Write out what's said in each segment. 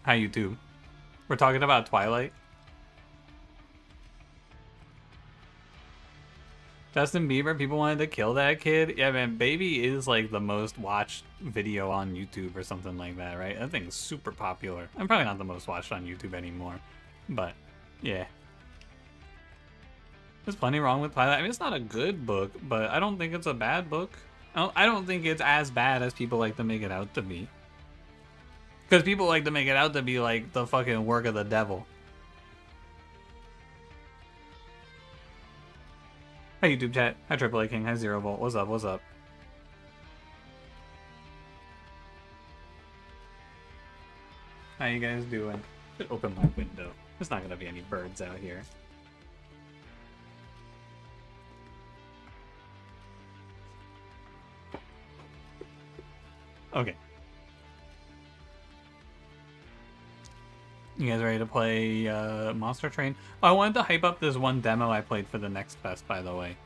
Hi, YouTube. We're talking about Twilight. Justin Bieber, people wanted to kill that kid. Yeah, man, Baby is like the most watched video on YouTube or something like that, right? That thing's super popular. I'm probably not the most watched on YouTube anymore, but yeah. There's plenty wrong with Twilight. I mean, it's not a good book, but I don't think it's a bad book. I don't think it's as bad as people like to make it out to be. Because people like to make it out to be like the fucking work of the devil. Hi, YouTube chat. Hi, Triple A King. Hi, Zero Volt. What's up? What's up? How you guys doing? Should open my window. There's not gonna be any birds out here. Okay. You guys ready to play Monster Train? Oh, I wanted to hype up this one demo I played for the next fest, by the way.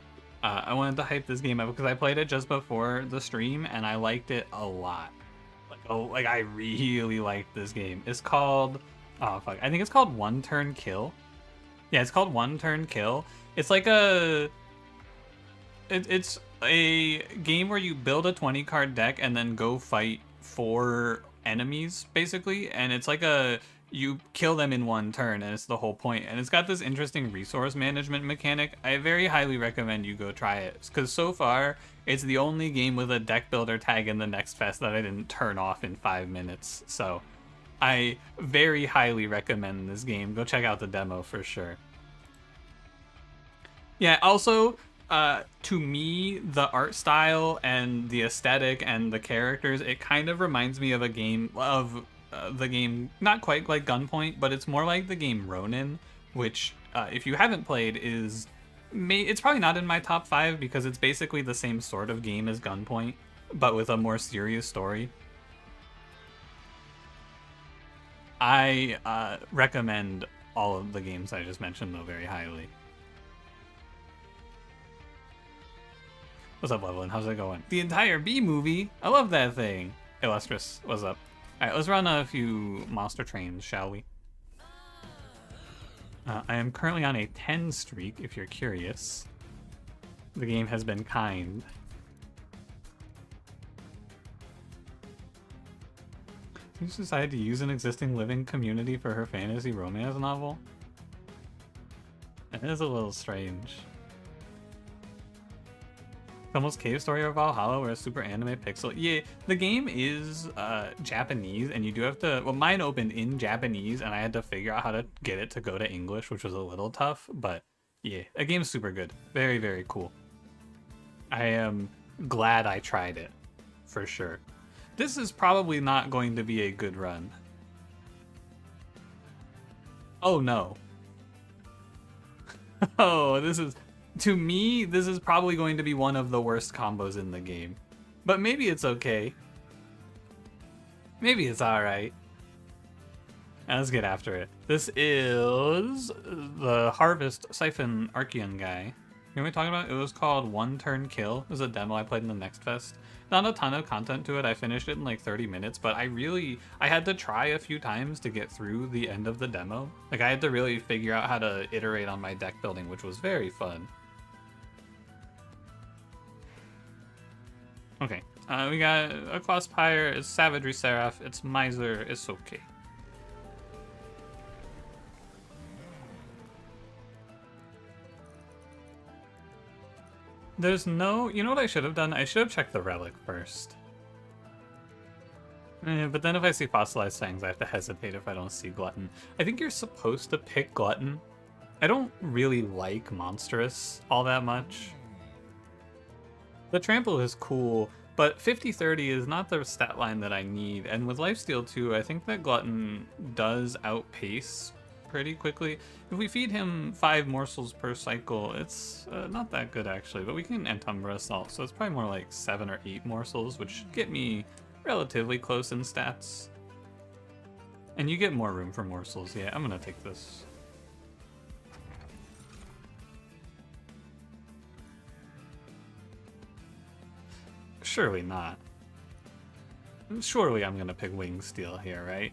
I wanted to hype this game up because I played it just before the stream and I liked it a lot. Like I really liked this game. It's called, oh fuck, I think it's called One Turn Kill. Yeah, it's called One Turn Kill. It's like it's a game where you build a 20 card deck and then go fight 4 enemies basically, and it's like you kill them in one turn, and it's the whole point. And it's got this interesting resource management mechanic. I very highly recommend you go try it, because so far, it's the only game with a deck builder tag in the next fest that I didn't turn off in 5 minutes. So I very highly recommend this game. Go check out the demo for sure. Yeah, also, to me, the art style and the aesthetic and the characters, it kind of reminds me of a game of the game, not quite like Gunpoint, but it's more like the game Ronin, which if you haven't played it's probably not in my top 5 because it's basically the same sort of game as Gunpoint, but with a more serious story. I recommend all of the games I just mentioned though very highly. What's up, Levelin? How's it going? The entire B movie? I love that thing. Illustrious, what's up? Alright, let's run a few monster trains, shall we? I am currently on a 10 streak, if you're curious. The game has been kind. She just decided to use an existing living community for her fantasy romance novel? It is a little strange. Almost Cave Story of Valhalla, where a super anime pixel. Yeah, the game is Japanese, and you do have to. Well, mine opened in Japanese, and I had to figure out how to get it to go to English, which was a little tough. But yeah, the game's super good. Very, very cool. I am glad I tried it, for sure. This is probably not going to be a good run. Oh no. Oh, this is. To me, this is probably going to be one of the worst combos in the game. But maybe it's okay. Maybe it's alright. Let's get after it. This is the Harvest Siphon Archon guy. You know what we're talking about? It was called One Turn Kill. It was a demo I played in the Next Fest. Not a ton of content to it. I finished it in like 30 minutes, but I had to try a few times to get through the end of the demo. Like I had to really figure out how to iterate on my deck building, which was very fun. Okay, we got Aquas Pyre, it's Savagery Seraph, it's Miser, it's okay. There's no, you know what I should have done? I should have checked the relic first. But then if I see Fossilized Fangs, I have to hesitate if I don't see Glutton. I think you're supposed to pick Glutton. I don't really like Monstrous all that much. The Trample is cool, but 50-30 is not the stat line that I need, and with Lifesteal too, I think that Glutton does outpace pretty quickly. If we feed him 5 morsels per cycle, it's not that good actually, but we can Entumbra Assault, so it's probably more like 7 or 8 morsels, which should get me relatively close in stats. And you get more room for morsels. Yeah, I'm gonna take this. Surely not. Surely I'm gonna pick Wing Steel here, right?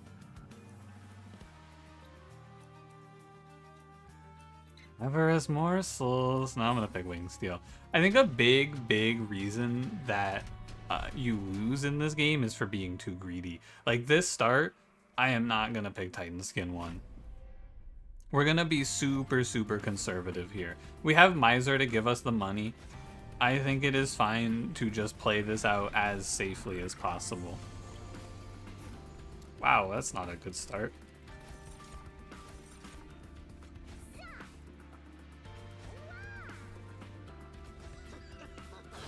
Everest morsels. No, I'm gonna pick Wing Steel. I think a big reason that you lose in this game is for being too greedy. Like this start, I am not gonna pick Titan Skin 1. We're gonna be super conservative here. We have Miser to give us the money. I think it is fine to just play this out as safely as possible. Wow, that's not a good start.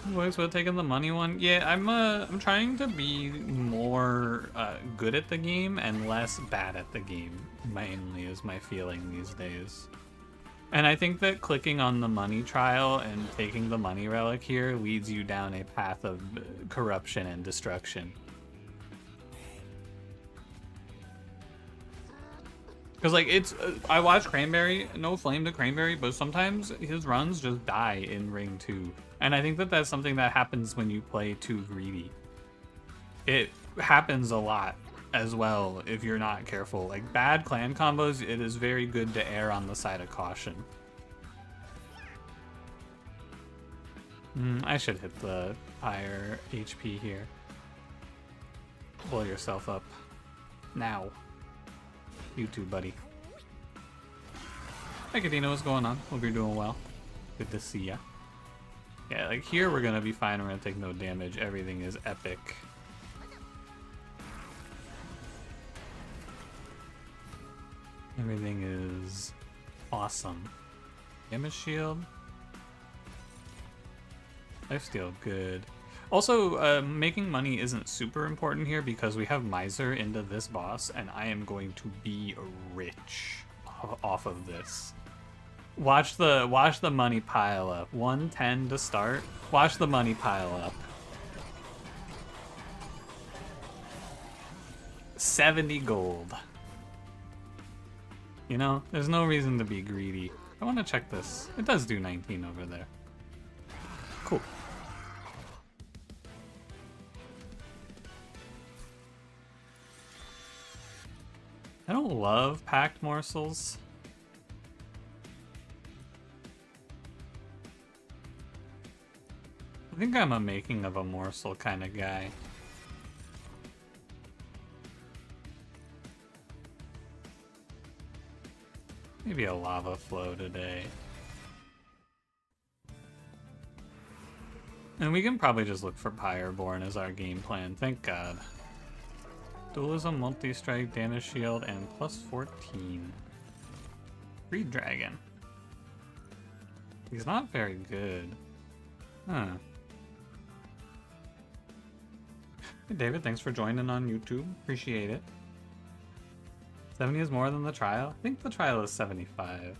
Boys, we're taking the money one. Yeah, I'm trying to be more good at the game and less bad at the game. Mainly is my feeling these days. And I think that clicking on the money trial and taking the money relic here leads you down a path of corruption and destruction. Because, like, it's... I watch Cranberry, no flame to Cranberry, but sometimes his runs just die in Ring 2. And I think that that's something that happens when you play too greedy. It happens a lot as well if you're not careful. Like, bad clan combos, it is very good to err on the side of caution. I should hit the higher HP here. Blow yourself up. Now. You too, buddy. Hi, Kadena, what's going on? Hope you're doing well. Good to see ya. Yeah, like here we're gonna be fine. We're gonna take no damage. Everything is epic. Everything is awesome. Damage shield. Lifesteal, good. Also, making money isn't super important here because we have Miser into this boss, and I am going to be rich off of this. Watch the money pile up. 110 to start. Watch the money pile up. 70 gold. You know, there's no reason to be greedy. I want to check this. It does do 19 over there. Cool. I don't love packed morsels. I think I'm a making of a morsel kind of guy. Maybe a lava flow today. And we can probably just look for Pyreborn as our game plan, thank God. Dualism, multi-strike, damage shield, and plus 14. Reed Dragon. He's not very good. Huh. Hey David, thanks for joining on YouTube. Appreciate it. 70 is more than the trial? I think the trial is 75.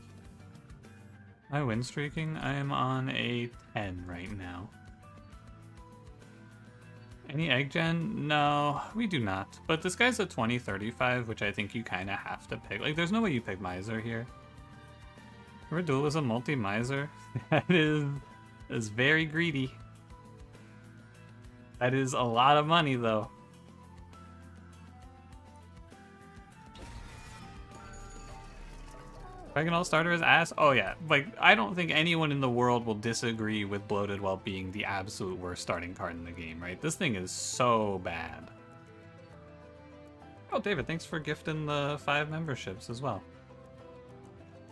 My win streaking? I am on a 10 right now. Any egg gen? No, we do not. But this guy's a 2035, which I think you kind of have to pick. Like, there's no way you pick Miser here. Remember Dualism multi-Miser? That is very greedy. That is a lot of money, though. Dragon All Starter is ass? Oh yeah, like, I don't think anyone in the world will disagree with Bloated while being the absolute worst starting card in the game, right? This thing is so bad. Oh, David, thanks for gifting the 5 memberships as well.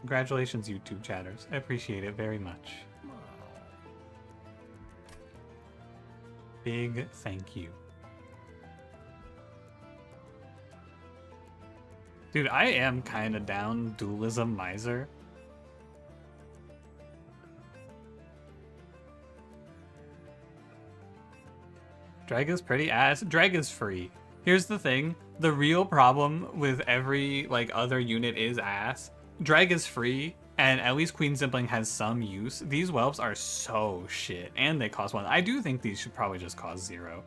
Congratulations, YouTube chatters. I appreciate it very much. Big thank you. Dude, I am kind of down Dualism Miser. Drag is pretty ass. Drag is free. Here's the thing. The real problem with every, like, other unit is ass. Drag is free, and at least Queen Sibling has some use. These whelps are so shit, and they cost 1. I do think these should probably just cost 0.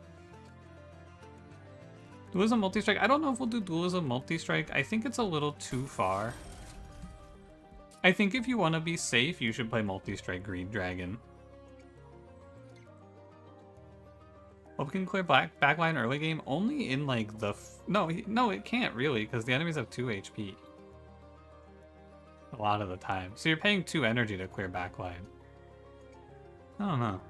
Dualism multi-strike? I don't know if we'll do Dualism multi-strike. I think it's a little too far. I think if you want to be safe, you should play multi-strike Greed Dragon. Hope we can clear backline early game only in like the... No, it can't really, because the enemies have 2 HP. a lot of the time. So you're paying 2 energy to clear backline. I don't know.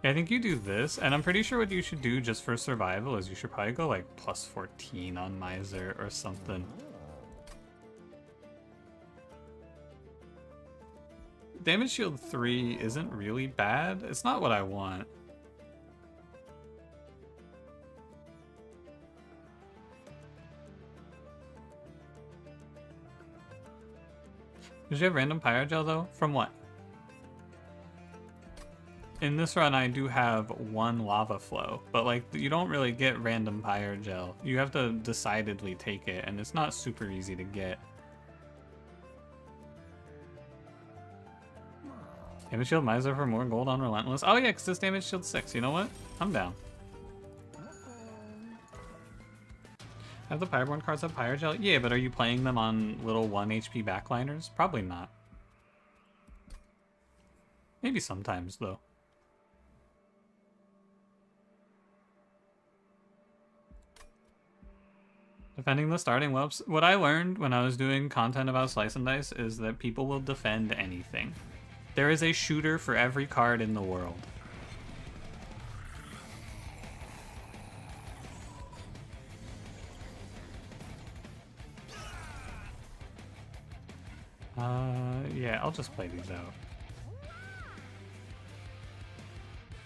Yeah, I think you do this, and I'm pretty sure what you should do just for survival is you should probably go like plus 14 on Miser or something. Damage shield 3 isn't really bad. It's not what I want. Did you have random Pyrogel though? From what? In this run, I do have 1 lava flow, but like you don't really get random Pyrogel. You have to decidedly take it, and it's not super easy to get. Damage shield Miser for more gold on Relentless. Oh yeah, because this damage shield 6. You know what? I'm down. Have the Pyroborn cards have Pyrogel? Yeah, but are you playing them on little 1 HP backliners? Probably not. Maybe sometimes, though. Defending the starting whelps. What I learned when I was doing content about Slice and Dice is that people will defend anything. There is a shooter for every card in the world. Yeah, I'll just play these out.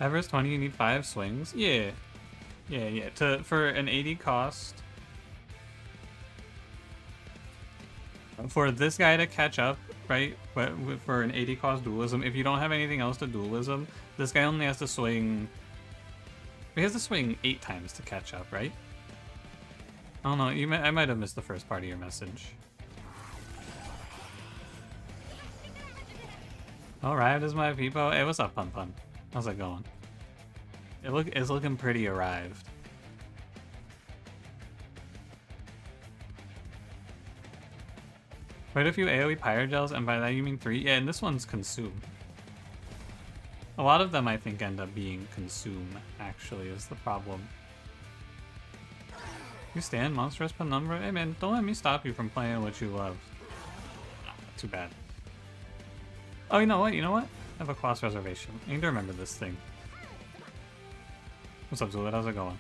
Everest 20, you need 5 swings? Yeah. Yeah. For an 80 cost. For this guy to catch up, right? For an 80 cost dualism, if you don't have anything else to dualism, this guy only has to swing... He has to swing 8 times to catch up, right? I don't know, I might have missed the first part of your message. Arrived as my peepo. Hey, what's up, Pun Pun? How's it going? It's looking pretty arrived. Quite a few AoE Pyrogels, and by that you mean 3? Yeah, and this one's Consume. A lot of them, I think, end up being Consume, actually, is the problem. You stand Monstrous Penumbra? Hey man, don't let me stop you from playing what you love. Too bad. Oh, you know what? I have a class reservation. I need to remember this thing. What's up, Zulid? How's it going?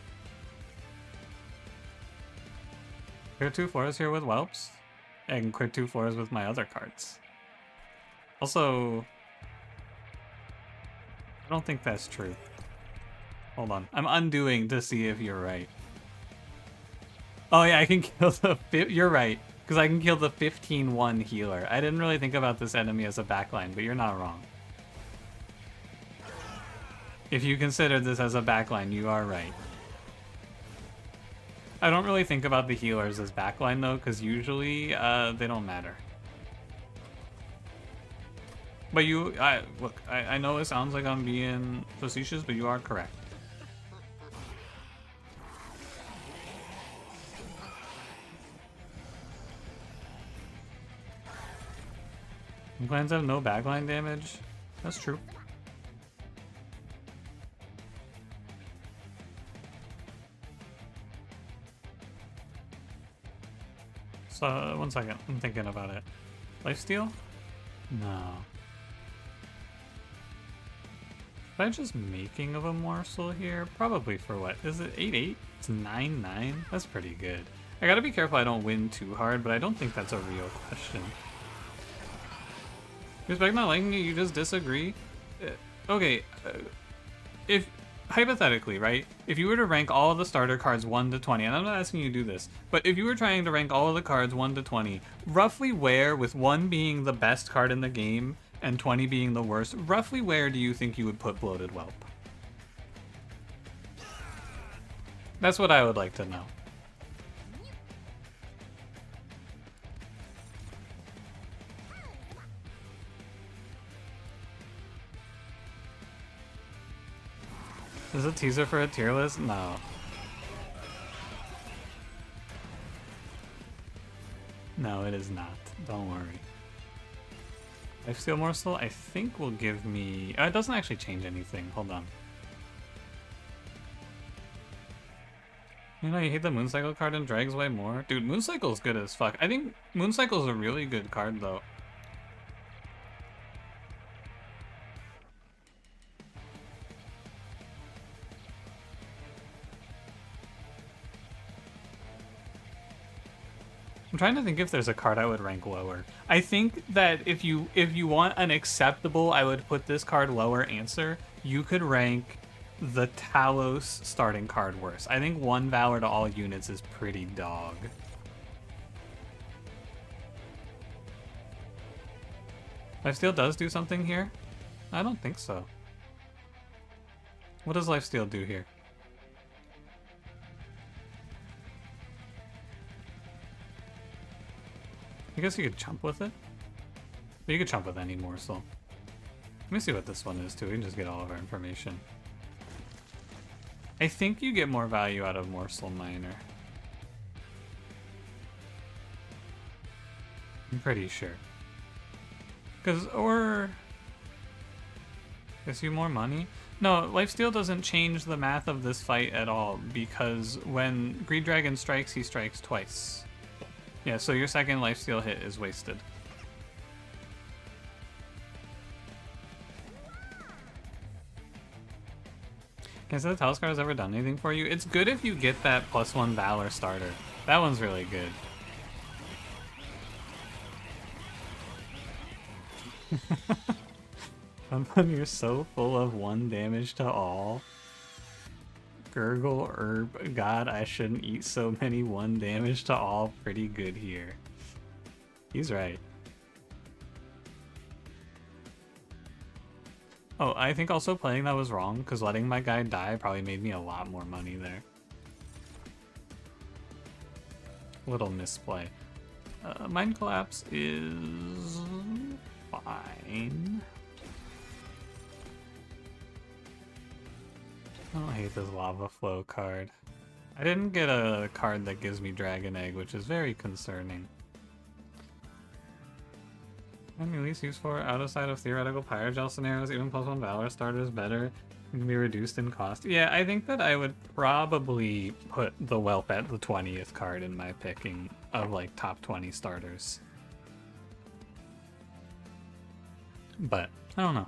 Clear 2 floors here with Whelps. I can clear 2 floors with my other cards. Also, I don't think that's true. Hold on. I'm undoing to see if you're right. Oh yeah, I can kill the... You're right. Because I can kill the 15-1 healer. I didn't really think about this enemy as a backline, but you're not wrong. If you consider this as a backline, you are right. I don't really think about the healers as backline though, because usually they don't matter. But look, I know it sounds like I'm being facetious, but you are correct. Clans have no backline damage. That's true. So, 1 second. I'm thinking about it. Lifesteal? No. Am I just making of a morsel here? Probably for what? Is it 8-8? It's 9-9? That's pretty good. I gotta be careful I don't win too hard, but I don't think that's a real question. Respect not liking it, you just disagree? Okay, if, hypothetically, right? If you were to rank all of the starter cards 1 to 20, and I'm not asking you to do this, but if you were trying to rank all of the cards 1 to 20, roughly where, with 1 being the best card in the game, and 20 being the worst, roughly where do you think you would put Bloated Whelp? That's what I would like to know. Is it a teaser for a tier list? No. No, it is not. Don't worry. Lifesteal Morsel, I think will give me... it doesn't actually change anything. Hold on. You know, you hate the Mooncycle card and drags way more? Dude, Mooncycle's good as fuck. I think Mooncycle's a really good card, though. I'm trying to think if there's a card I would rank lower. I think that if you want an acceptable, I would put this card lower answer, you could rank the Talos starting card worse. I think 1 Valor to all units is pretty dog. Lifesteal does do something here? I don't think so. What does Lifesteal do here? I guess you could chump with it. But you could chump with any morsel. Let me see what this one is too. We can just get all of our information. I think you get more value out of Morsel Miner. I'm pretty sure. Or gives you more money? No, Lifesteal doesn't change the math of this fight at all, because when Greed Dragon strikes, he strikes twice. Yeah, so your second lifesteal hit is wasted. Can I say the Talos card has ever done anything for you? It's good if you get that +1 Valor starter. That one's really good. You're so full of 1 damage to all. Gurgle Herb. God, I shouldn't eat so many 1 damage to all. Pretty good here. He's right. Oh, I think also playing that was wrong, because letting my guy die probably made me a lot more money there. Little misplay. Mind Collapse is fine. I don't hate this Lava Flow card. I didn't get a card that gives me Dragon Egg, which is very concerning. And release used for outside of theoretical Pyrogel scenarios, even +1 Valor starter is better. It can be reduced in cost. Yeah, I think that I would probably put the Whelp at the 20th card in my picking of like top 20 starters. But I don't know.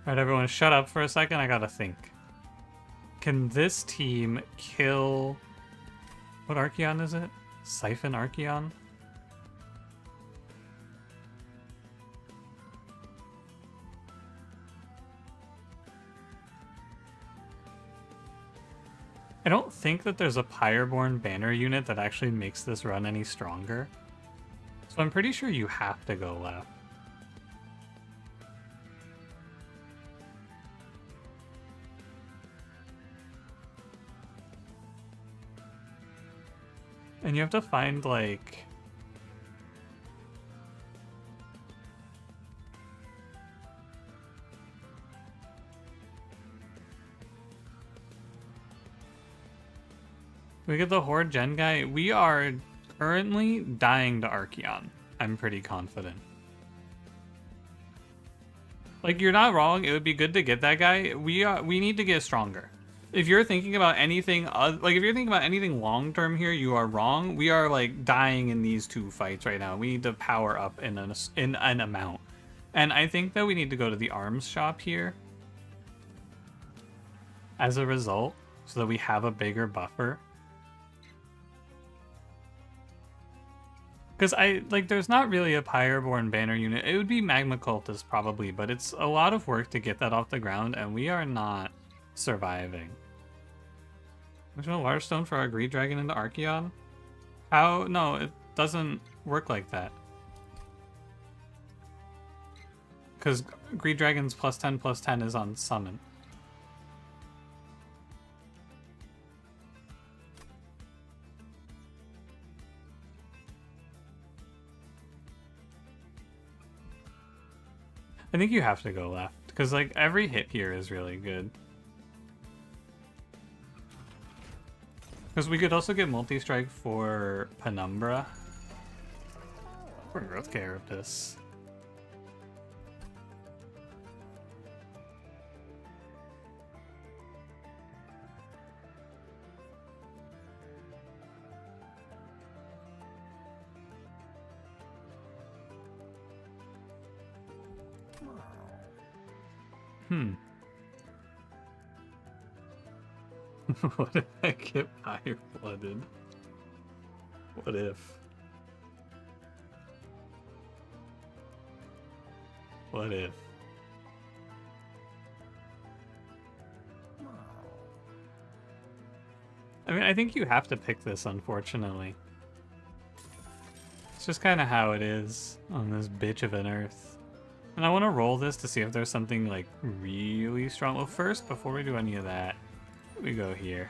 Alright, everyone, shut up for a second. I gotta think. Can this team kill... What Archeon is it? Siphon Archeon? I don't think that there's a Pyreborn banner unit that actually makes this run any stronger. So I'm pretty sure you have to go left. And you have to find, like... We get the Horde Gen guy. We are currently dying to Archeon. I'm pretty confident. Like, you're not wrong. It would be good to get that guy. We need to get stronger. If you're thinking about anything, if you're thinking about anything long term here, you are wrong. We are like dying in these 2 fights right now. We need to power up in an amount, and I think that we need to go to the arms shop here. As a result, so that we have a bigger buffer. Because there's not really a Pyreborn banner unit. It would be Magma Cultist probably, but it's a lot of work to get that off the ground, and we are not surviving. Original Waterstone for our Greed Dragon into Archeon? How? No, it doesn't work like that. Because Greed Dragon's +10/+10 is on summon. I think you have to go left, because like every hit here is really good. Because we could also get multi-strike for Penumbra, Growth Carapace. What if I get fire flooded? What if? What if? I mean, I think you have to pick this, unfortunately. It's just kind of how it is on this bitch of an earth. And I want to roll this to see if there's something, like, really strong. Well, first, before we do any of that, we go here.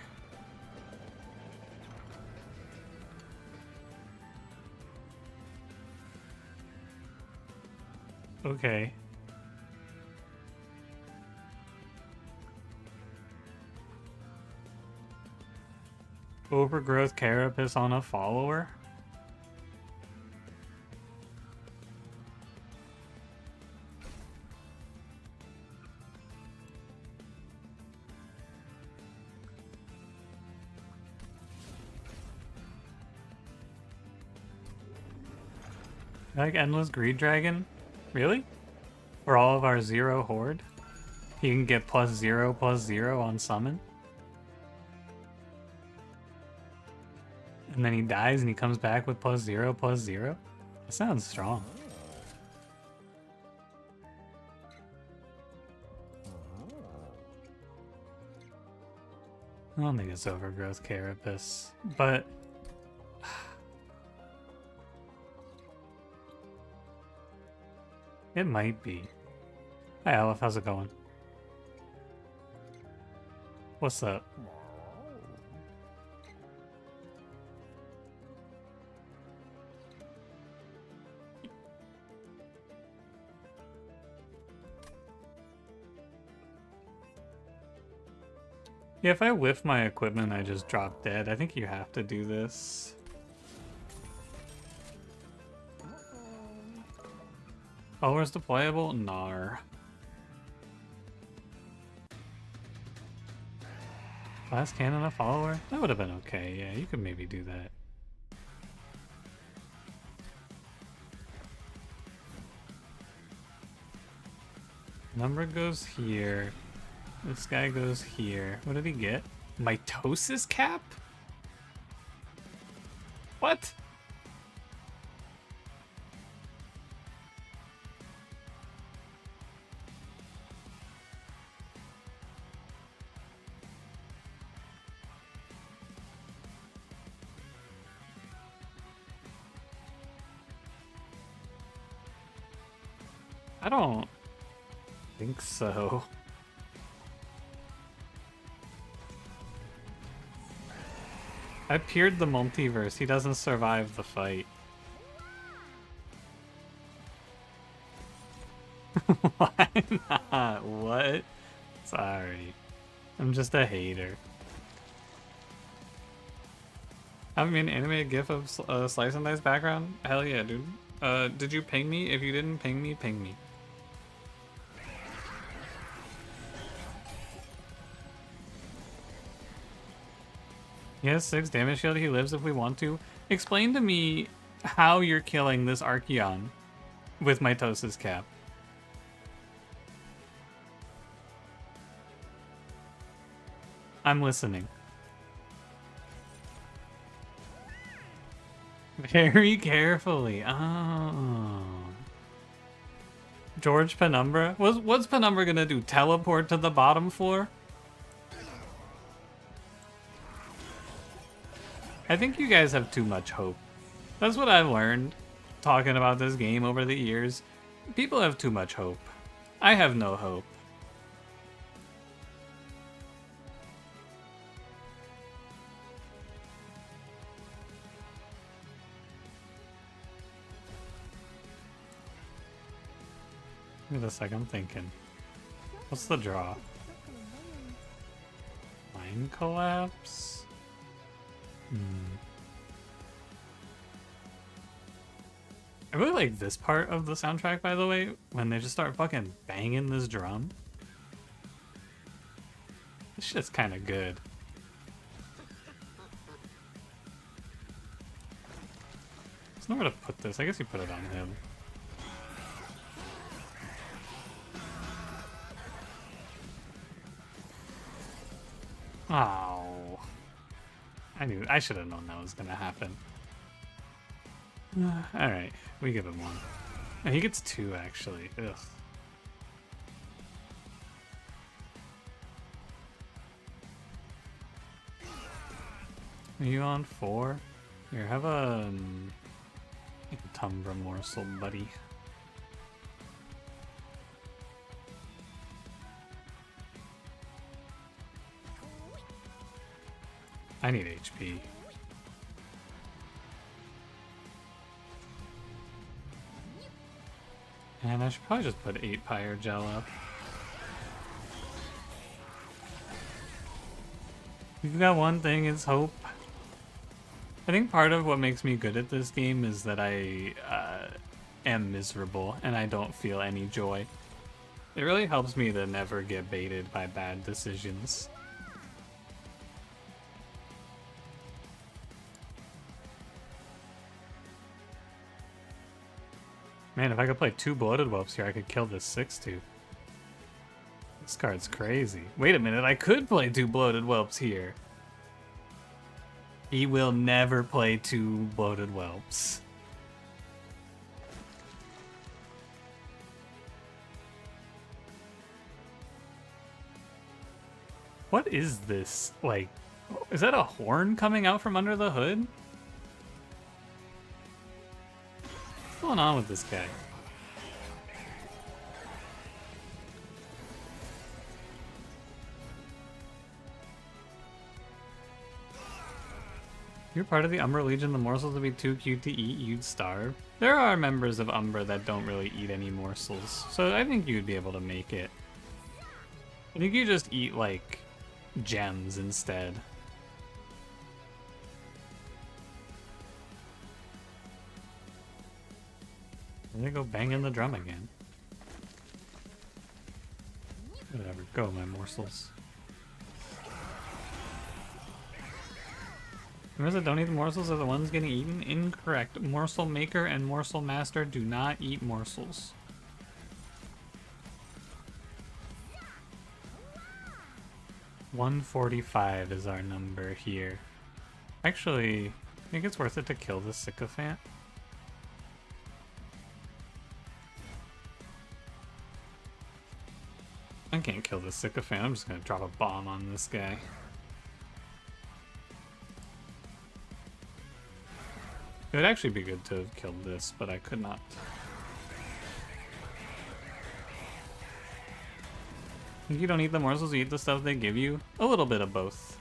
Okay. Overgrowth Carapace on a follower? Like Endless Greed Dragon? Really? For all of our 0 horde? He can get +0/+0 on summon? And then he dies and he comes back with +0/+0? That sounds strong. I don't think it's Overgrowth Carapace, but... it might be. Hi Aleph, how's it going? What's up? Yeah, if I whiff my equipment, I just drop dead. I think you have to do this. Followers deployable? Nar. Last cannon a follower? That would have been okay. Yeah, you could maybe do that. Number goes here. This guy goes here. What did he get? Mitosis cap? What? I don't think so. I peered the multiverse. He doesn't survive the fight. Why not? What? Sorry. I'm just a hater. I mean, animated gif of Slice and Dice background? Hell yeah, dude. Did you ping me? If you didn't ping me, ping me. He has 6 damage shield. He lives if we want to. Explain to me how you're killing this Archon with Mitosis cap. I'm listening. Very carefully. Oh. George Penumbra? What's Penumbra gonna do? Teleport to the bottom floor? I think you guys have too much hope. That's what I've learned talking about this game over the years. People have too much hope. I have no hope. Wait a sec, I'm thinking. What's the draw? Mind collapse? I really like this part of the soundtrack, by the way, when they just start fucking banging this drum. This shit's kind of good. There's nowhere to put this. I guess you put it on him. Oh. I should have known that was gonna happen. Alright, we give him one. And he gets two, actually. Ugh. Are you on 4? Here, have a Tumbra morsel, buddy. I need HP. And I should probably just put 8 Pyre Gel up. We've got one thing, it's hope. I think part of what makes me good at this game is that I am miserable and I don't feel any joy. It really helps me to never get baited by bad decisions. Man, if I could play 2 Bloated Whelps here, I could kill this 6-2. This card's crazy. Wait a minute, I could play 2 Bloated Whelps here. He will never play 2 Bloated Whelps. What is this? Like, is that a horn coming out from under the hood? What's going on with this guy? You're part of the Umbra Legion, the morsels would be too cute to eat, you'd starve. There are members of Umbra that don't really eat any morsels, so I think you'd be able to make it. I think you just eat, like, gems instead. And they go banging the drum again. Whatever, go my morsels. Members that don't eat the morsels are the ones getting eaten? Incorrect. Morsel Maker and Morsel Master do not eat morsels. $145 is our number here. Actually, I think it's worth it to kill the Sycophant. I can't kill the Sycophant, I'm just gonna drop a bomb on this guy. It would actually be good to have killed this, but I could not. Think you don't eat the morsels, you eat the stuff they give you? A little bit of both.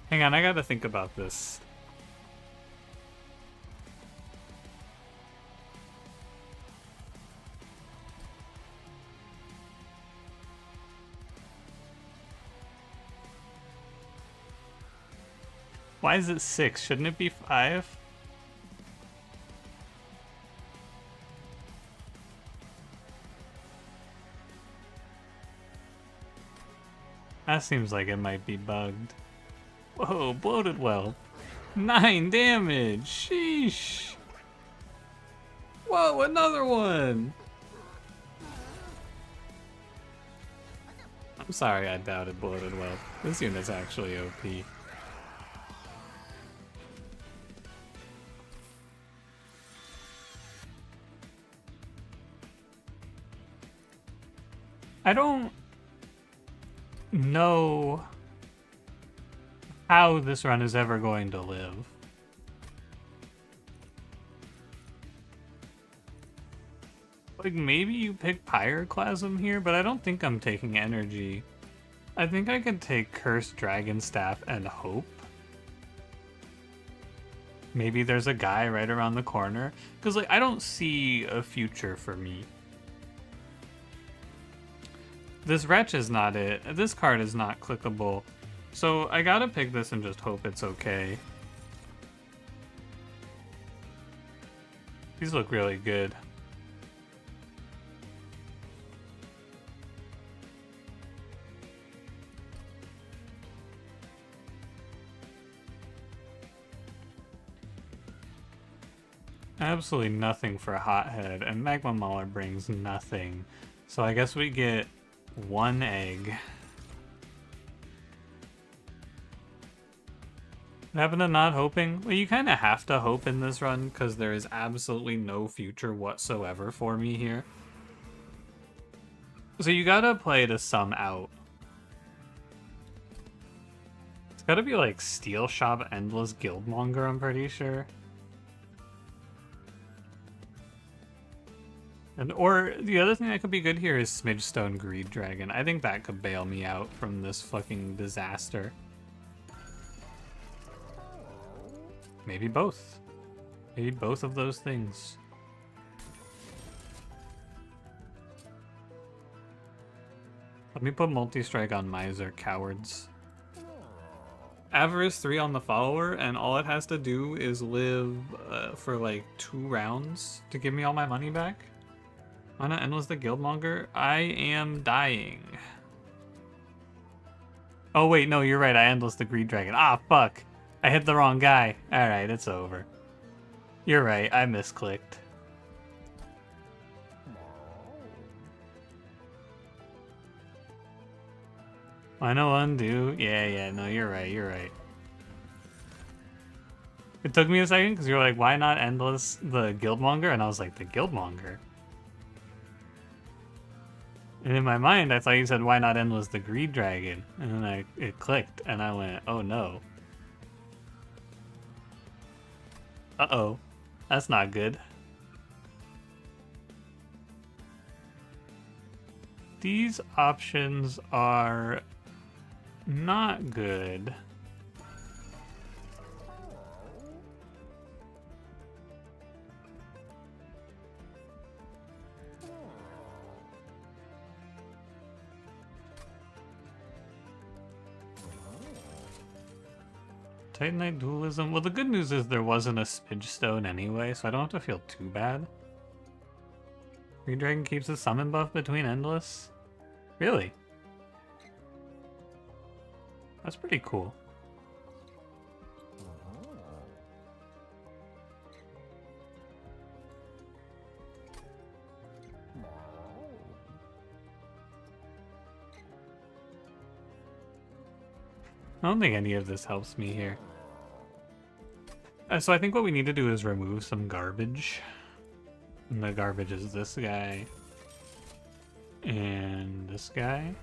Hang on, I gotta think about this. Why is it 6? Shouldn't it be 5? That seems like it might be bugged. Whoa, Bloated Whelp. 9 damage! Sheesh! Whoa, another one! I'm sorry I doubted Bloated Whelp. This unit's actually OP. I don't know how this run is ever going to live. Like, maybe you pick Pyroclasm here, but I don't think I'm taking energy. I think I could take Cursed Dragon Staff and Hope. Maybe there's a guy right around the corner. Because, like, I don't see a future for me. This Wretch is not it. This card is not clickable. So I gotta pick this and just hope it's okay. These look really good. Absolutely nothing for Hothead, and Magma Mauler brings nothing. So I guess we get one egg. What happened to not hoping? Well, you kind of have to hope in this run, because there is absolutely no future whatsoever for me here. So you gotta play to sum out. It's gotta be like Steel Shop Endless Guildmonger, I'm pretty sure. And or the other thing that could be good here is Smidgestone Greed Dragon. I think that could bail me out from this fucking disaster. Maybe both. Maybe both of those things. Let me put Multi-Strike on Miser, cowards. Avarice 3 on the follower, and all it has to do is live for like 2 rounds to give me all my money back. Why not Endless the Guildmonger? I am dying. Oh wait, no, you're right. I Endless the Greed Dragon. Ah, fuck. I hit the wrong guy. Alright, it's over. You're right, I misclicked. I know undo. Yeah, no, you're right, you're right. It took me a second because you were like, why not Endless the Guildmonger? And I was like, the Guildmonger? And in my mind, I thought you said, why not Endless the Greed Dragon? And then it clicked, and I went, oh no. Uh-oh. That's not good. These options are not good. Titanite Dualism. Well, the good news is there wasn't a Smidgestone anyway, so I don't have to feel too bad. Green Dragon keeps the summon buff between Endless? Really? That's pretty cool. I don't think any of this helps me here. So I think what we need to do is remove some garbage. And the garbage is this guy. And this guy.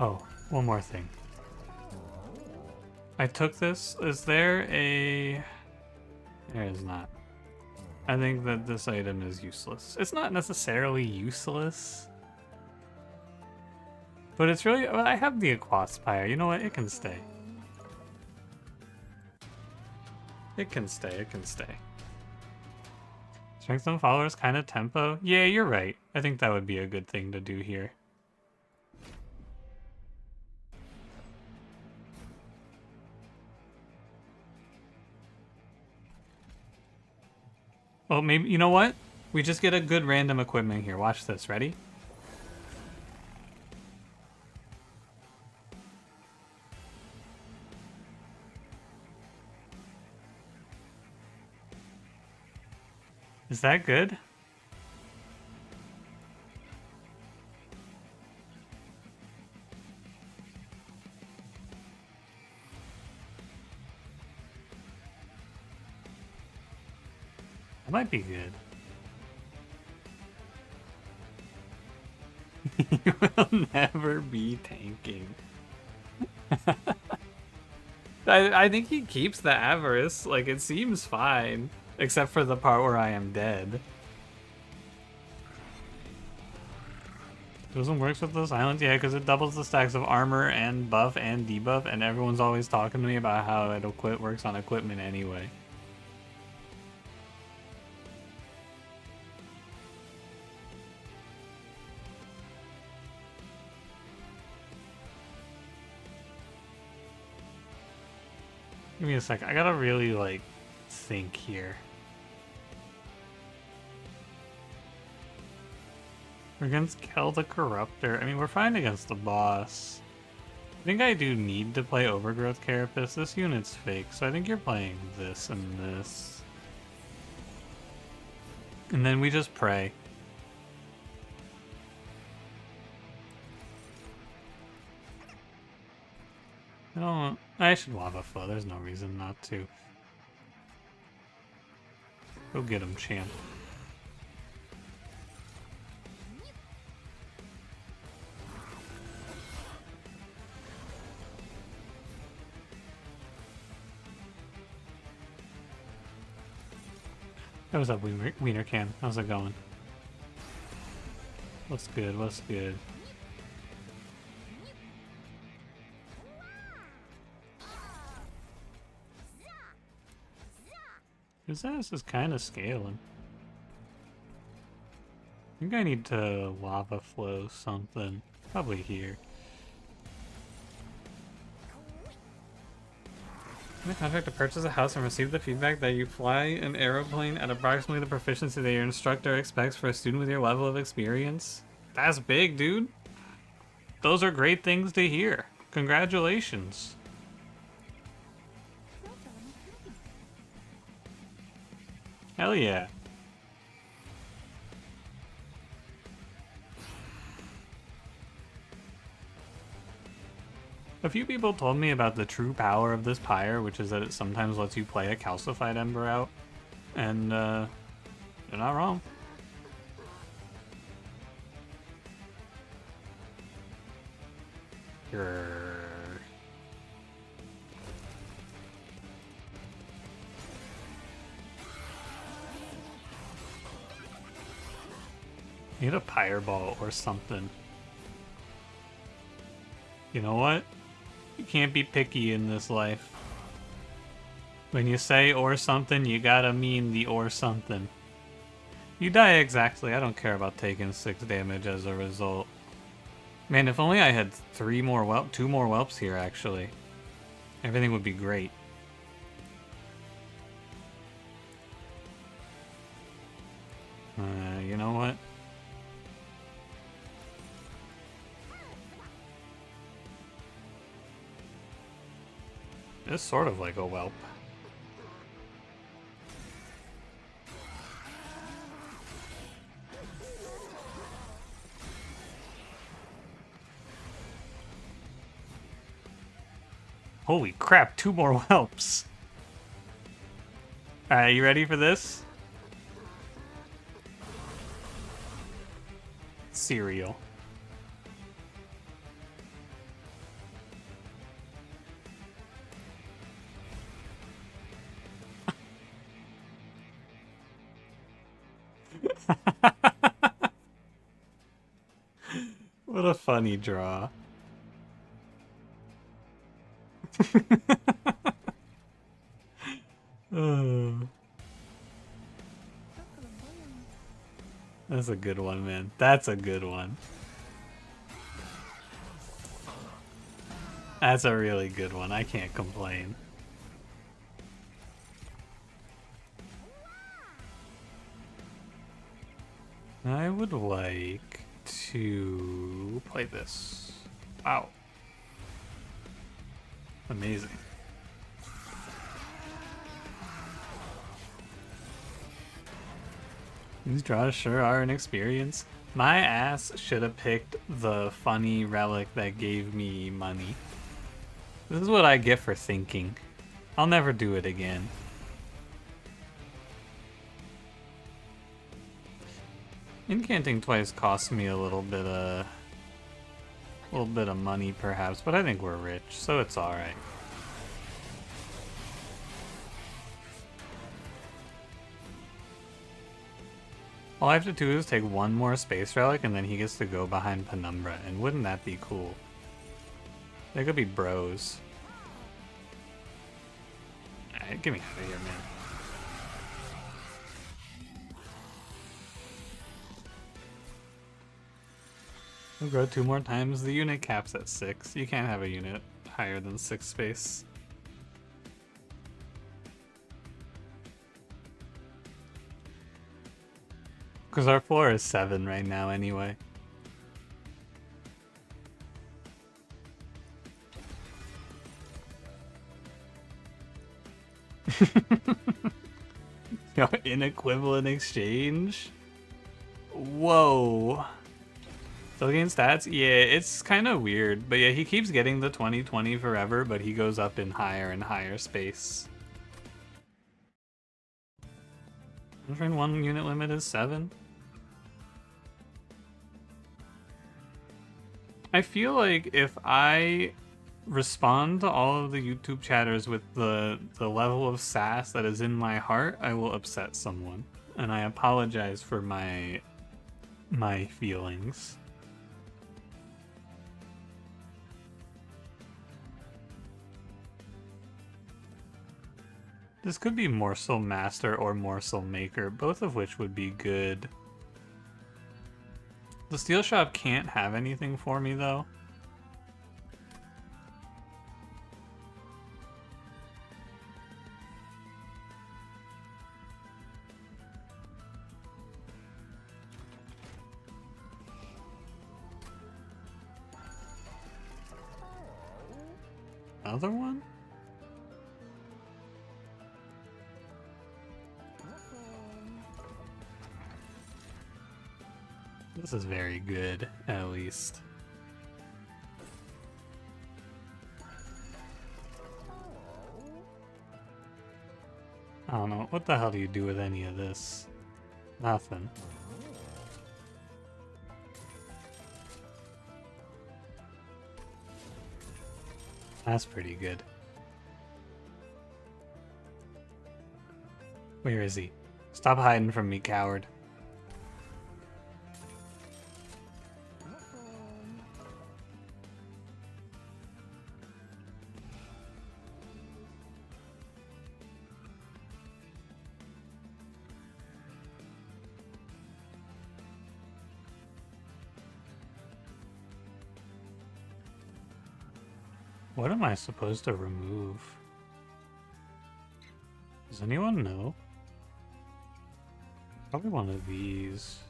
Oh, one more thing. I took this. Is there a... There is not. I think that this item is useless. It's not necessarily useless. But it's really... Well, I have the Aquaspire. You know what? It can stay. It can stay. It can stay. Strength on followers, kind of tempo. Yeah, you're right. I think that would be a good thing to do here. Well, maybe, you know what? We just get a good random equipment here. Watch this. Ready? Is that good? That might be good. You will never be tanking. I think he keeps the Avarice. Like, it seems fine. Except for the part where I am dead. Doesn't work with the silence? Yeah, because it doubles the stacks of armor and buff and debuff, and everyone's always talking to me about how it works on equipment anyway. Give me a sec. I gotta really, like, think here. We're against Kel the Corruptor. I mean, we're fine against the boss. I think I do need to play Overgrowth Carapace. This unit's fake, so I think you're playing this and this. And then we just pray. I should Lava Flow. There's no reason not to. Go get him, champ. Hey, what's up, Wiener Can? How's it going? What's good? What's good? His ass is kind of scaling. I think I need to Lava Flow something. Probably here. In the contract to purchase a house and receive the feedback that you fly an aeroplane at approximately the proficiency that your instructor expects for a student with your level of experience. That's big, dude. Those are great things to hear. Congratulations. Hell yeah. A few people told me about the true power of this pyre, which is that it sometimes lets you play a calcified ember out. And, they're not wrong. Grrr. Need a pyre ball or something. You know what? You can't be picky in this life. When you say or something, you gotta mean the or something. You die exactly. I don't care about taking 6 damage as a result. Man, if only I had 2 more whelps here, actually. Everything would be great. You know what? It's sort of like a whelp. Holy crap, 2 more whelps. Alright, you ready for this? Cereal. What a funny draw. That's a good one, man. That's a good one. That's a really good one. I can't complain. I would like to play this. Wow. Amazing. These draws sure are an experience. My ass should have picked the funny relic that gave me money. This is what I get for thinking. I'll never do it again. Incanting twice cost me a little bit of money perhaps, but I think we're rich, so it's alright. All I have to do is take one more space relic and then he gets to go behind Penumbra, and wouldn't that be cool? They could be bros. Alright, get me out of here, man. We'll grow 2 more times. The unit cap's at 6. You can't have a unit higher than 6 space. Because our floor is 7 right now anyway. Yo, inequivalent exchange? Whoa. Still gain stats? Yeah, it's kind of weird. But yeah, he keeps getting the 20/20 forever, but he goes up in higher and higher space. Turn 1 unit limit is 7. I feel like if I respond to all of the YouTube chatters with the level of sass that is in my heart, I will upset someone. And I apologize for my feelings. This could be Morsel Master or Morsel Maker, both of which would be good. The Steel Shop can't have anything for me, though. Another one? This is very good, at least. I don't know. What the hell do you do with any of this? Nothing. That's pretty good. Where is he? Stop hiding from me, coward. What am I supposed to remove? Does anyone know? Probably one of these.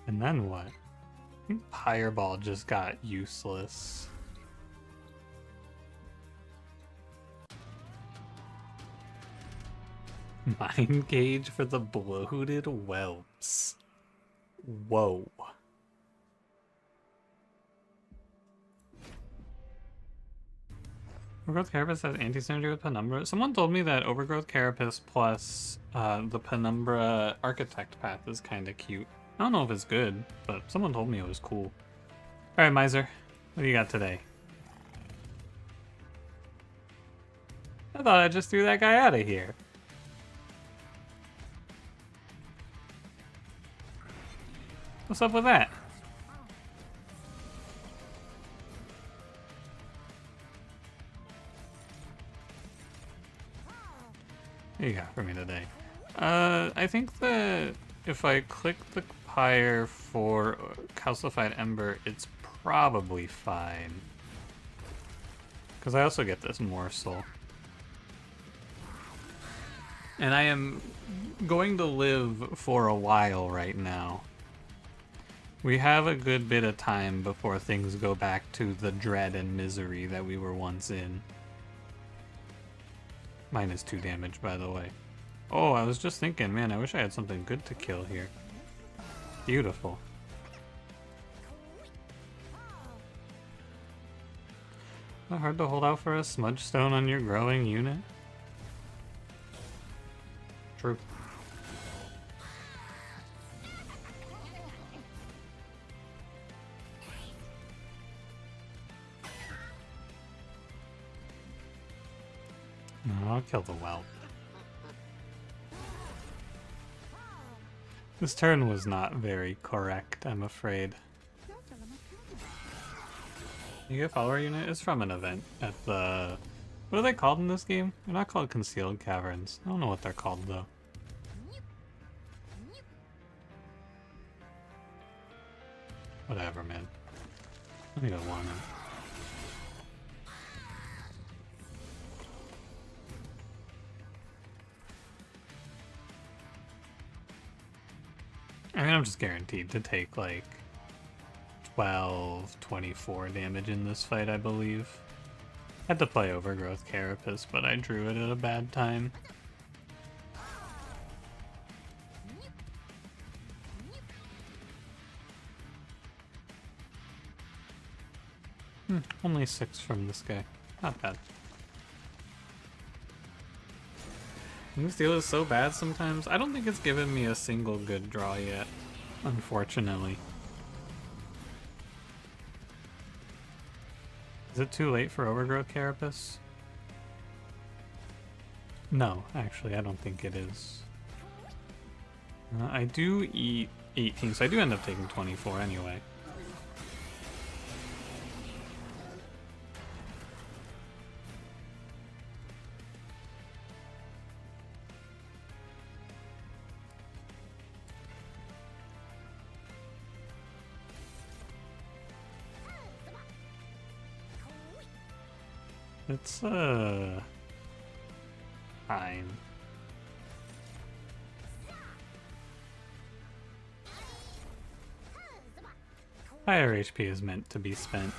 And then what? I think Fireball just got useless. Mind Gauge for the bloated whelps. Whoa. Overgrowth Carapace has anti-synergy with Penumbra. Someone told me that Overgrowth Carapace plus the Penumbra Architect path is kind of cute. I don't know if it's good, but someone told me it was cool. Alright, Miser. What do you got today? I thought I just threw that guy out of here. What's up with that? What do you got for me today? I think that if I click the pyre for Calcified Ember, it's probably fine. Because I also get this morsel. And I am going to live for a while right now. We have a good bit of time before things go back to the dread and misery that we were once in. -2 damage, by the way. Oh, I was just thinking, man, I wish I had something good to kill here. Beautiful. Not hard to hold out for a smudge stone on your growing unit. True. No, I'll kill the whelp. This turn was not very correct, I'm afraid. You get follower unit is from an event at the... What are they called in this game? They're not called Concealed Caverns. I don't know what they're called, though. Whatever, man. I think I want it. I mean, I'm just guaranteed to take, like, 12, 24 damage in this fight, I believe. Had to play Overgrowth Carapace, but I drew it at a bad time. Only 6 from this guy. Not bad. This deal is so bad sometimes. I don't think it's given me a single good draw yet, unfortunately. Is it too late for Overgrowth Carapace? No, actually, I don't think it is. I do eat 18, so I do end up taking 24 anyway. It's, fine. Higher HP is meant to be spent.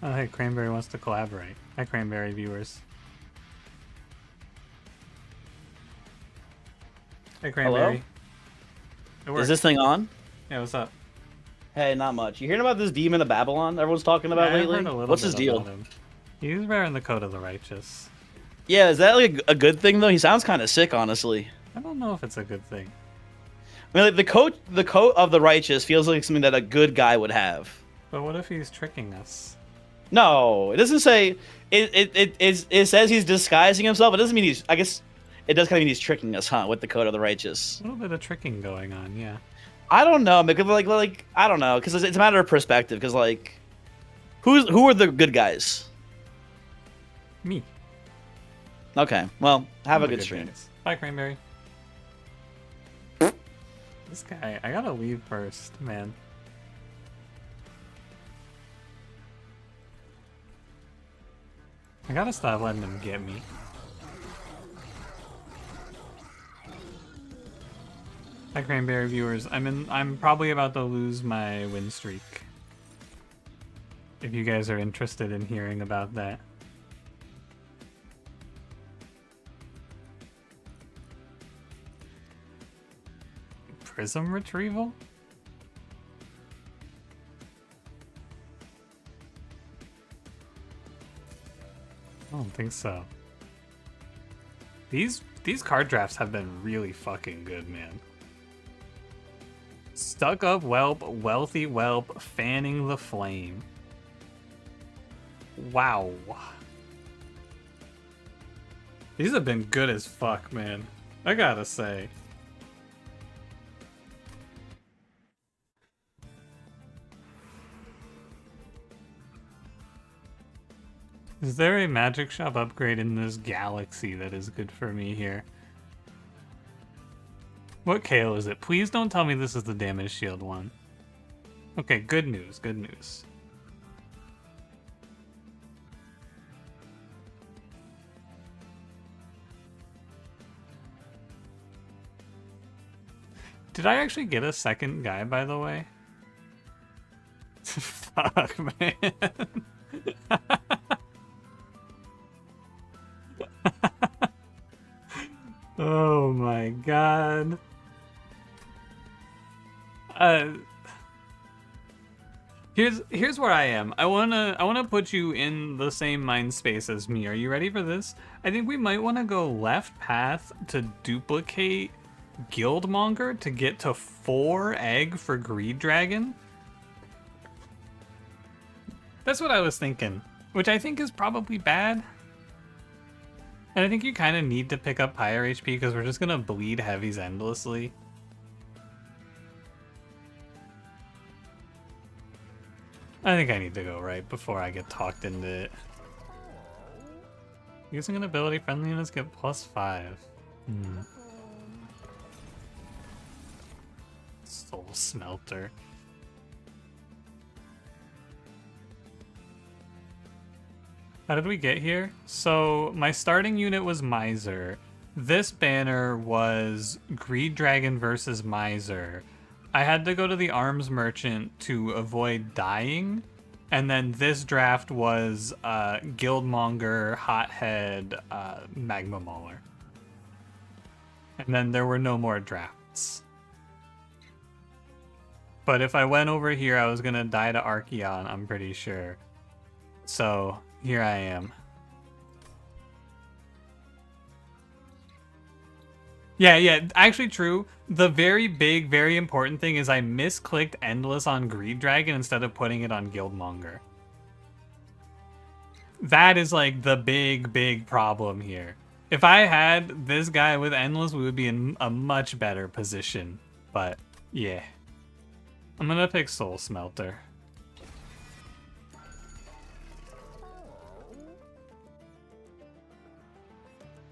Oh, hey, Cranberry wants to collaborate. Hi, Cranberry viewers. Hey, Cranberry. Hello? Is this thing on? Yeah, what's up? Hey, not much. You hearing about this demon of Babylon everyone's talking about lately? What's his deal? He's wearing the Code of the Righteous. Yeah, is that like a good thing though? He sounds kind of sick, honestly. I don't know if it's a good thing. I mean, like, the coat of the Righteous feels like something that a good guy would have. But what if he's tricking us? No, it doesn't say. It says he's disguising himself. It doesn't mean he's. I guess it does kind of mean he's tricking us, huh? With the Code of the Righteous. A little bit of tricking going on, yeah. I don't know, because like I don't know, because it's a matter of perspective. Because like, who are the good guys? Me. Okay, well, have a good stream. Guys. Bye, Cranberry. This guy, I gotta leave first, man. I gotta stop letting them get me. Hi, Cranberry viewers. I'm probably about to lose my win streak. If you guys are interested in hearing about that. Prism retrieval? I don't think so. These card drafts have been really fucking good, man. Stuck up whelp, wealthy whelp, fanning the flame. Wow. These have been good as fuck, man. I gotta say. Is there a magic shop upgrade in this galaxy that is good for me here? What KO is it? Please don't tell me this is the damage shield one. Okay, good news, good news. Did I actually get a second guy, by the way? Fuck, man. Oh my god. Uh, here's where I am. I wanna put you in the same mind space as me. Are you ready for this? I think we might want to go left path to duplicate Guildmonger to get to 4 egg for Greed Dragon. That's what I was thinking, which I think is probably bad. And I think you kind of need to pick up higher HP because we're just gonna bleed heavies endlessly. I think I need to go right before I get talked into it. Using an ability, friendly units get +5. Soul Smelter. How did we get here? So my starting unit was Miser. This banner was Greed Dragon versus Miser. I had to go to the Arms Merchant to avoid dying. And then this draft was Guildmonger, Hothead, Magma Mauler. And then there were no more drafts. But if I went over here, I was gonna die to Archon, I'm pretty sure. So here I am. Yeah, actually true. The very big, very important thing is I misclicked Endless on Greed Dragon instead of putting it on Guildmonger. That is like the big problem here. If I had this guy with Endless, we would be in a much better position. But yeah. I'm gonna pick Soul Smelter.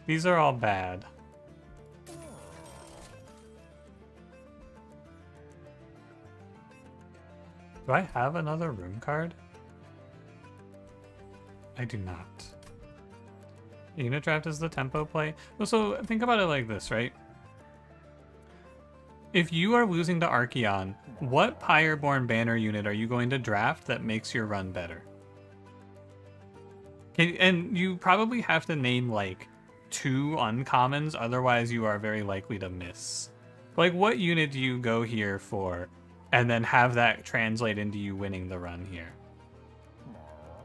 These are all bad. Do I have another rune card? I do not. Unit draft is the tempo play. So think about it like this, right? If you are losing to Archon, what Pyreborn banner unit are you going to draft that makes your run better? And you probably have to name like 2 uncommons, otherwise you are very likely to miss. Like, what unit do you go here for and then have that translate into you winning the run here?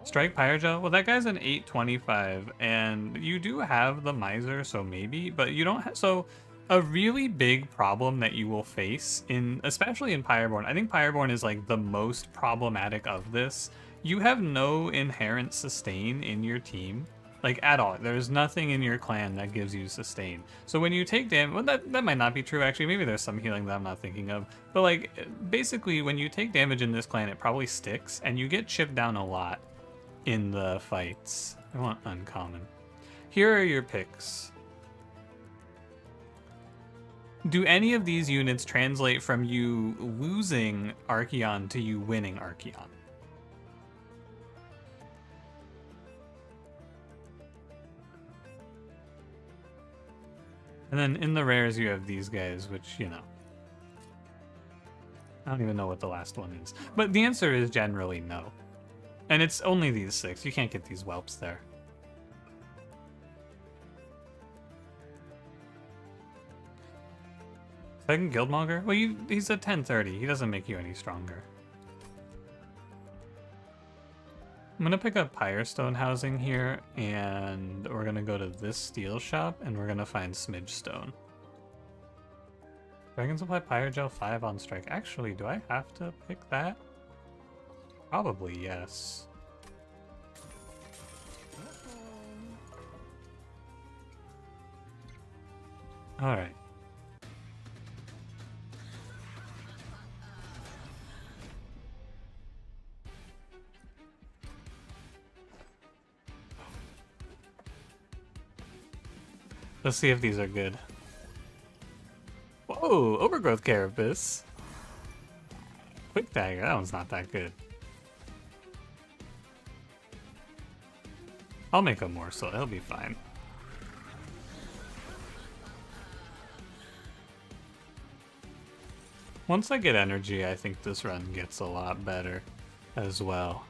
Strike Pyrogel? Well, that guy's an 825, and you do have the Miser, so maybe, but you don't have... So, a really big problem that you will face, especially in Pyreborn, I think Pyreborn is like the most problematic of this. You have no inherent sustain in your team. Like, at all. There's nothing in your clan that gives you sustain. So when you take damage... Well, that might not be true, actually. Maybe there's some healing that I'm not thinking of. But, like, basically, when you take damage in this clan, it probably sticks, and you get chipped down a lot in the fights. I want uncommon. Here are your picks. Do any of these units translate from you losing Archon to you winning Archon? And then in the rares, you have these guys, which, you know, I don't even know what the last one is. But the answer is generally no. And it's only these 6. You can't get these whelps there. Second Guildmonger? Well, he's a 1030. He doesn't make you any stronger. I'm gonna pick up Pyrestone housing here, and we're gonna go to this steel shop, and we're gonna find Smidge Stone. Dragon Supply Pyrogel 5 on strike. Actually, do I have to pick that? Probably, yes. Alright. Let's see if these are good. Whoa, Overgrowth Carapace. Quick Dagger, that one's not that good. I'll make a morsel, it'll be fine. Once I get energy, I think this run gets a lot better. as well.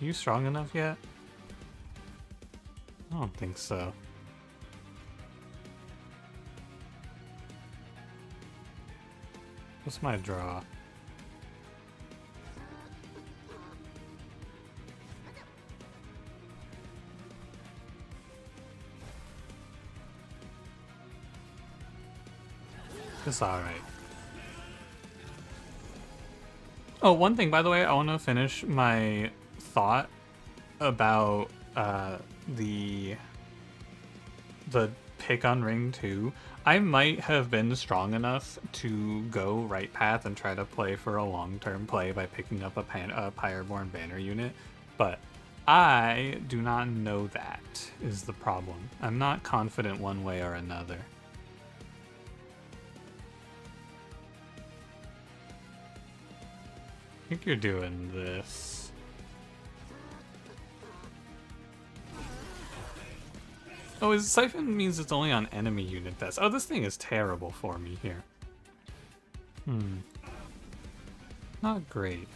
Are you strong enough yet? I don't think so. What's my draw? It's alright. Oh, one thing, by the way, I want to finish my thought about the pick on ring 2. I might have been strong enough to go right path and try to play for a long-term play by picking up a Pyreborn banner unit, but I do not know that is the problem. I'm not confident one way or another. I think you're doing this. Oh, is Siphon means it's only on enemy unit deaths. Oh, this thing is terrible for me here. Not great.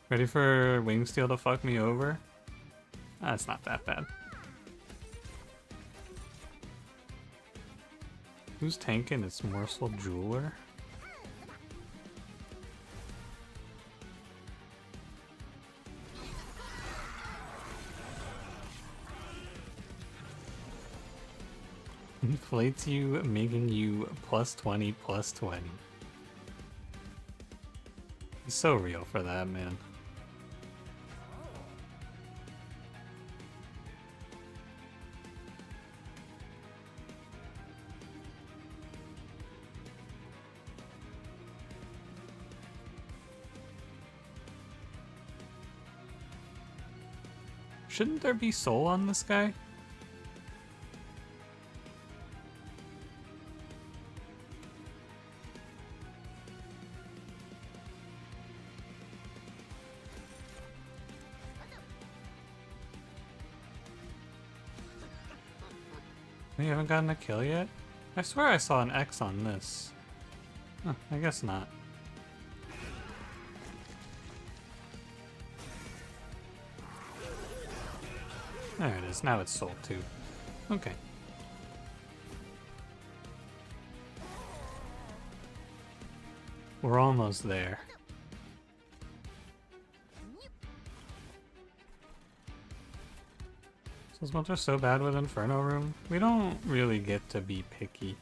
Ready for Wingsteel to fuck me over? That's not that bad. Who's tanking? It's Morsel Jeweler. Inflates you, making you +20, +20. He's so real for that, man. Shouldn't there be soul on this guy? We haven't gotten a kill yet? I swear I saw an X on this. Huh, I guess not. There it is, now it's soul too. Okay. We're almost there. Those ones are so bad with Inferno Room. We don't really get to be picky.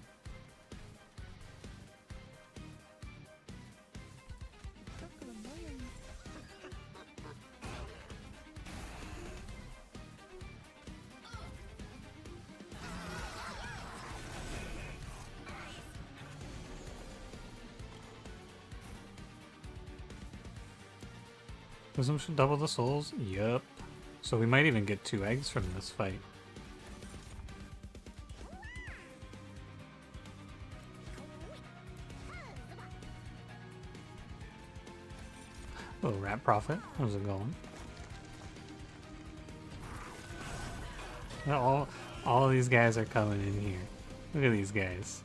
Wisdom should double the souls? Yup. So we might even get 2 eggs from this fight. Little rat prophet. How's it going? All these guys are coming in here. Look at these guys.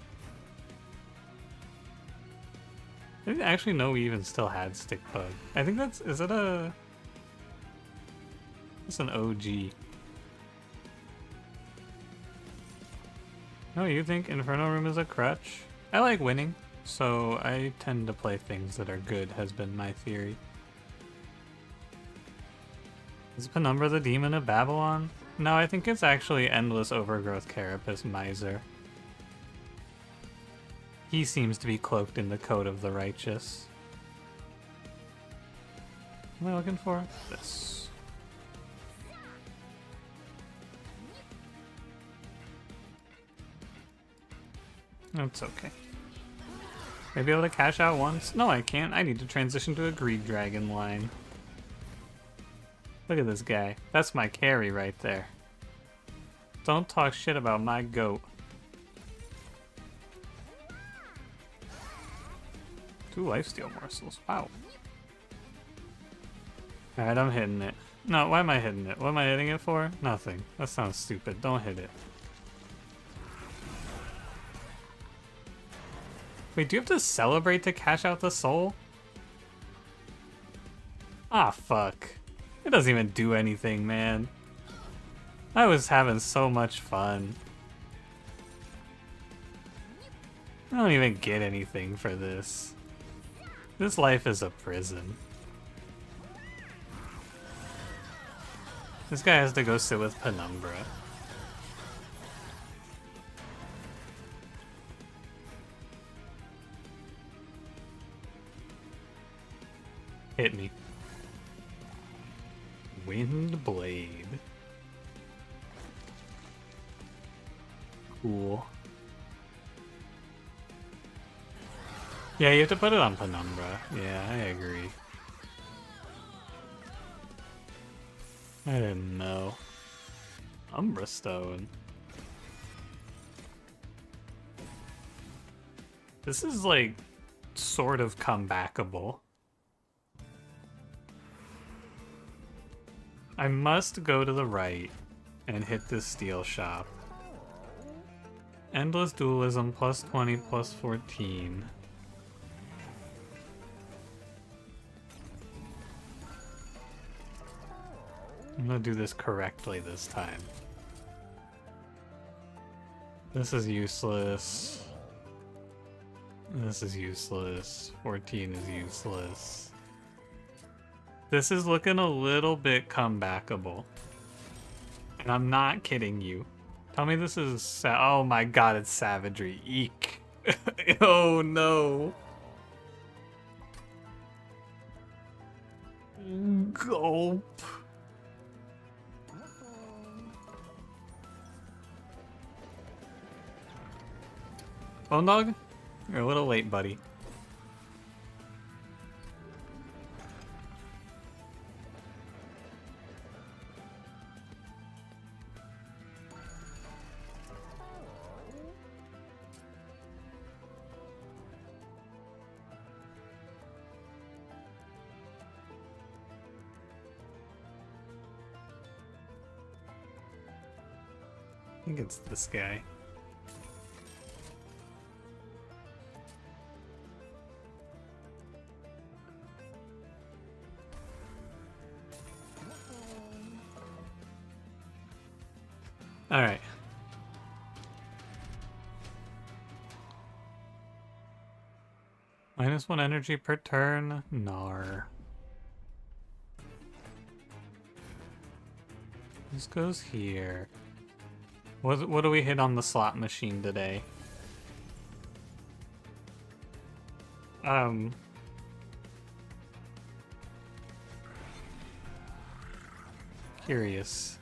I didn't actually know we even still had stick bug. I think that's, is it a... It's an OG. No, you think Inferno Room is a crutch? I like winning, so I tend to play things that are good, has been my theory. Is Penumbra the Demon of Babylon? No, I think it's actually Endless Overgrowth Carapace Miser. He seems to be cloaked in the coat of the righteous. What am I looking for? This. That's okay. Maybe able to cash out once? No, I can't. I need to transition to a Greed Dragon line. Look at this guy. That's my carry right there. Don't talk shit about my goat. 2 lifesteal morsels. Wow. Alright, I'm hitting it. No, why am I hitting it? What am I hitting it for? Nothing. That sounds stupid. Don't hit it. Wait, do you have to celebrate to cash out the soul? Ah, fuck. It doesn't even do anything, man. I was having so much fun. I don't even get anything for this. This life is a prison. This guy has to go sit with Penumbra. Hit me. Wind Blade. Cool. Yeah, you have to put it on Penumbra. Yeah, I agree. I didn't know. Umbra Stone. This is like sort of comebackable. I must go to the right and hit this steel shop. Endless Dualism plus 20 plus 14. I'm gonna do this correctly this time. This is useless. This is useless. 14 is useless. This is looking a little bit comebackable. And I'm not kidding you. Tell me this is oh my god, it's savagery. Eek. Oh no. Gulp. Bone Dog? You're a little late, buddy. I think it's this guy. All right. -1 energy per turn. Nar. This goes here. What do we hit on the slot machine today? Curious.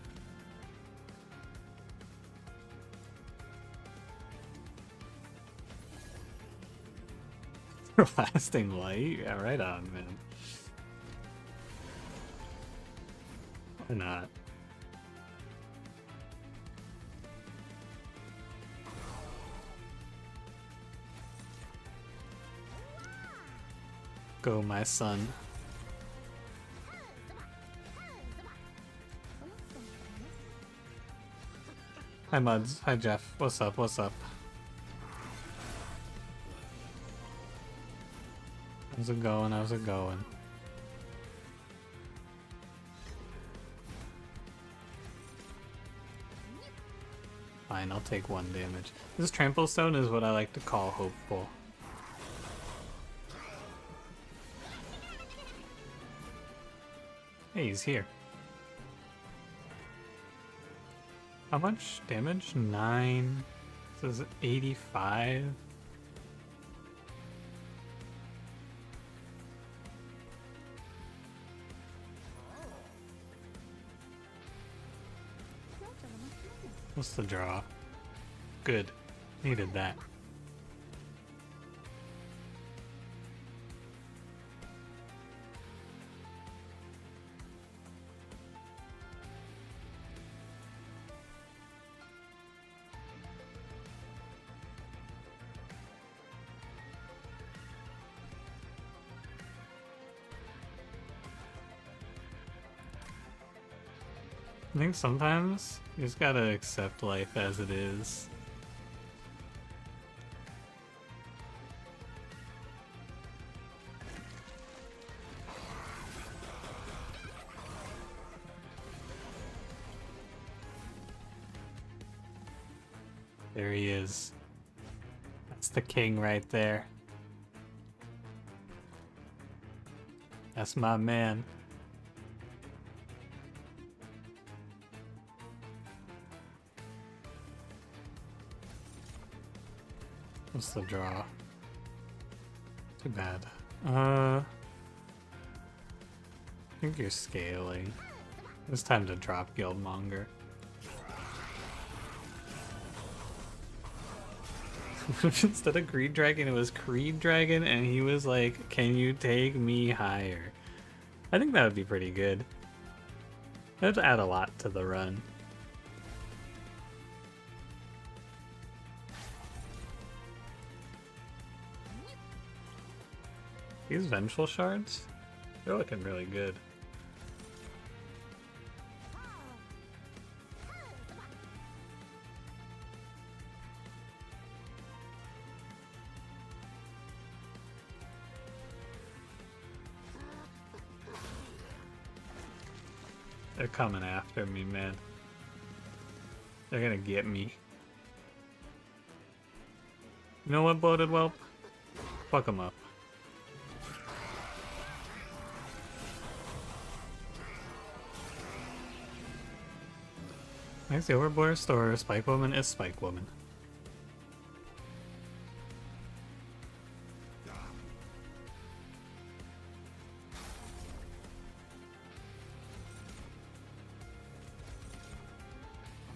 Lasting light? Yeah, right on, man. Why not? Go, my son. Hi, Muds. Hi, Jeff. What's up? What's up? How's it going? How's it going? Fine, I'll take 1 damage. This Trample Stone is what I like to call hopeful. Hey, he's here. How much damage? 9. This is 85. What's the draw? Good. Needed that. I think sometimes you just gotta accept life as it is. There he is. That's the king right there. That's my man. What's the draw? Too bad. I think you're scaling. It's time to drop Guildmonger. Instead of Greed Dragon, it was Creed Dragon, and he was like, "Can you take me higher?" I think that would be pretty good. That would add a lot to the run. These Vengeful Shards, they're looking really good. They're coming after me, man. They're gonna get me. You know what, Bloated Whelp? Fuck them up. Next, the Overboard Store, Spike Woman is Spike Woman.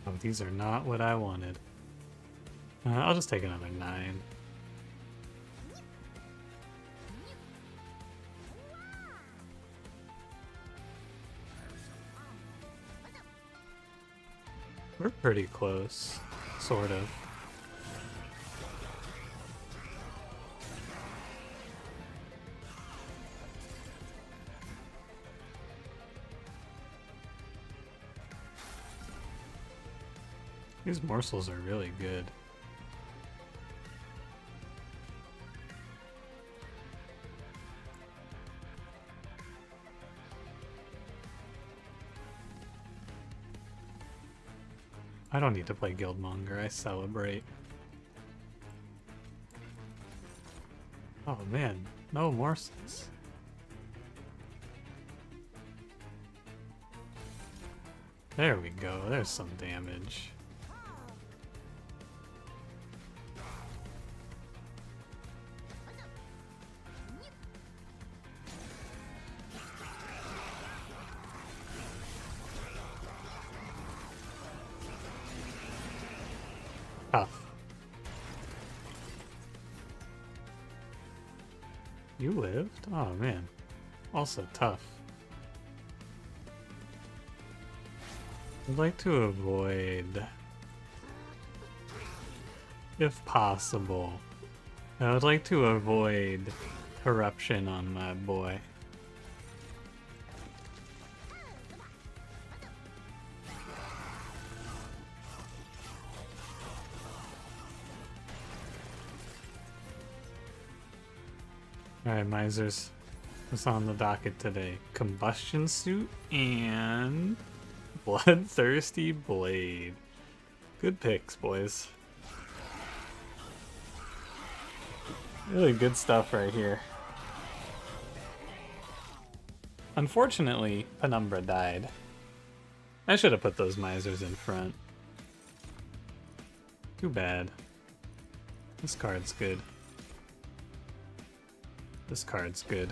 Oh, these are not what I wanted. I'll just take another 9. We're pretty close, sort of. These morsels are really good. I don't need to play Guildmonger, I celebrate. Oh man, no morsels. There we go, there's some damage. Tough. You lived? Oh man. Also tough. I'd like to avoid, if possible, I would like to avoid corruption on my boy. Alright, Misers. What's on the docket today? Combustion Suit and Bloodthirsty Blade. Good picks, boys. Really good stuff right here. Unfortunately, Penumbra died. I should have put those Misers in front. Too bad. This card's good. This card's good.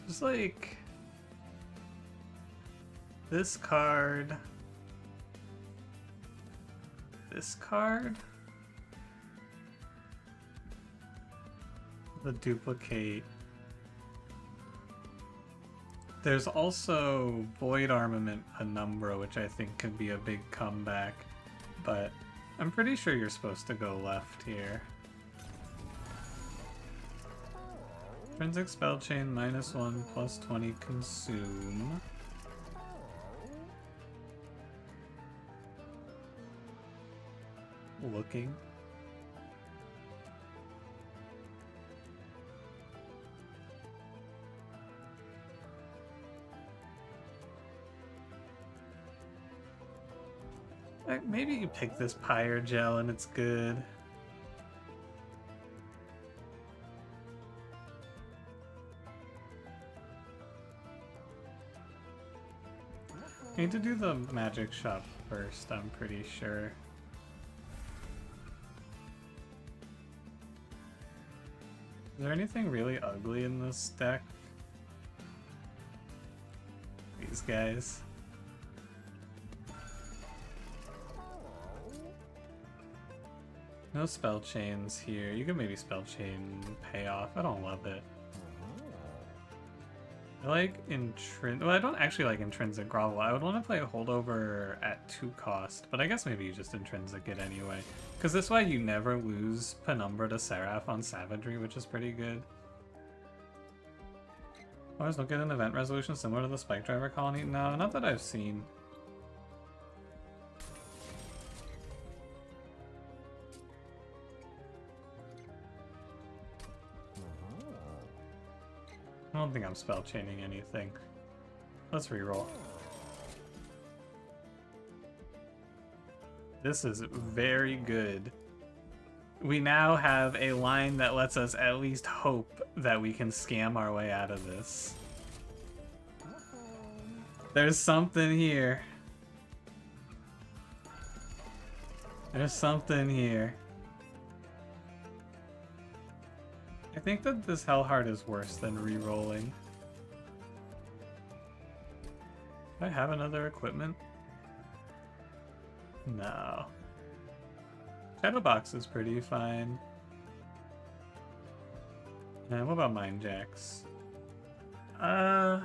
Just like this card. This card, the duplicate. There's also Void Armament Penumbra, which I think could be a big comeback, but I'm pretty sure you're supposed to go left here. Intrinsic spell chain -1 plus 20 consume. Looking. Maybe you pick this Pyre Gel and it's good. Need to do the magic shop first, I'm pretty sure. Is there anything really ugly in this deck? These guys. No spell chains here. You can maybe spell chain payoff. I don't love it. I like well, I don't actually like intrinsic grovel. I would want to play a holdover at 2 cost, but I guess maybe you just intrinsic it anyway. Because this way you never lose Penumbra to Seraph on Savagery, which is pretty good. Always look at an event resolution similar to the Spike Driver colony. No, not that I've seen. I don't think I'm spell chaining anything. Let's reroll. This is very good. We now have a line that lets us at least hope that we can scam our way out of this. There's something here. There's something here. I think that this Hellheart is worse than re-rolling. Do I have another equipment? No. Shadowbox is pretty fine. And what about Mind Jacks? I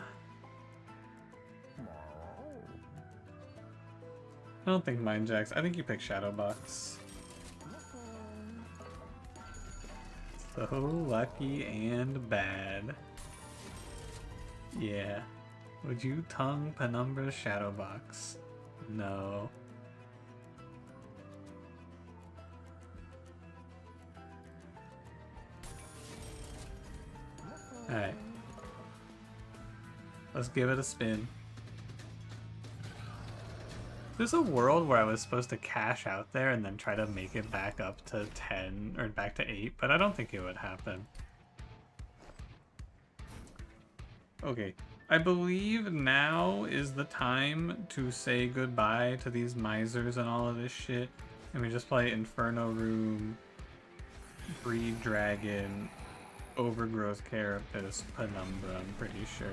don't think Mind Jacks. I think you pick Shadowbox. So lucky and bad. Yeah. Would you tongue Penumbra's Shadowbox? No. Alright. Let's give it a spin. There's a world where I was supposed to cash out there and then try to make it back up to 10 or back to 8, but I don't think it would happen. Okay, I believe now is the time to say goodbye to these misers and all of this shit. And we just play Inferno Room, Breed Dragon, Overgrowth Carapace, Penumbra, I'm pretty sure.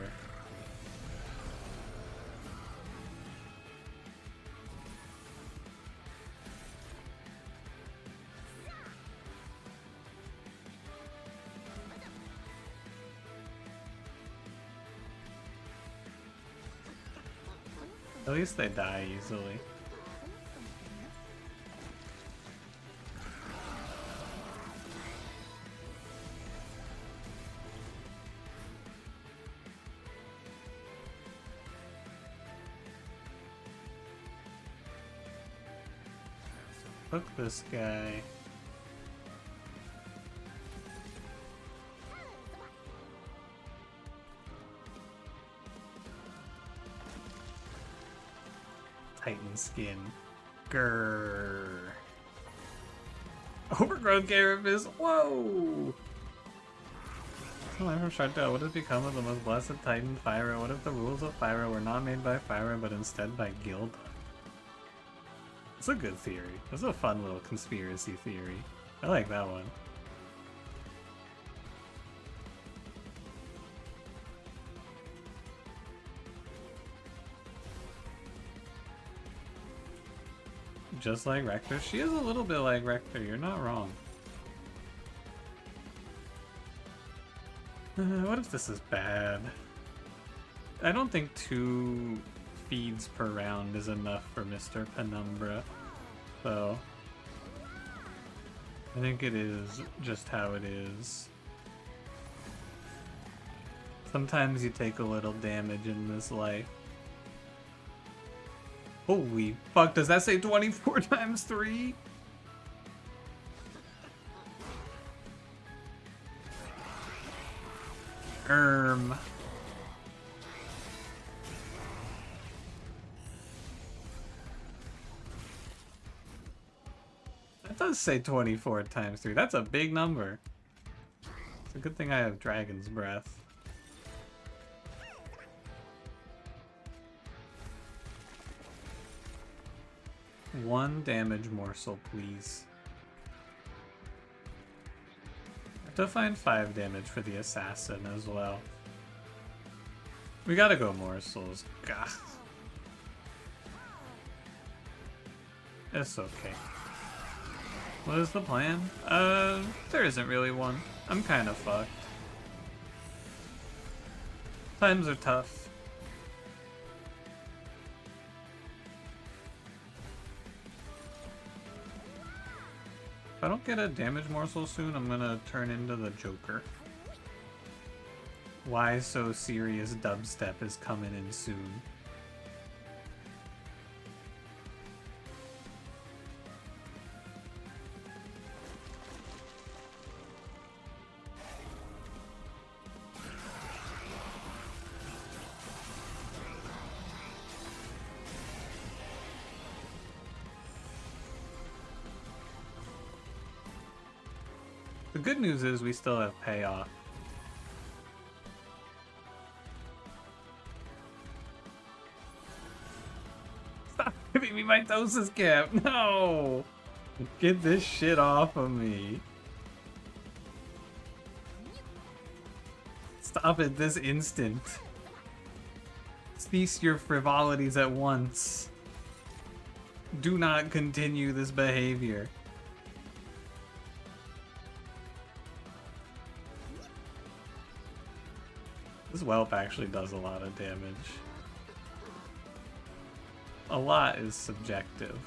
At least they die easily. Hook this guy. Titan skin. Grrr. Overgrowth Carapace. Whoa! I'm from Sharktail. What has become of the most blessed Titan, Fyra? What if the rules of Fyra were not made by Fyra, but instead by Gilda? It's a good theory. It's a fun little conspiracy theory. I like that one. Just like Rector. She is a little bit like Rector, you're not wrong. What if this is bad? I don't think 2 feeds per round is enough for Mr. Penumbra, so I think it is just how it is. Sometimes you take a little damage in this life. Holy fuck, does that say 24 times 3? That does say 24 times 3. That's a big number. It's a good thing I have Dragon's Breath. One damage morsel, please. I have to find 5 damage for the assassin as well. We gotta go morsels. God. It's okay. What is the plan? There isn't really one. I'm kind of fucked. Times are tough. If I don't get a damage morsel soon, I'm gonna turn into the Joker. Why so serious dubstep is coming in soon. The good news is we still have payoff. Stop giving me my Dosis cap! No! Get this shit off of me. Stop it this instant. Cease your frivolities at once. Do not continue this behavior. This whelp actually does a lot of damage. A lot is subjective.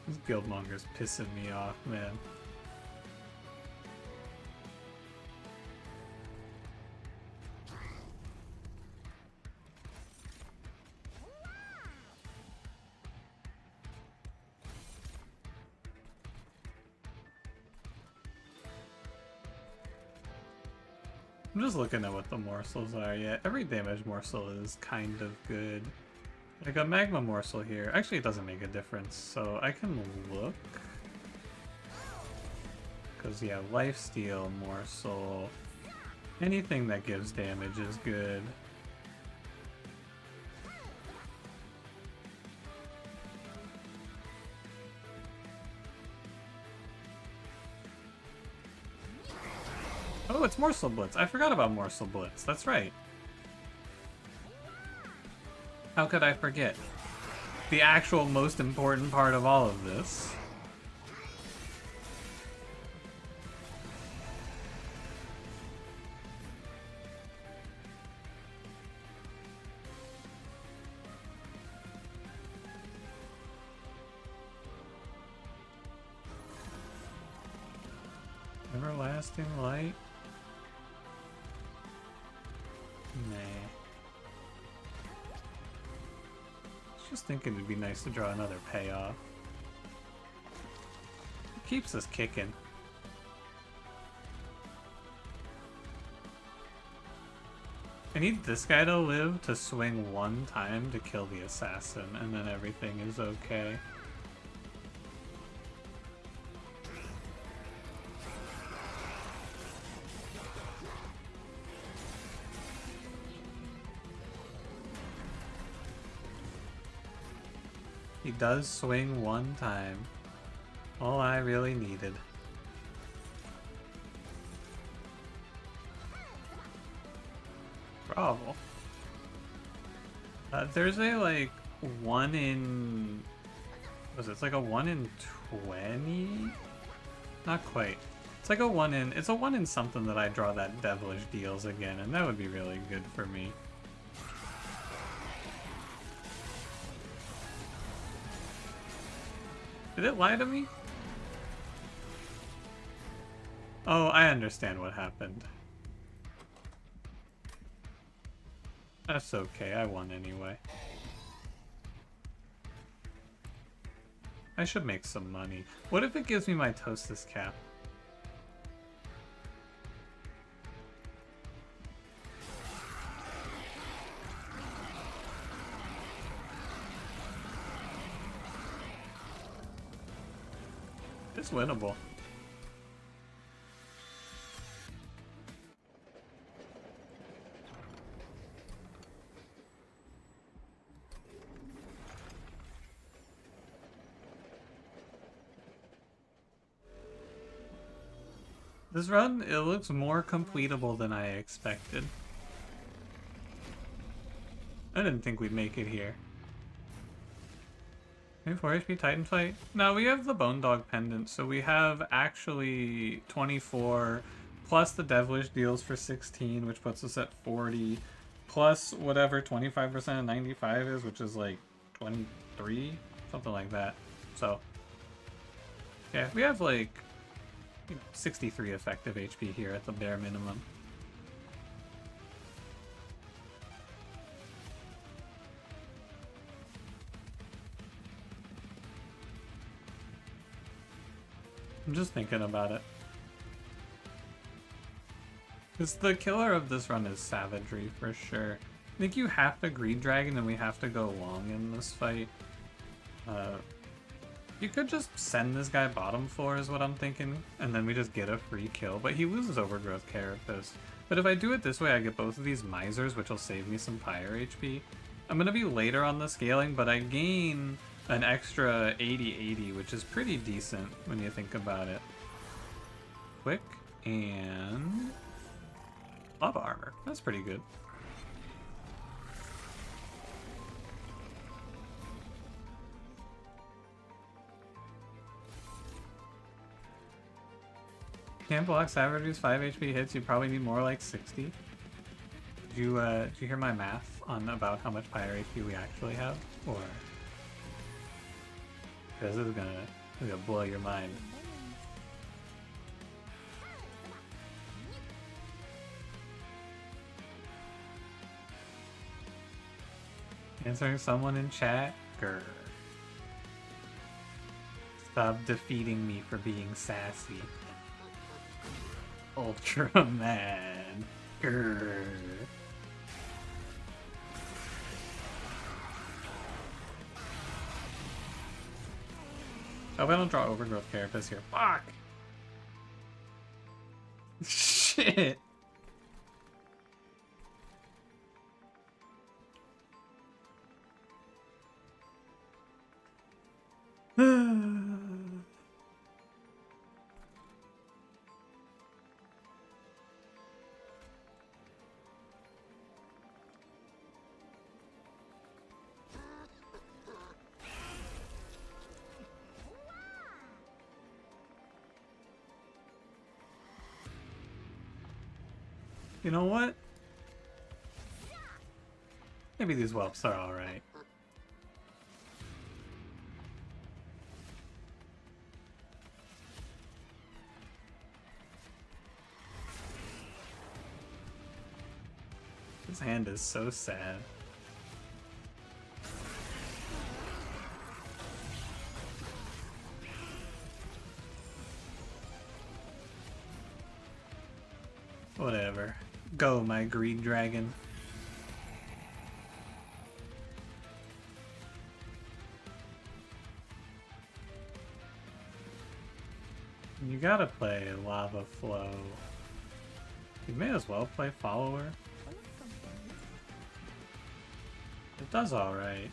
This Guildmonger's pissing me off, man. I'm just looking at what the morsels are. Yeah, every damage morsel is kind of good. Like a magma morsel here. Actually, it doesn't make a difference, so I can look. Because, yeah, lifesteal morsel. Anything that gives damage is good. Oh, it's Morsel Blitz. I forgot about Morsel Blitz. That's right. How could I forget? The actual most important part of all of this. Everlasting Light? Nah. Just thinking it'd be nice to draw another payoff. It keeps us kicking. I need this guy to live to swing one time to kill the assassin, and then everything is okay. He does swing one time. All I really needed. Bravo. There's a, like, 1 in... Was it? It's like a 1 in 20? Not quite. It's like a 1 in, it's a 1 in something that I draw that Devilish Deals again, and that would be really good for me. Did it lie to me? Oh, I understand what happened. That's okay, I won anyway. I should make some money. What if it gives me my Toastus cap? It's winnable. This run, it looks more completable than I expected. I didn't think we'd make it here. Maybe 4 HP Titan fight? No, we have the Bone Dog pendant, so we have actually 24 plus the Devilish Deals for 16, which puts us at 40, plus whatever 25% of 95 is, which is like 23, something like that. So, yeah, we have like 63 effective HP here at the bare minimum. I'm just thinking about it. Because the killer of this run is Savagery, for sure. I think you have to Greed Dragon and we have to go long in this fight. You could just send this guy bottom 4 is what I'm thinking, and then we just get a free kill, but he loses Overgrowth Carapace. But if I do it this way, I get both of these Misers, which will save me some Pyre HP. I'm going to be later on the scaling, but I gain an extra 80-80, which is pretty decent when you think about it. Quick, and Lava Armor. That's pretty good. Can't block Savagery's 5 HP hits, you probably need more like 60. Did you hear my math on about how much Pyre HP we actually have? Or... because this is gonna blow your mind. Answering someone in chat? Grr. Stop defeating me for being sassy. Ultraman. Grr. I hope I don't draw Overgrowth Carapace here. Fuck! Shit! You know what? Maybe these whelps are alright. His hand is so sad. Whatever. Go, my Greed Dragon. You gotta play Lava Flow. You may as well play Follower. It does alright.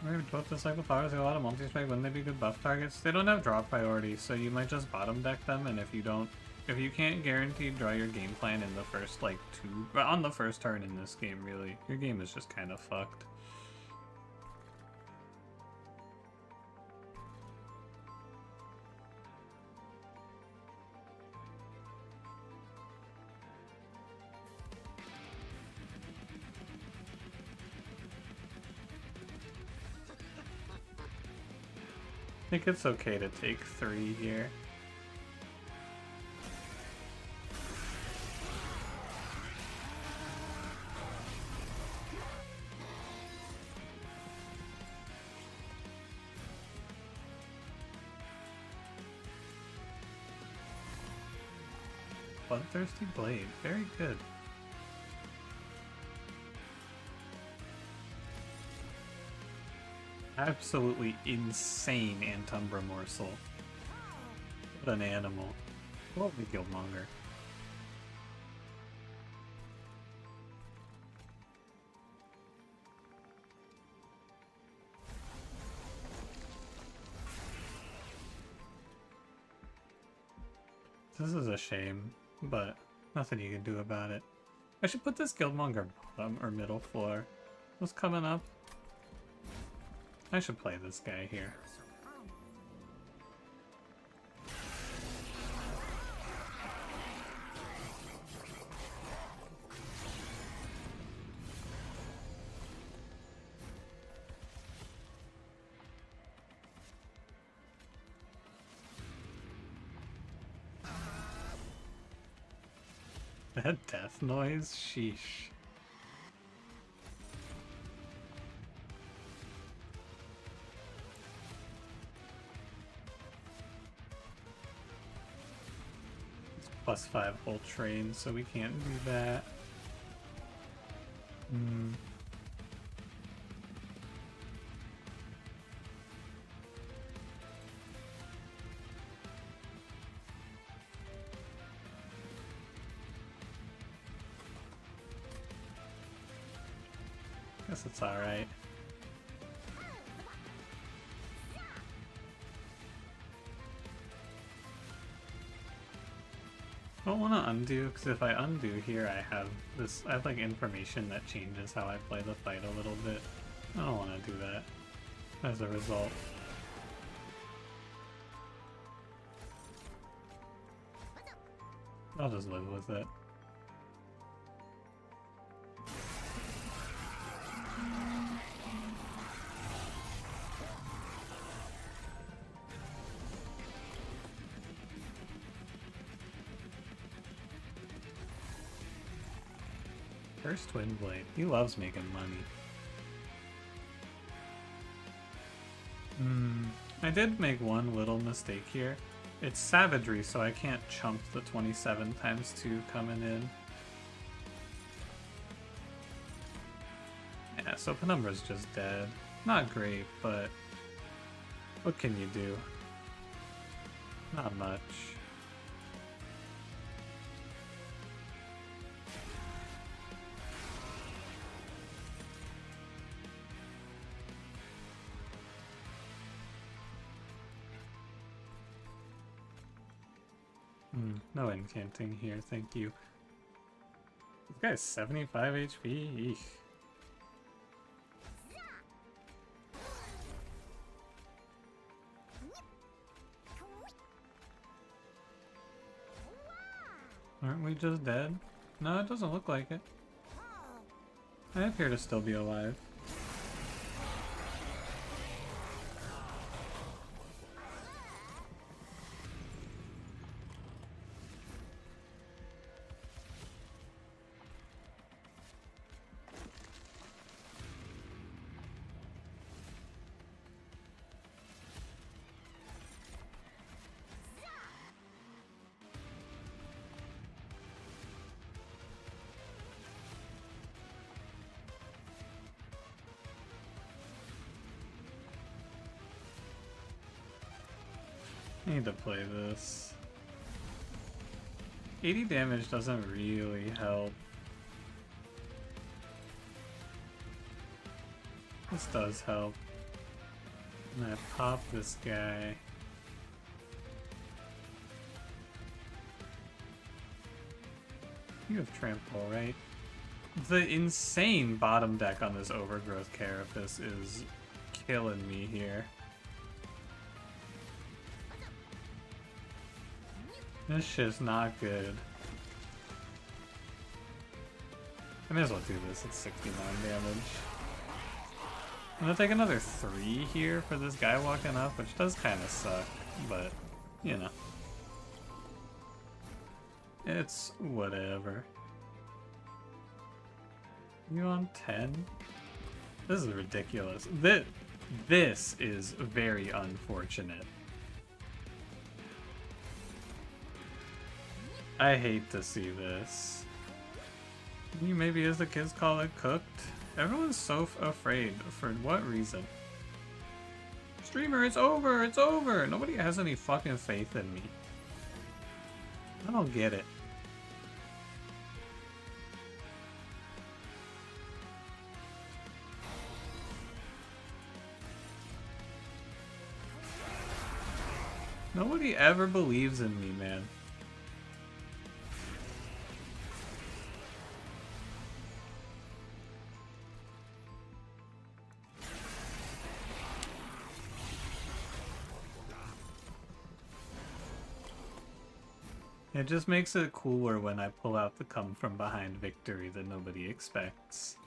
Maybe both the cycle powers have a lot of multi-strike. Wouldn't they be good buff targets? They don't have draw priority, so you might just bottom deck them, and if you can't guarantee draw your game plan in the first like on the first turn in this game, really, your game is just kind of fucked. think it's okay to take 3 here. Bloodthirsty Blade, very good. Absolutely insane Antumbra morsel. What an animal. What the Guildmonger. This is a shame, but nothing you can do about it. I should put this Guildmonger bottom or middle floor. What's coming up? I should play this guy here. That death noise? Sheesh. It's +5 whole train, so we can't do that. Guess it's alright. I don't want to undo, because if I undo here, I have like information that changes how I play the fight a little bit. I don't want to do that as a result. I'll just live with it. First Twin Blade. He loves making money. I did make one little mistake here. It's savagery, so I can't chunk the 27 times 2 coming in. Yeah, so Penumbra's just dead. Not great, but what can you do? Not much. No encanting here, thank you. This guy's 75 HP. Eek. Aren't we just dead? No, it doesn't look like it. I appear to still be alive. I need to play this. 80 damage doesn't really help. This does help. And I pop this guy. You have trample, right? The insane bottom deck on this Overgrowth Carapace is killing me here. This shit's not good. I may as well do this, it's 69 damage. I'm gonna take another 3 here for this guy walking up, which does kind of suck, but, you know. It's whatever. You on 10? This is ridiculous. This is very unfortunate. I hate to see this. You maybe, as the kids call it, cooked. Everyone's so afraid. For what reason? Streamer, it's over! It's over! Nobody has any fucking faith in me. I don't get it. Nobody ever believes in me, man. It just makes it cooler when I pull out the come from behind victory that nobody expects.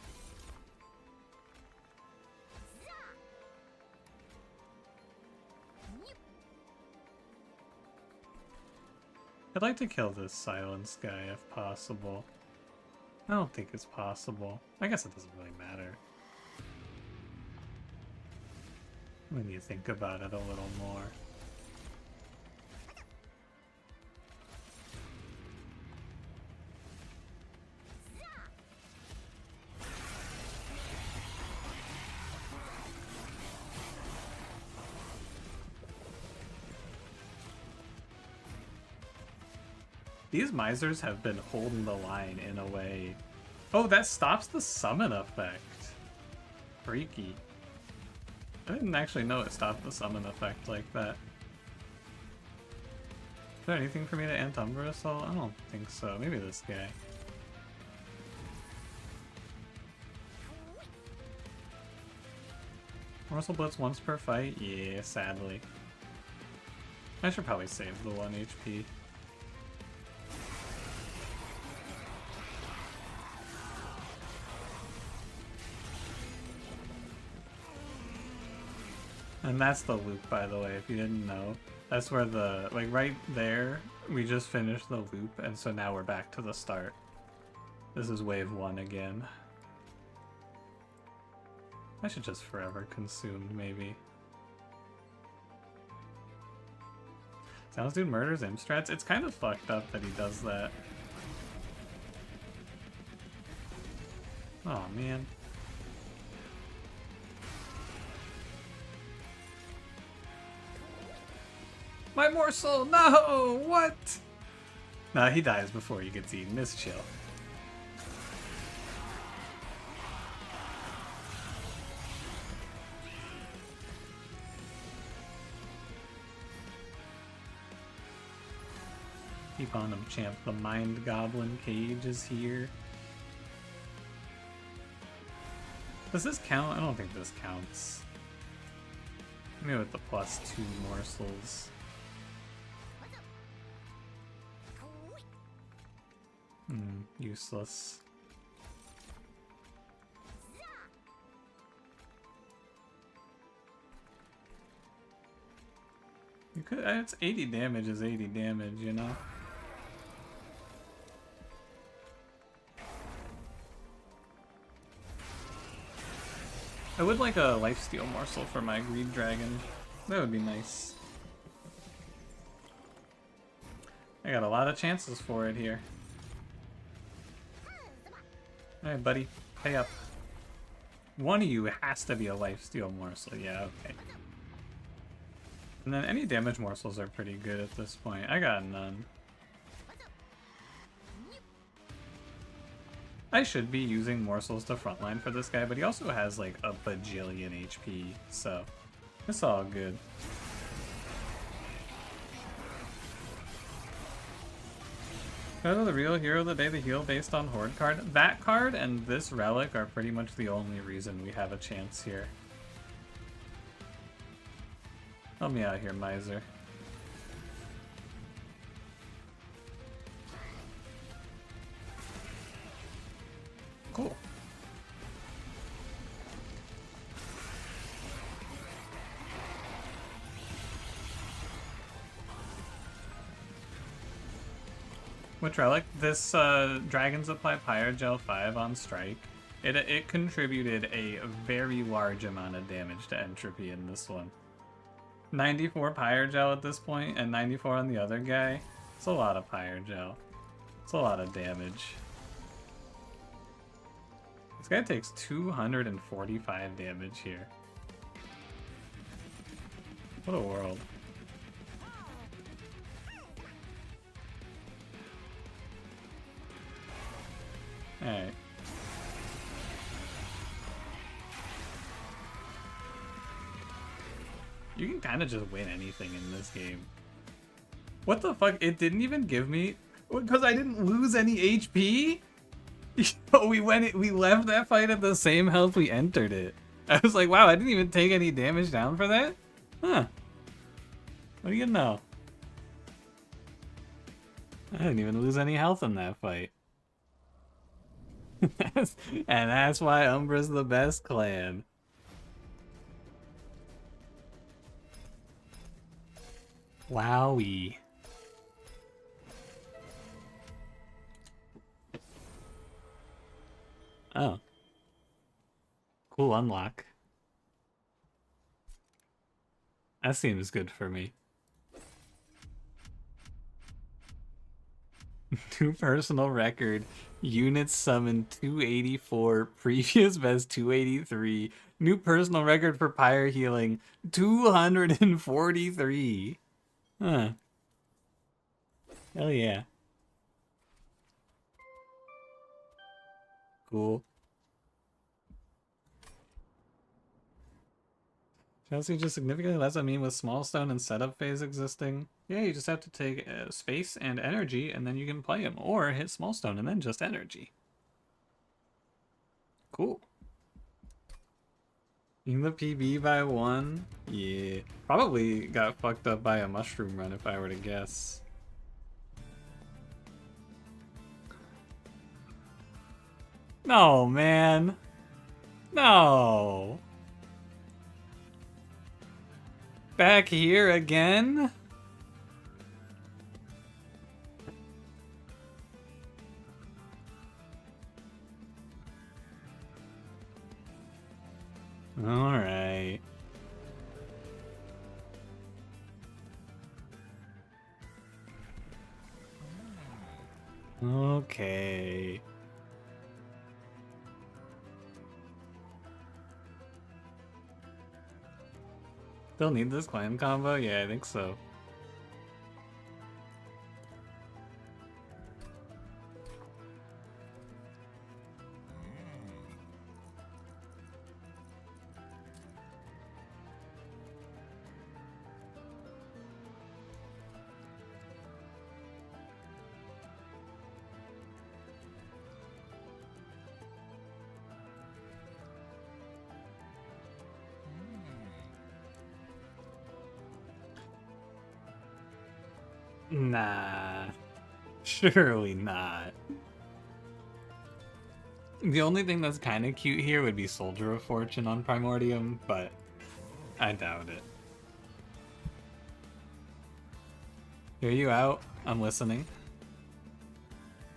I'd like to kill this silence guy if possible. I don't think it's possible. I guess it doesn't really matter. When you think about it a little more. These misers have been holding the line in a way. Oh, that stops the summon effect. Freaky. I didn't actually know it stopped the summon effect like that. Is there anything for me to Antumbra Assault? I don't think so. Maybe this guy. Morsel Blitz once per fight? Yeah, sadly. I should probably save the 1 HP. And that's the loop, by the way, if you didn't know. That's where the, like right there, we just finished the loop, and so now we're back to the start. This is wave 1 again. I should just forever consumed, maybe. Sounds Dude murders Imstrats? It's kind of fucked up that he does that. Oh man. My morsel! No! What? Nah, he dies before he gets eaten. It's chill. Keep on him, champ. The Mind Goblin cage is here. Does this count? I don't think this counts. Maybe with the +2 morsels. Useless. You could. It's 80 damage is 80 damage, you know. I would like a lifesteal morsel for my Greed Dragon. That would be nice. I got a lot of chances for it here. Alright, buddy. Pay up. One of you has to be a lifesteal morsel. Yeah, okay. And then any damage morsels are pretty good at this point. I got none. I should be using morsels to frontline for this guy, but he also has like a bajillion HP, so it's all good. Go the real hero of the day, the heal based on Horde card. That card and this relic are pretty much the only reason we have a chance here. Help me out here, Miser. Cool. Which relic? This Dragons Apply Pyre Gel 5 on strike. It contributed a very large amount of damage to entropy in this one. 94 Pyre Gel at this point, and 94 on the other guy. It's a lot of Pyre Gel. It's a lot of damage. This guy takes 245 damage here. What a world. Alright. You can kind of just win anything in this game. What the fuck? It didn't even give me... Because I didn't lose any HP? we left that fight at the same health we entered it. I was like, wow, I didn't even take any damage down for that? Huh. What do you know? I didn't even lose any health in that fight. And that's why Umbra's the best clan. Wowie. Oh. Cool unlock. That seems good for me. New personal record. Units summoned 284. Previous best 283. New personal record for Pyre healing 243. Huh. Hell yeah. Cool. Chelsea just significantly less mean with small stone and setup phase existing. Yeah, you just have to take space and energy and then you can play him. Or hit small stone and then just energy. Cool. In the PB by 1? Yeah. Probably got fucked up by a mushroom run if I were to guess. No, man. No. Back here again? All right. Okay. Still need this clan combo? Yeah, I think so. Nah. Surely not. The only thing that's kind of cute here would be Soldier of Fortune on Primordium, but I doubt it. Hear you out. I'm listening.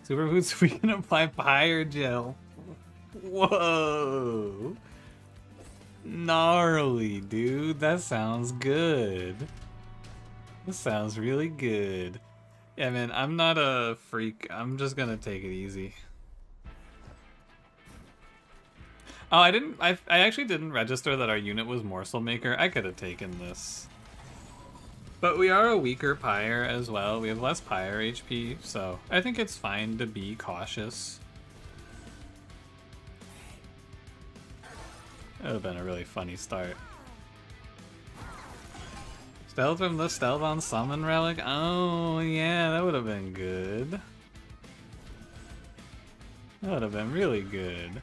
Superfoods, we can apply Pyre Gel. Whoa. Gnarly, dude. That sounds good. This sounds really good. Yeah, man, I'm not a freak. I'm just gonna take it easy. Oh, I actually didn't register that our unit was Morsel Maker. I could have taken this. But we are a weaker Pyre as well. We have less Pyre HP, so I think it's fine to be cautious. That would have been a really funny start. Stealth from the Stealth on Summon Relic? Oh, yeah, that would have been good. That would have been really good.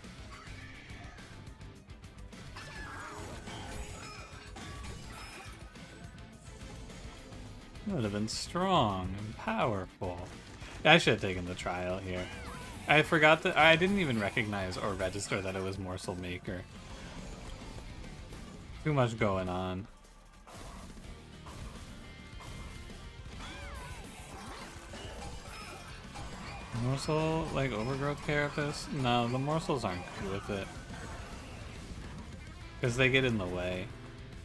That would have been strong and powerful. Yeah, I should have taken the trial here. I forgot that I didn't even recognize or register that it was Morsel Maker. Too much going on. Morsel, like, overgrowth carapace? No, the morsels aren't good with it. Because they get in the way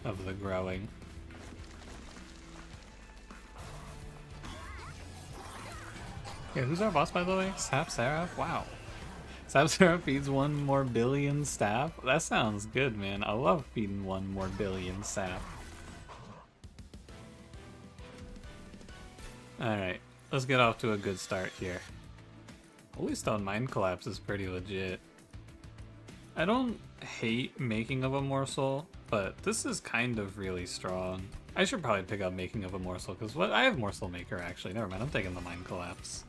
of the growing. Yeah, who's our boss, by the way? Sap Seraph? Wow. Sap Seraph feeds 1 more billion sap? That sounds good, man. I love feeding 1 more billion sap. Alright, let's get off to a good start here. Holy Stone Mind Collapse is pretty legit. I don't hate Making of a Morsel, but this is kind of really strong. I should probably pick up Making of a Morsel, because what I have Morsel Maker actually. Never mind, I'm taking the Mind Collapse.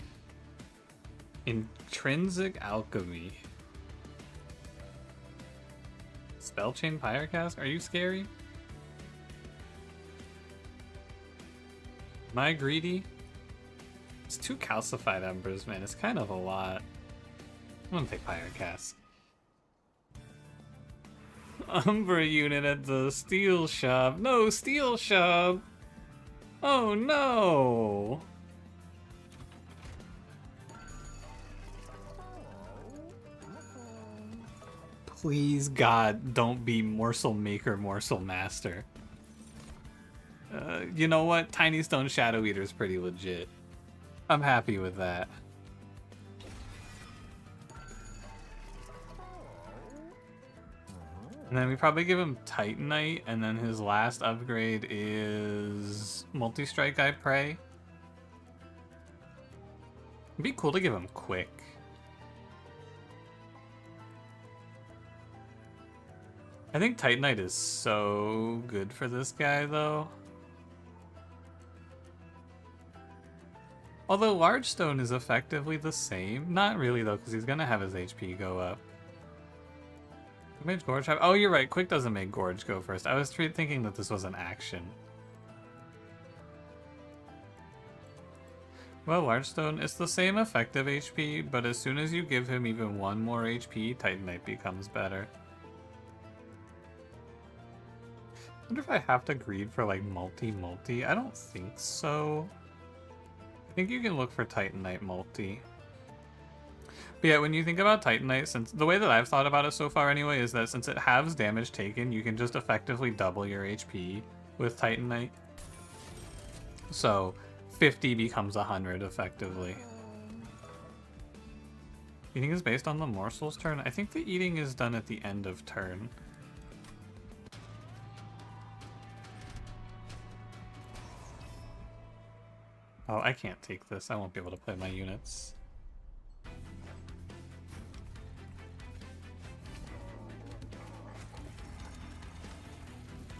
Intrinsic Alchemy. Spellchain Pyrocast? Are you scary? Am I greedy? It's 2 calcified embers, man. It's kind of a lot. I'm gonna take Pyrocast. Umbra unit at the steel shop. No, steel shop! Oh no! Please, God, don't be Morsel Maker, Morsel Master. You know what? Tiny Stone Shadow Eater is pretty legit. I'm happy with that. And then we probably give him Titanite, and then his last upgrade is Multi-Strike, I pray. It'd be cool to give him Quick. I think Titanite is so good for this guy, though. Although Large Stone is effectively the same. Not really, though, because he's going to have his HP go up. Mage Gorge have... Oh, you're right. Quick doesn't make Gorge go first. I was thinking that this was an action. Well, Large Stone is the same effective HP, but as soon as you give him even 1 more HP, Titanite becomes better. I wonder if I have to greed for, like, multi-multi. I don't think so. I think you can look for Titanite multi. But yeah, when you think about Titanite, since the way that I've thought about it so far anyway is that since it halves damage taken, you can just effectively double your HP with Titanite. So 50 becomes 100 effectively. Eating is based on the morsel's turn? I think the eating is done at the end of turn. Oh, I can't take this. I won't be able to play my units.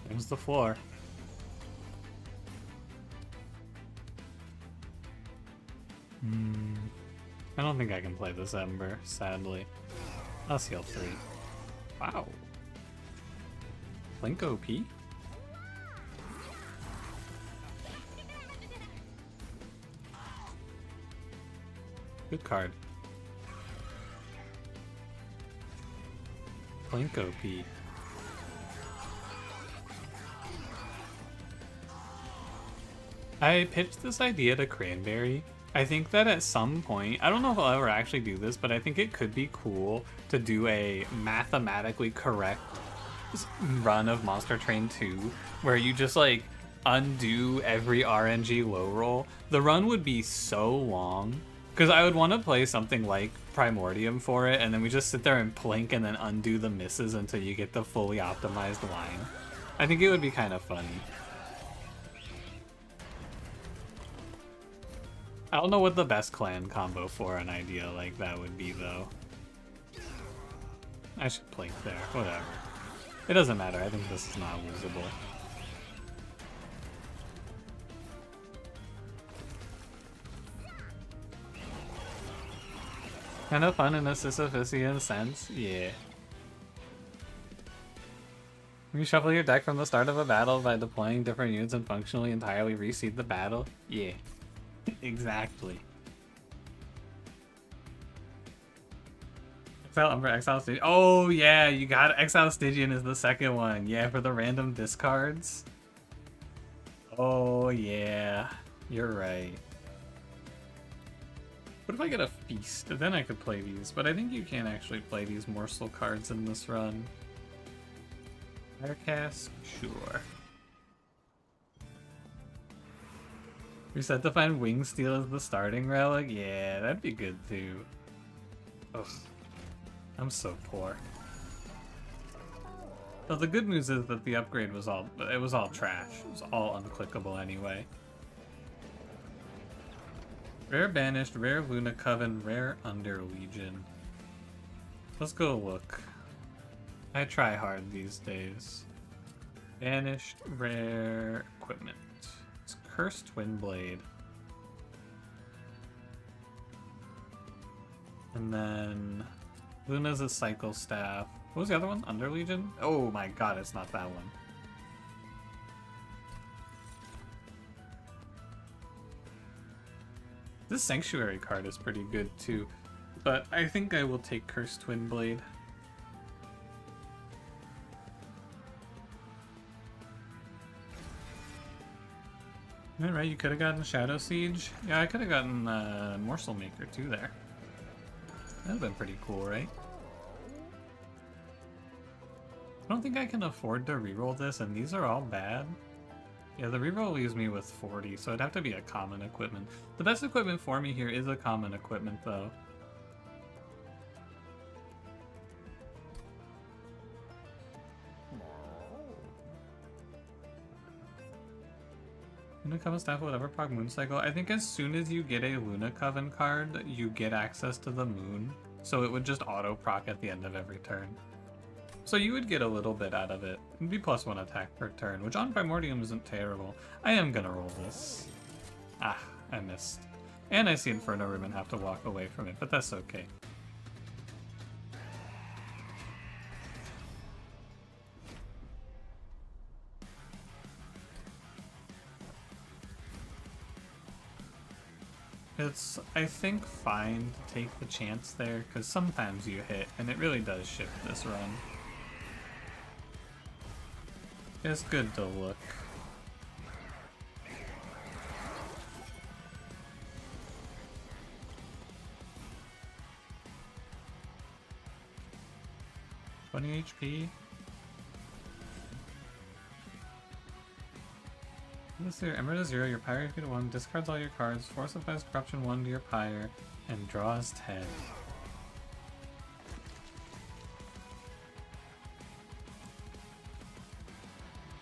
There's the floor. I don't think I can play this Ember, sadly. I'll seal 3. Wow. Blink OP? Good card. Blink OP. I pitched this idea to Cranberry. I think that at some point, I don't know if I'll ever actually do this, but I think it could be cool to do a mathematically correct run of Monster Train 2, where you just like undo every RNG low roll. The run would be so long, because I would want to play something like Primordium for it, and then we just sit there and plink and then undo the misses until you get the fully optimized line. I think it would be kind of funny. I don't know what the best clan combo for an idea like that would be, though. I should plink there, whatever. It doesn't matter, I think this is not losable. Kind of fun in a Sisyphusian sense, yeah. You shuffle your deck from the start of a battle by deploying different units and functionally entirely reseed the battle? Yeah. Exactly. Exile Umber, Exile Stygian. Oh yeah, you got Exile Stygian is the second one. Yeah, for the random discards. Oh yeah, you're right. What if I get a feast? Then I could play these, but I think you can't actually play these morsel cards in this run. Firecast? Sure. Reset to find Wing Steel as the starting relic? Yeah, that'd be good too. Ugh. I'm so poor. Well, the good news is that the upgrade was all trash. It was all unclickable anyway. Rare Banished, Rare Luna Coven, Rare Under Legion. Let's go look. I try hard these days. Banished, Rare Equipment. It's Cursed Twin Blade. And then Luna's a Cycle Staff. What was the other one? Under Legion? Oh my god, it's not that one. This Sanctuary card is pretty good too, but I think I will take Cursed Twin Blade. Right, you could have gotten Shadow Siege. Yeah, I could have gotten Morsel Maker too there. That would have been pretty cool, right? I don't think I can afford to reroll this, and these are all bad. Yeah, the reroll leaves me with 40, so it'd have to be a common equipment. The best equipment for me here is a common equipment, though. Luna Coven Staff will whatever proc Moon Cycle. I think as soon as you get a Luna Coven card, you get access to the moon, so it would just auto proc at the end of every turn. So you would get a little bit out of it. It'd be +1 attack per turn, which on Primordium isn't terrible. I am gonna roll this. Ah, I missed. And I see Inferno Room and have to walk away from it, but that's okay. It's, I think, fine to take the chance there, because sometimes you hit, and it really does shift this run. It's good to look. $20 HP. This here, Emerald is 0, your Pyre HP to 1, discards all your cards, Force applies Corruption 1 to your Pyre, and draws 10.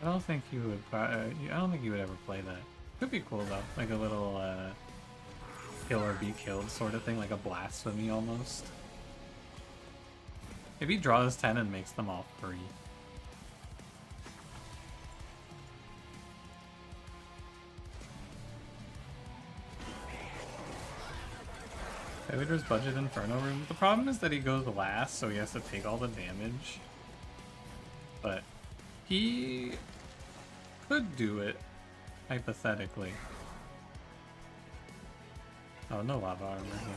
I don't think you would. I don't think you would ever play that. Could be cool though, like a little kill or be killed sort of thing, like a blasphemy almost. If he draws 10 and makes them all free. Elevator's budget Inferno Room. The problem is that he goes last, so he has to take all the damage. But he could do it, hypothetically. Oh, no lava armor here.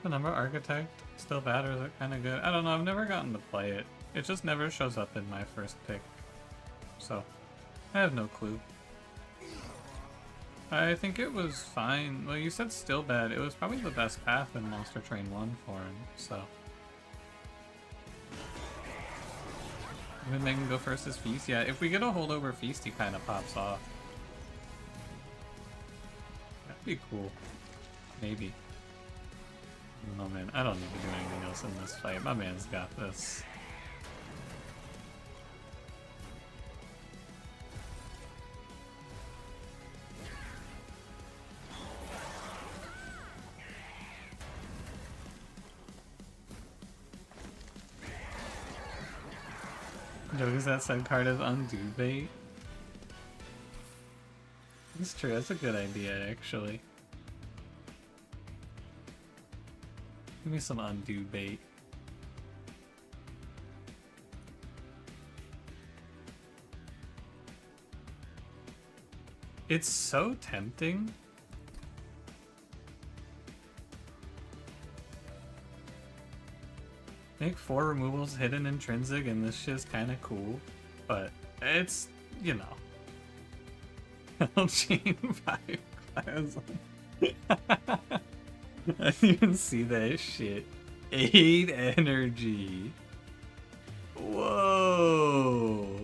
The number Architect still bad, or is it kind of good? I don't know. I've never gotten to play it. It just never shows up in my first pick, so I have no clue. I think it was fine. Well, you said still bad. It was probably the best path in Monster Train 1 for him, so. Even making go first is Feast? Yeah, if we get a holdover Feast, he kind of pops off. That'd be cool. Maybe. Oh man, I don't need to do anything else in this fight. My man's got this. Joke is that said card is undo bait. It's true, that's a good idea actually. Give me some undo bait. It's so tempting. Make 4 removals hidden intrinsic, and this shit's kind of cool, but it's, you know. Chain 5 class. I didn't even see that shit. 8 energy. Whoa.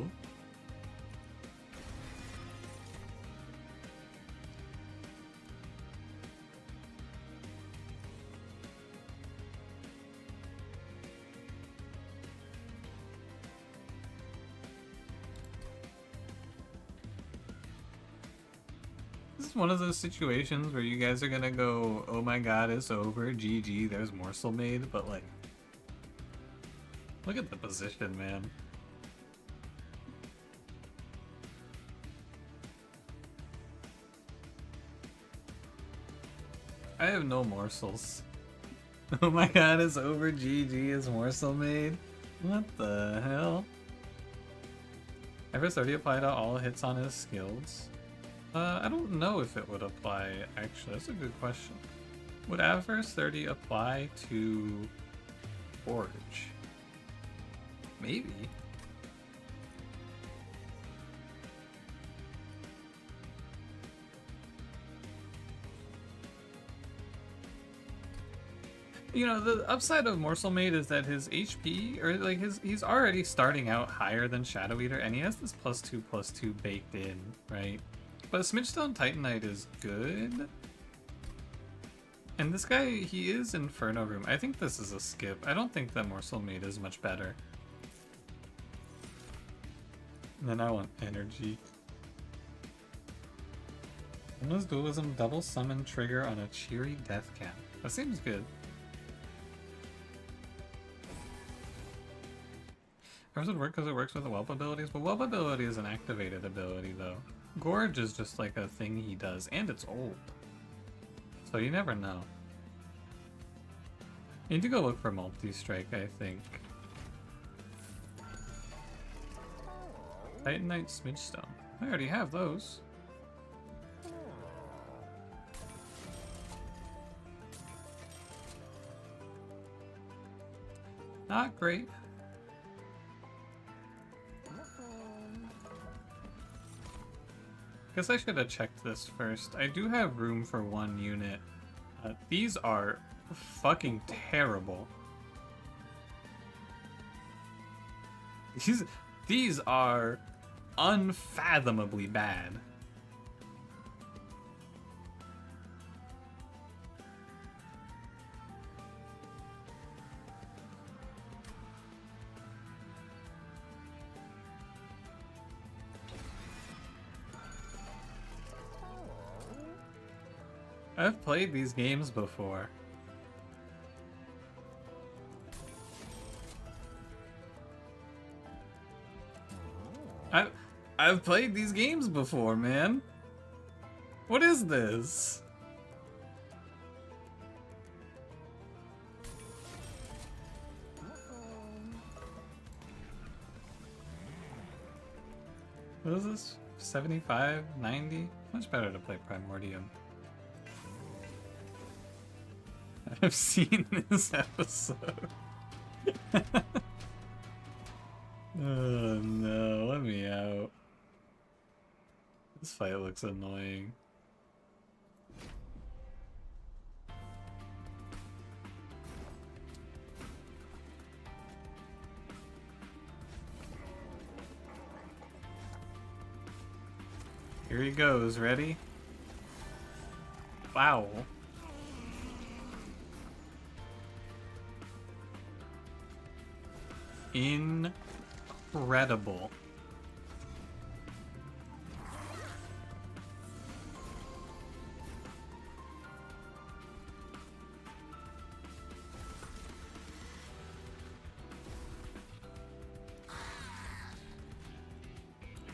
This is one of those situations where you guys are gonna go, oh my god, it's over, GG, there's morsel made, but like, look at the position, man. I have no morsels. Oh my god, it's over, GG, is morsel made? What the hell? Everest already applied to all hits on his skills. I don't know if it would apply, actually. That's a good question. Would Adverse 30 apply to Forge? Maybe. You know, the upside of Morsel Maid is that his HP, or like he's already starting out higher than Shadow Eater, and he has this +2/+2 baked in, right? But Smidgestone Titanite is good. And this guy, he is Inferno Room. I think this is a skip. I don't think that Morsel Maid is much better. And then I want energy. Almost Dualism double summon trigger on a cheery death camp. That seems good. Ours would work because it works with the Whelp abilities, but Whelp ability is an activated ability though. Gorge is just like a thing he does, and it's old. So you never know. You need to go look for multi-strike, I think. Titanite Smidgestone. I already have those. Not great. Guess I should have checked this first. I do have room for 1 unit. These are fucking terrible. These are unfathomably bad. I've played these games before. I've played these games before, man. What is this? What is this? 75, 90? Much better to play Primordium. I've seen this episode. Oh no, let me out. This fight looks annoying. Here he goes, ready? Wow. Incredible.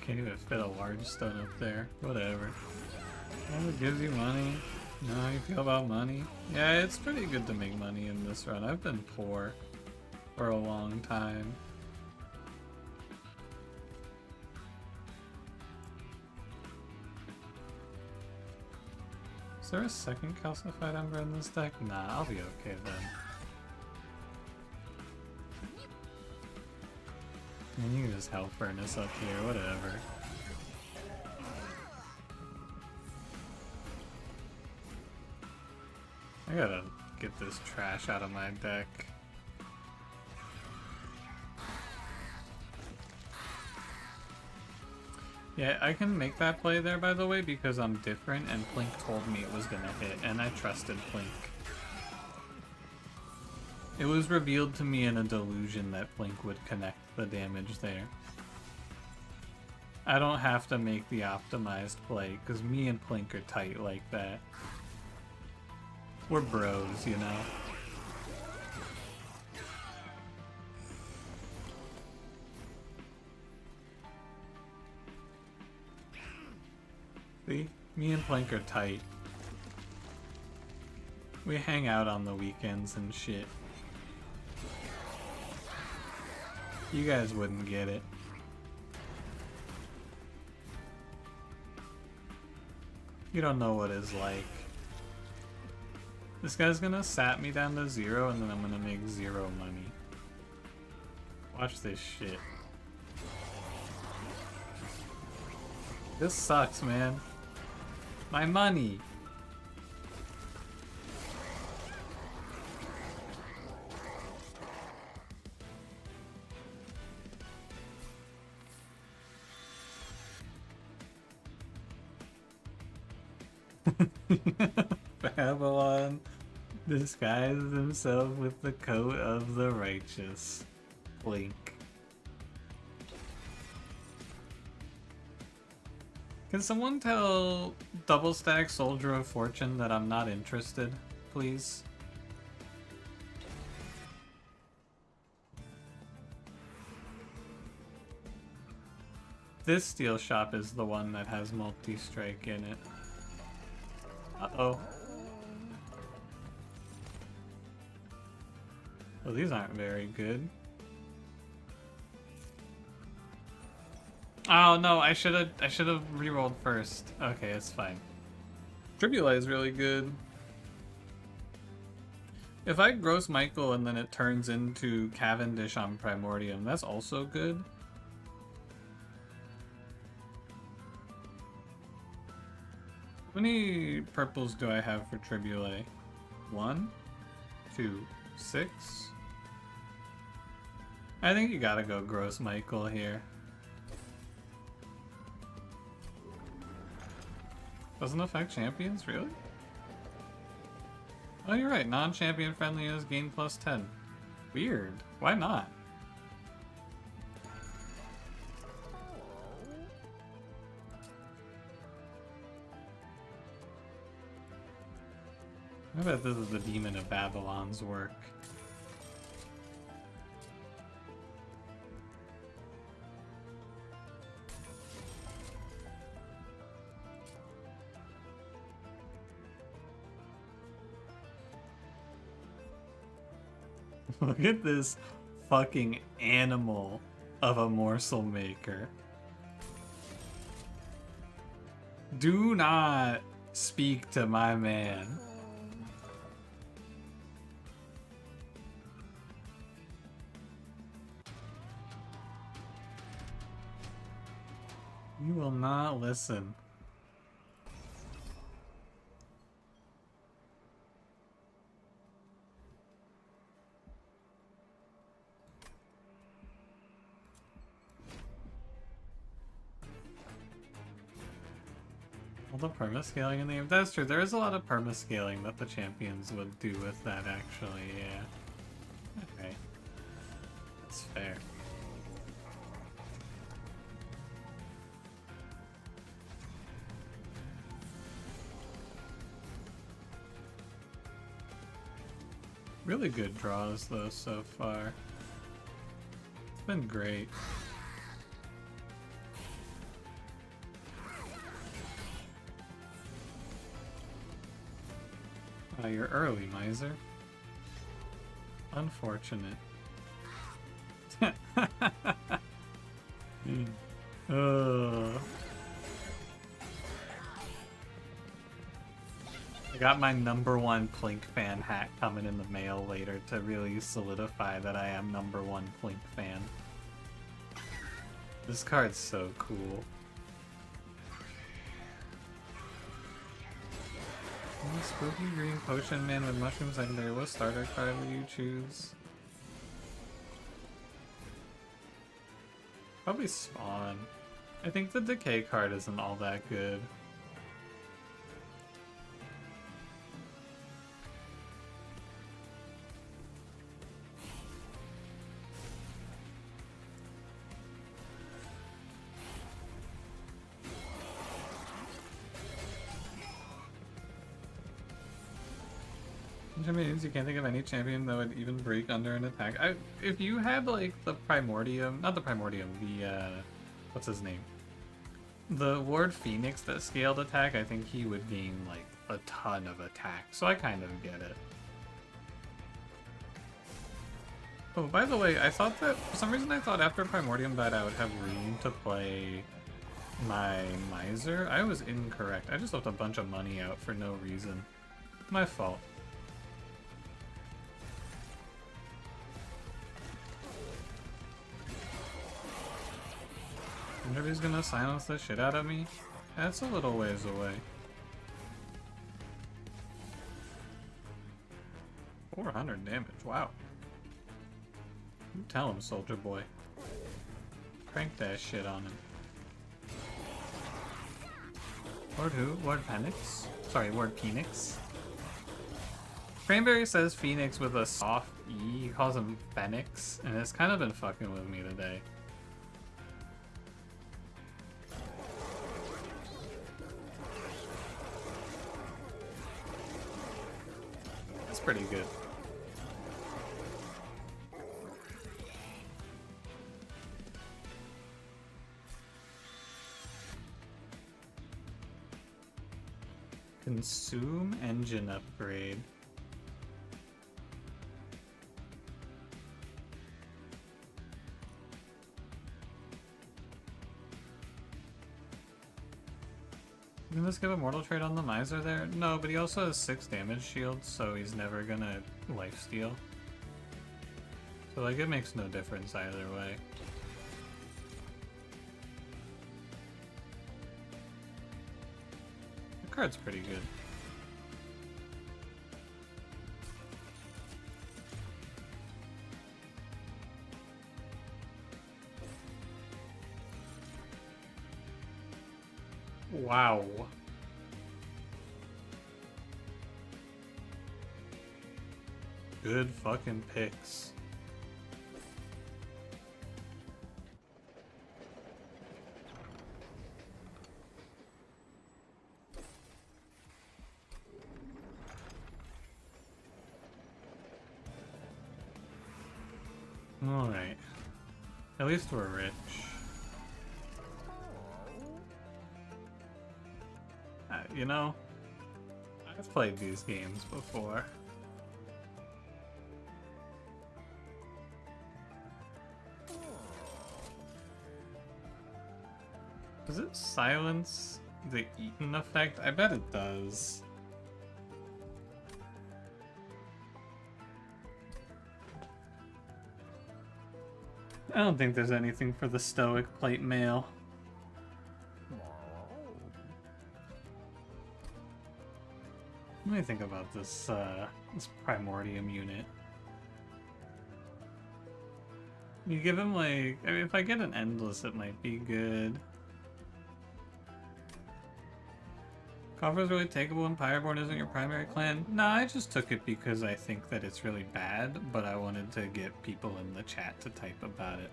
Can't even fit a large stone up there. Whatever. Oh, it gives you money. No, how you feel about money? Yeah, it's pretty good to make money in this run. I've been poor for a long time. Is there a second calcified ember in this deck? Nah, I'll be okay then. And you can just Hell Furnace up here, whatever. I gotta get this trash out of my deck. Yeah, I can make that play there, by the way, because I'm different, and Plink told me it was gonna hit, and I trusted Plink. It was revealed to me in a delusion that Plink would connect the damage there. I don't have to make the optimized play, because me and Plink are tight like that. We're bros, you know? See? Me and Plink are tight. We hang out on the weekends and shit. You guys wouldn't get it. You don't know what it's like. This guy's gonna sap me down to 0 and then I'm gonna make 0 money. Watch this shit. This sucks, man. My money! Babylon disguises himself with the coat of the righteous. Blink. Can someone tell Double Stack Soldier of Fortune that I'm not interested, please? This steel shop is the one that has multi-strike in it. Uh-oh. Well, these aren't very good. Oh no, I should have rerolled first. Okay, it's fine. Tribuli is really good. If I gross Michael and then it turns into Cavendish on Primordium, that's also good. How many purples do I have for Tribuli? 1, 2, 6. I think you gotta go gross Michael here. Doesn't affect champions, really? Oh, you're right. Non-champion friendly is gain plus 10. Weird. Why not? I bet this is the Demon of Babylon's work. Look at this fucking animal of a morsel maker. Do not speak to my man. You will not listen. All the permascaling in the game. That's true. There is a lot of permascaling that the champions would do with that, actually, yeah. Okay. That's fair. Really good draws, though, so far. It's been great. Oh, you're early, Miser. Unfortunate. I got my #1 Plink fan hat coming in the mail later to really solidify that I am #1 Plink fan. This card's so cool. Spooky green potion man with mushroom secondary. What starter card would you choose? Probably Spawn. I think the decay card isn't all that good. Which means you can't think of any champion that would even break under an attack. If you had like the Primordium, not the Primordium, the what's his name? The Ward Phoenix that scaled attack, I think he would gain like a ton of attack, so I kind of get it. Oh, by the way, I thought that, for some reason I thought after Primordium that I would have room to play my Miser. I was incorrect. I just left a bunch of money out for no reason. My fault. I wonder if he's gonna silence the shit out of me. That's a little ways away. 400 damage, wow. You tell him, soldier boy. Crank that shit on him. Ward who? Ward Phoenix? Sorry, Ward Phoenix. Cranberry says Phoenix with a soft E. He calls him Phoenix, and it's kind of been fucking with me today. That's pretty good. Consume engine upgrade. You can just give a mortal trade on the Miser there? No, but he also has 6 damage shields, so he's never gonna lifesteal. So like it makes no difference either way. The card's pretty good. Wow. Good fucking picks. Alright. At least we're rich. You know, I've played these games before. Does it silence the Eaton effect? I bet it does. I don't think there's anything for the Stoic Plate Mail. Let me think about this this Primordium unit. You give him like, I mean, if I get an Endless it might be good. Coffer's really takeable when Pyreborn isn't your primary clan? Nah, I just took it because I think that it's really bad, but I wanted to get people in the chat to type about it.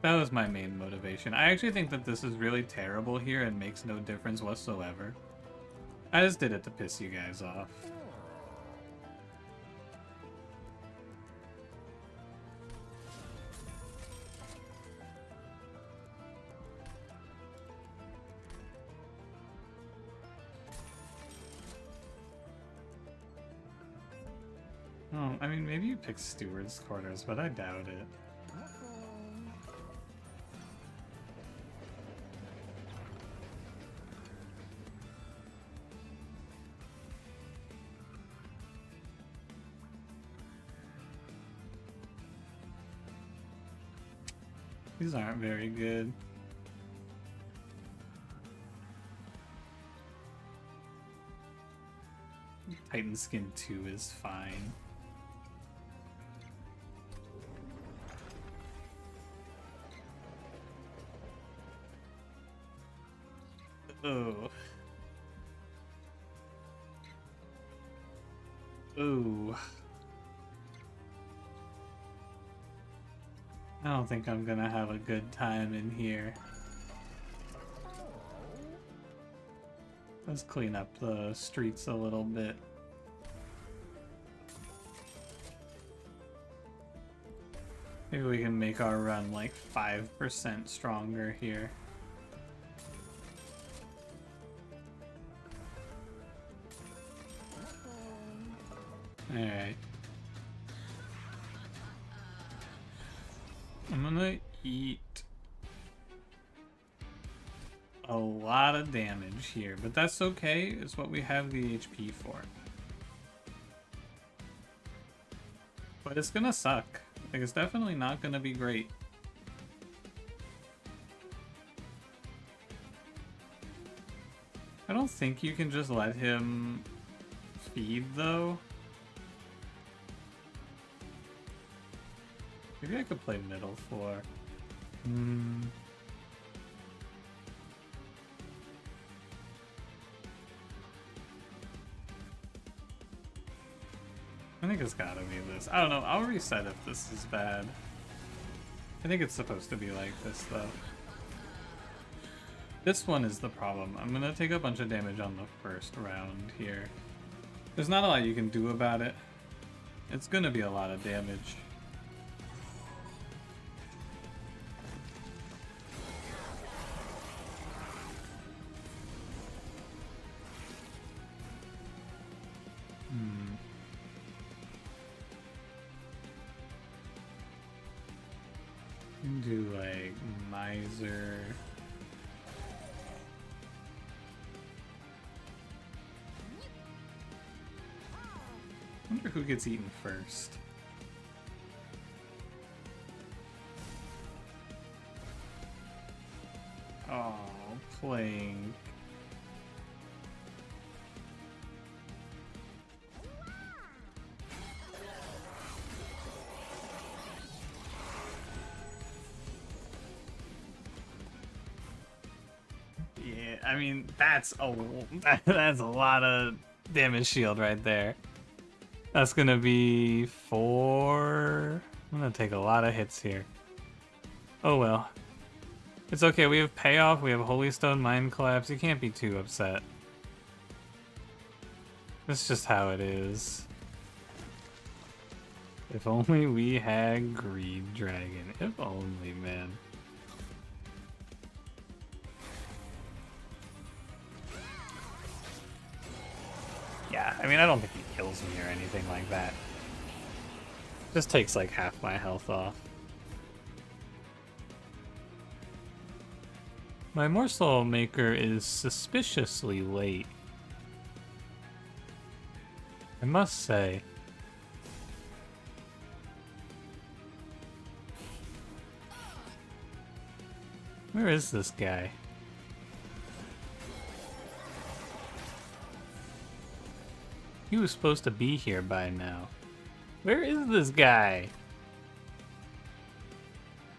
That was my main motivation. I actually think that this is really terrible here and makes no difference whatsoever. I just did it to piss you guys off. Oh, I mean, maybe you pick Steward's Quarters, but I doubt it. These aren't very good. Titan Skin 2 is fine. Oh. Ooh. I don't think I'm gonna have a good time in here. Let's clean up the streets a little bit. Maybe we can make our run like 5% stronger here. Alright. I'm gonna eat a lot of damage here, but that's okay. It's what we have the HP for. But it's gonna suck. Like, it's definitely not gonna be great. I don't think you can just let him feed, though. Maybe I could play middle floor. I think it's gotta be this. I don't know. I'll reset if this is bad. I think it's supposed to be like this, though. This one is the problem. I'm gonna take a bunch of damage on the first round here. There's not a lot you can do about it. It's gonna be a lot of damage. Do like Miser. Wonder who gets eaten first. Oh, playing. Yeah, I mean, that's a lot of damage shield right there. That's gonna be 4. I'm gonna take a lot of hits here. Oh well. It's okay, we have payoff, we have Holy Stone Mind Collapse. You can't be too upset. That's just how it is. If only we had Greed Dragon. If only, man. Yeah, I mean, I don't think he kills me or anything like that. Just takes like half my health off. My Morsel Maker is suspiciously late, I must say. Where is this guy? He was supposed to be here by now. Where is this guy?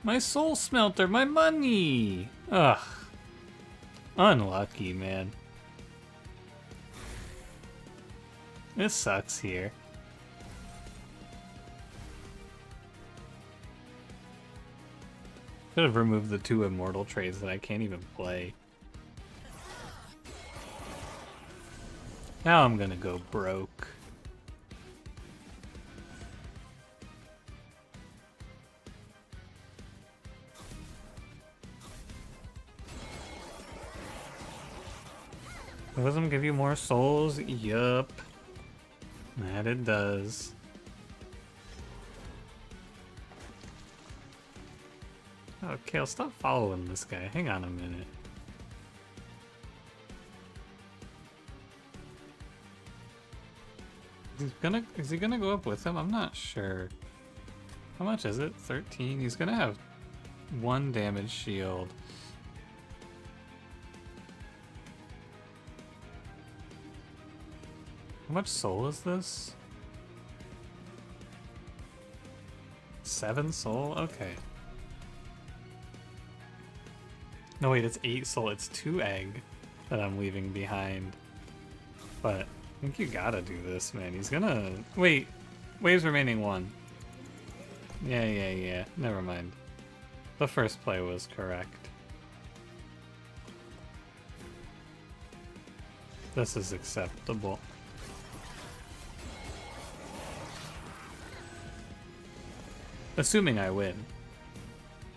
My soul smelter, my money! Ugh. Unlucky, man. This sucks here. Should have removed the 2 immortal trades that I can't even play. Now I'm gonna go broke. Does them give you more souls? Yup. That it does. Oh, Kale, stop following this guy. Hang on a minute. Is he gonna go up with him? I'm not sure. How much is it? 13? He's gonna have 1 damage shield. How much soul is this? 7 soul? Okay. No, wait, it's 8 soul. It's 2 egg that I'm leaving behind. But I think you gotta do this, man. He's gonna... Wait. Waves remaining 1. Yeah. Never mind. The first play was correct. This is acceptable. Assuming I win.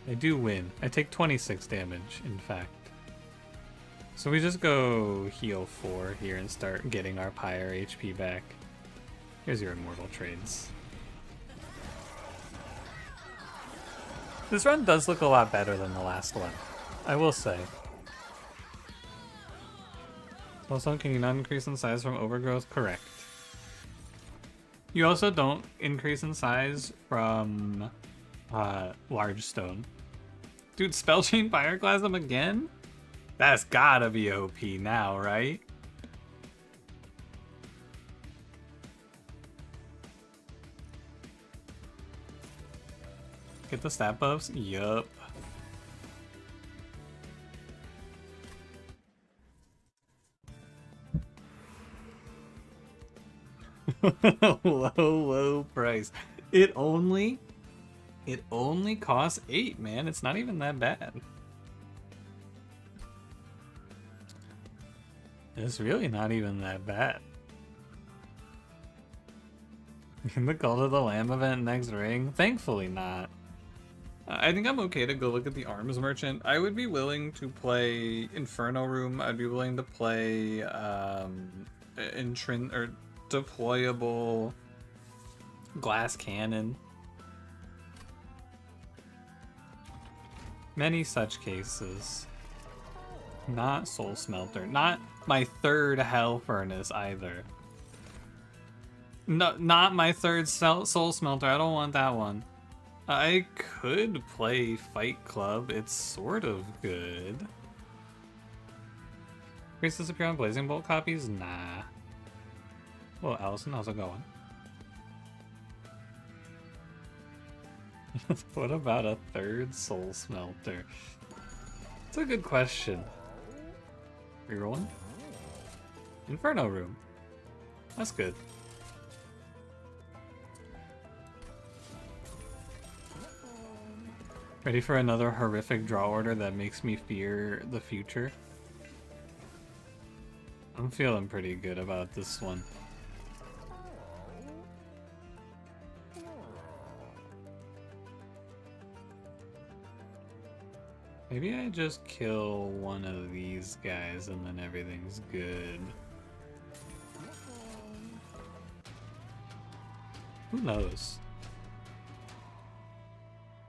I do win. I take 26 damage, in fact. So we just go heal 4 here and start getting our Pyre HP back. Here's your immortal trades. This run does look a lot better than the last one, I will say. Also, can you not increase in size from overgrowth? Correct. You also don't increase in size from large stone. Dude, Spell Chain Pyroclasm again? That's gotta be OP now, right? Get the stat buffs? Yup. Low price. It only costs 8, man. It's not even that bad. It's really not even that bad. In the Cult of the Lamb event next ring? Thankfully not. I think I'm okay to go look at the Arms Merchant. I would be willing to play Inferno Room. I'd be willing to play deployable Glass Cannon. Many such cases. Not Soul Smelter. Not my 3rd Hell Furnace either. No, not my 3rd Soul Smelter. I don't want that one. I could play Fight Club. It's sort of good. Grace disappear on Blazing Bolt copies? Nah. Well, Allison, how's it going? What about a 3rd Soul Smelter? It's a good question. Rerolling? Inferno Room. That's good. Ready for another horrific draw order that makes me fear the future? I'm feeling pretty good about this one. Maybe I just kill one of these guys and then everything's good. Who knows?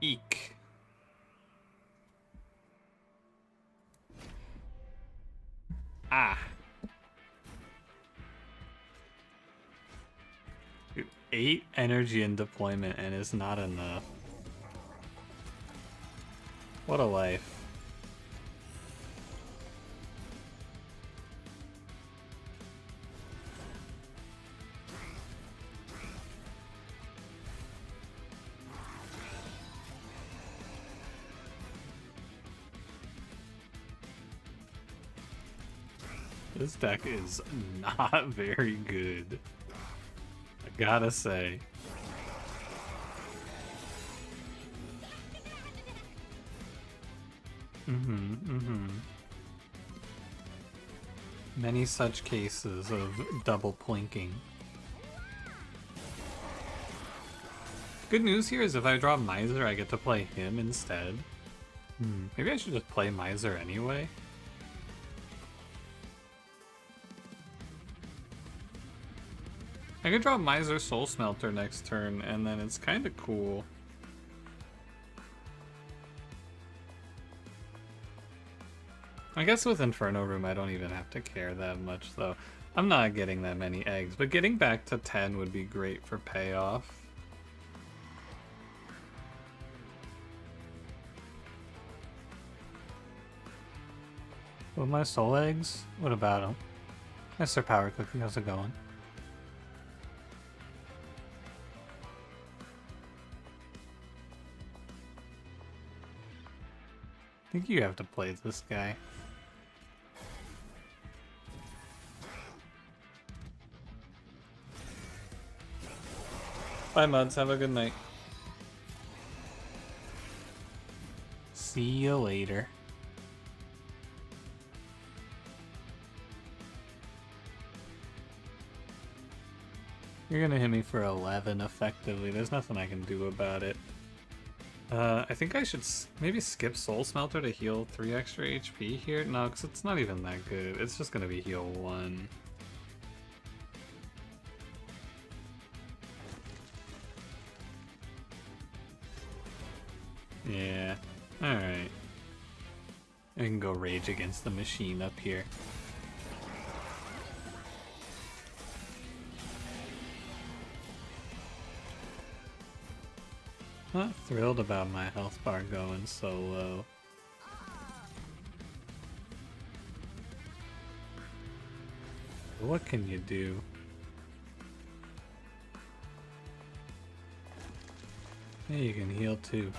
Eek. Ah. Dude, 8 energy in deployment and it's not enough. What a life. This deck is not very good, I gotta say. Many such cases of double plinking. Good news here is if I draw Miser, I get to play him instead. Maybe I should just play Miser anyway. I could draw Miser Soul Smelter next turn, and then it's kind of cool. I guess with Inferno Room, I don't even have to care that much, though. I'm not getting that many eggs, but getting back to 10 would be great for payoff. With my soul eggs? What about them? Mr. Power Cookie, how's it going? I think you have to play this guy. Bye, Muds. Have a good night. See you later. You're gonna hit me for 11 effectively. There's nothing I can do about it. I think I should maybe skip Soul Smelter to heal 3 extra HP here. No, because it's not even that good. It's just gonna be heal 1. Yeah, alright. I can go Rage Against the Machine up here. Not thrilled about my health bar going so low. What can you do? Yeah, you can heal too.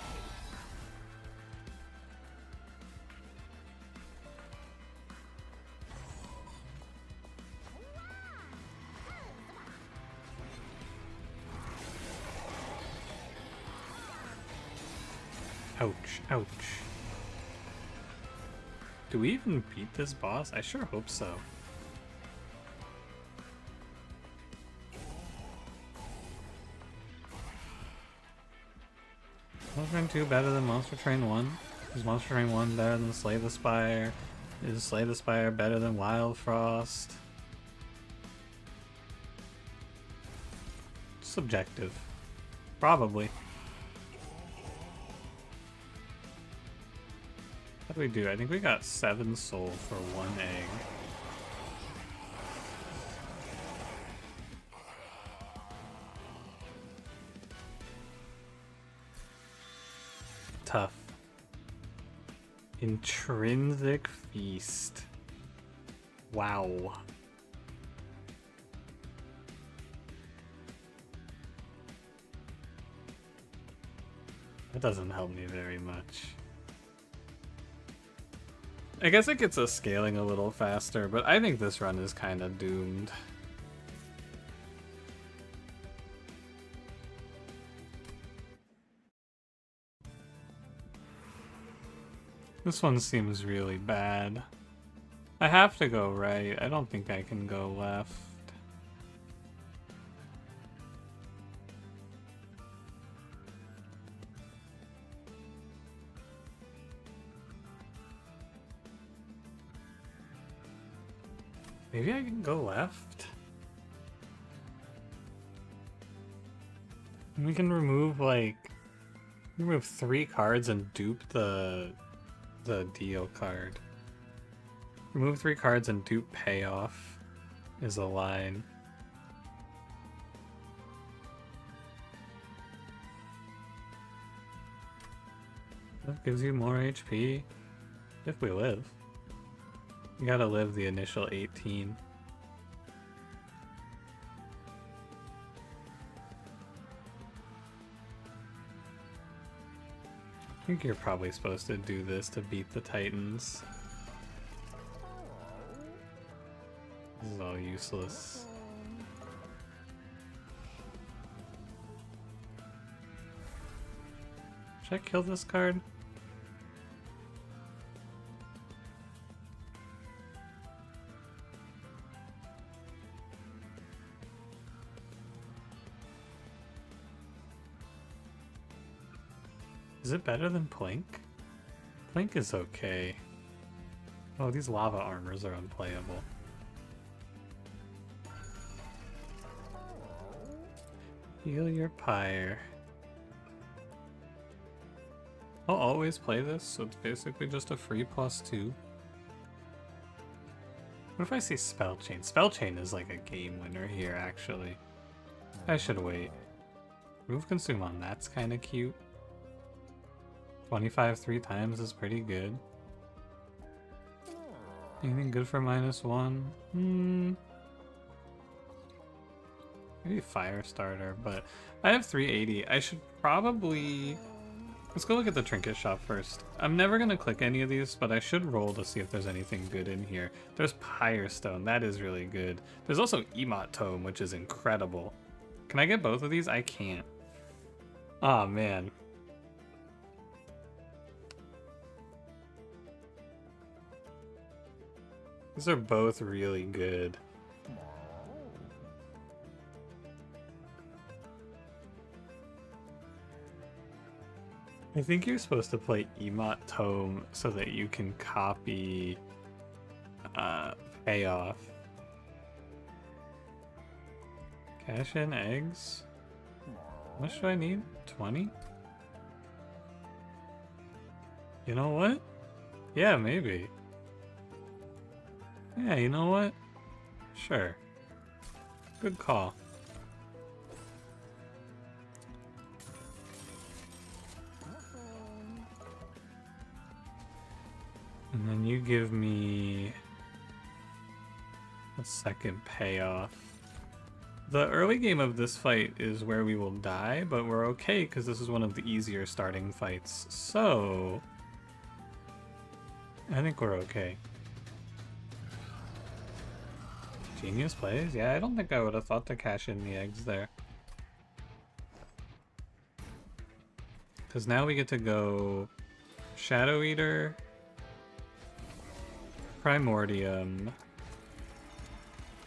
Ouch, ouch. Do we even beat this boss? I sure hope so. Monster Train 2 better than Monster Train 1? Is Monster Train 1 better than Slay the Spire? Is Slay the Spire better than Wild Frost? Subjective. Probably. What do we do? I think we got 7 soul for 1 egg. Tough. Intrinsic Feast. Wow. That doesn't help me very much. I guess it gets us scaling a little faster, but I think this run is kind of doomed. This one seems really bad. I have to go right. I don't think I can go left. Maybe I can go left? And we can remove, like... remove 3 cards and dupe the deal card. Remove 3 cards and dupe payoff is a line. That gives you more HP. If we live. You gotta live the initial 18. I think you're probably supposed to do this to beat the Titans. This is all useless. Should I kill this card? Is it better than Plink? Plink is okay. Oh, these lava armors are unplayable. Heal your pyre. I'll always play this, so it's basically just a free +2. What if I see Spell Chain? Spell Chain is like a game winner here, actually. I should wait. Remove Consume on, that's kind of cute. 25 3 times is pretty good. Anything good for -1? Maybe fire starter, but I have 380. I should probably... Let's go look at the trinket shop first. I'm never going to click any of these, but I should roll to see if there's anything good in here. There's Pyre Stone. That is really good. There's also Emot Tome, which is incredible. Can I get both of these? I can't. Oh, man. These are both really good. I think you're supposed to play Emot Tome so that you can copy Payoff. Cash in eggs? How much do I need? 20? You know what? Yeah, maybe. Yeah, you know what? Sure. Good call. And then you give me a second payoff. The early game of this fight is where we will die, but we're okay because this is one of the easier starting fights. So I think we're okay. Genius plays? Yeah, I don't think I would have thought to cash in the eggs there. Because now we get to go Shadow Eater, Primordium,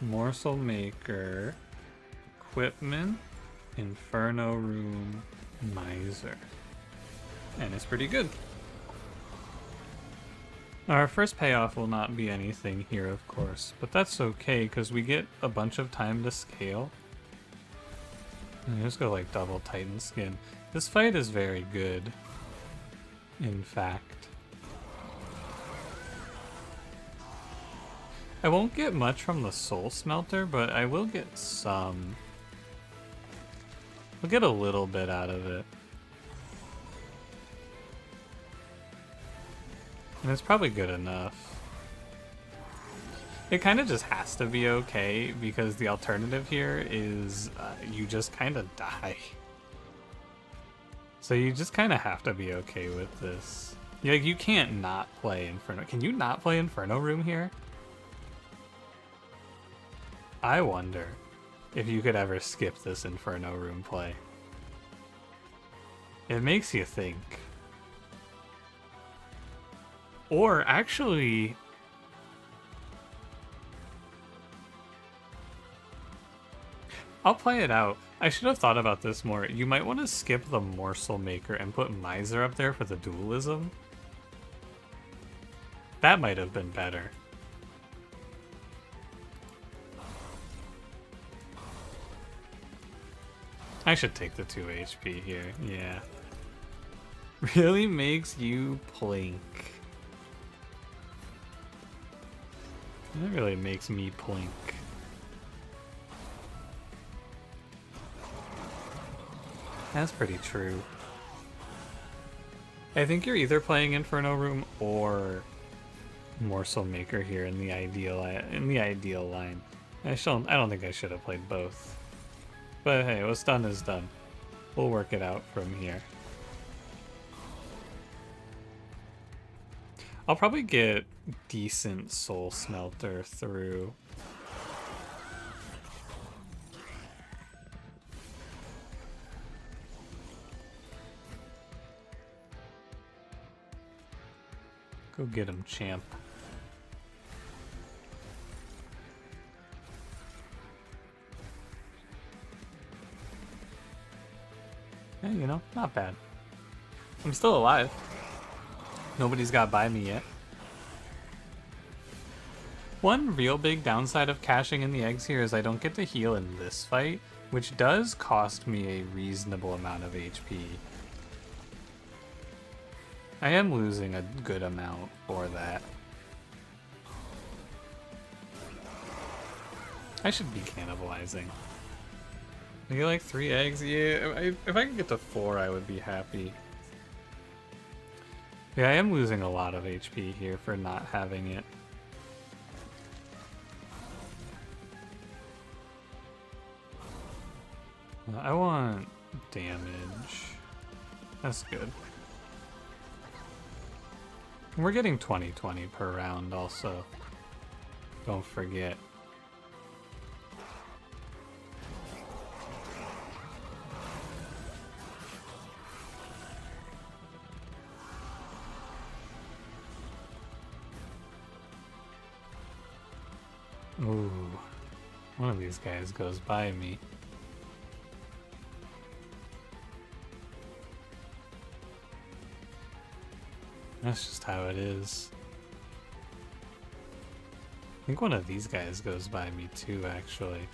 Morsel Maker, Equipment, Inferno Room, Miser. And it's pretty good. Our first payoff will not be anything here, of course, but that's okay because we get a bunch of time to scale. And just go like double Titan Skin. This fight is very good, in fact. I won't get much from the Soul Smelter, but I will get some. We'll get a little bit out of it. And it's probably good enough. It kind of just has to be okay, because the alternative here is you just kind of die. So you just kind of have to be okay with this. Like, you can't not play Inferno. Can you not play Inferno Room here? I wonder if you could ever skip this Inferno Room play. It makes you think. Or actually, I'll play it out. I should have thought about this more. You might want to skip the Morsel Maker and put Miser up there for the dualism. That might have been better. I should take the 2 HP here, yeah. Really makes you plink. That really makes me plink. That's pretty true. I think you're either playing Inferno Room or Morsel Maker here in the ideal line. I don't think I should have played both. But hey, what's done is done. We'll work it out from here. I'll probably get decent Soul Smelter through. Go get him, champ. Hey, you know, not bad. I'm still alive. Nobody's got by me yet. One real big downside of cashing in the eggs here is I don't get to heal in this fight, which does cost me a reasonable amount of HP. I am losing a good amount for that. I should be cannibalizing. I get like 3 eggs. Yeah, if I could get to 4, I would be happy. Yeah, I am losing a lot of HP here for not having it. I want damage. That's good. We're getting 20/20 per round also. Don't forget. Ooh, one of these guys goes by me. That's just how it is. I think one of these guys goes by me too, actually.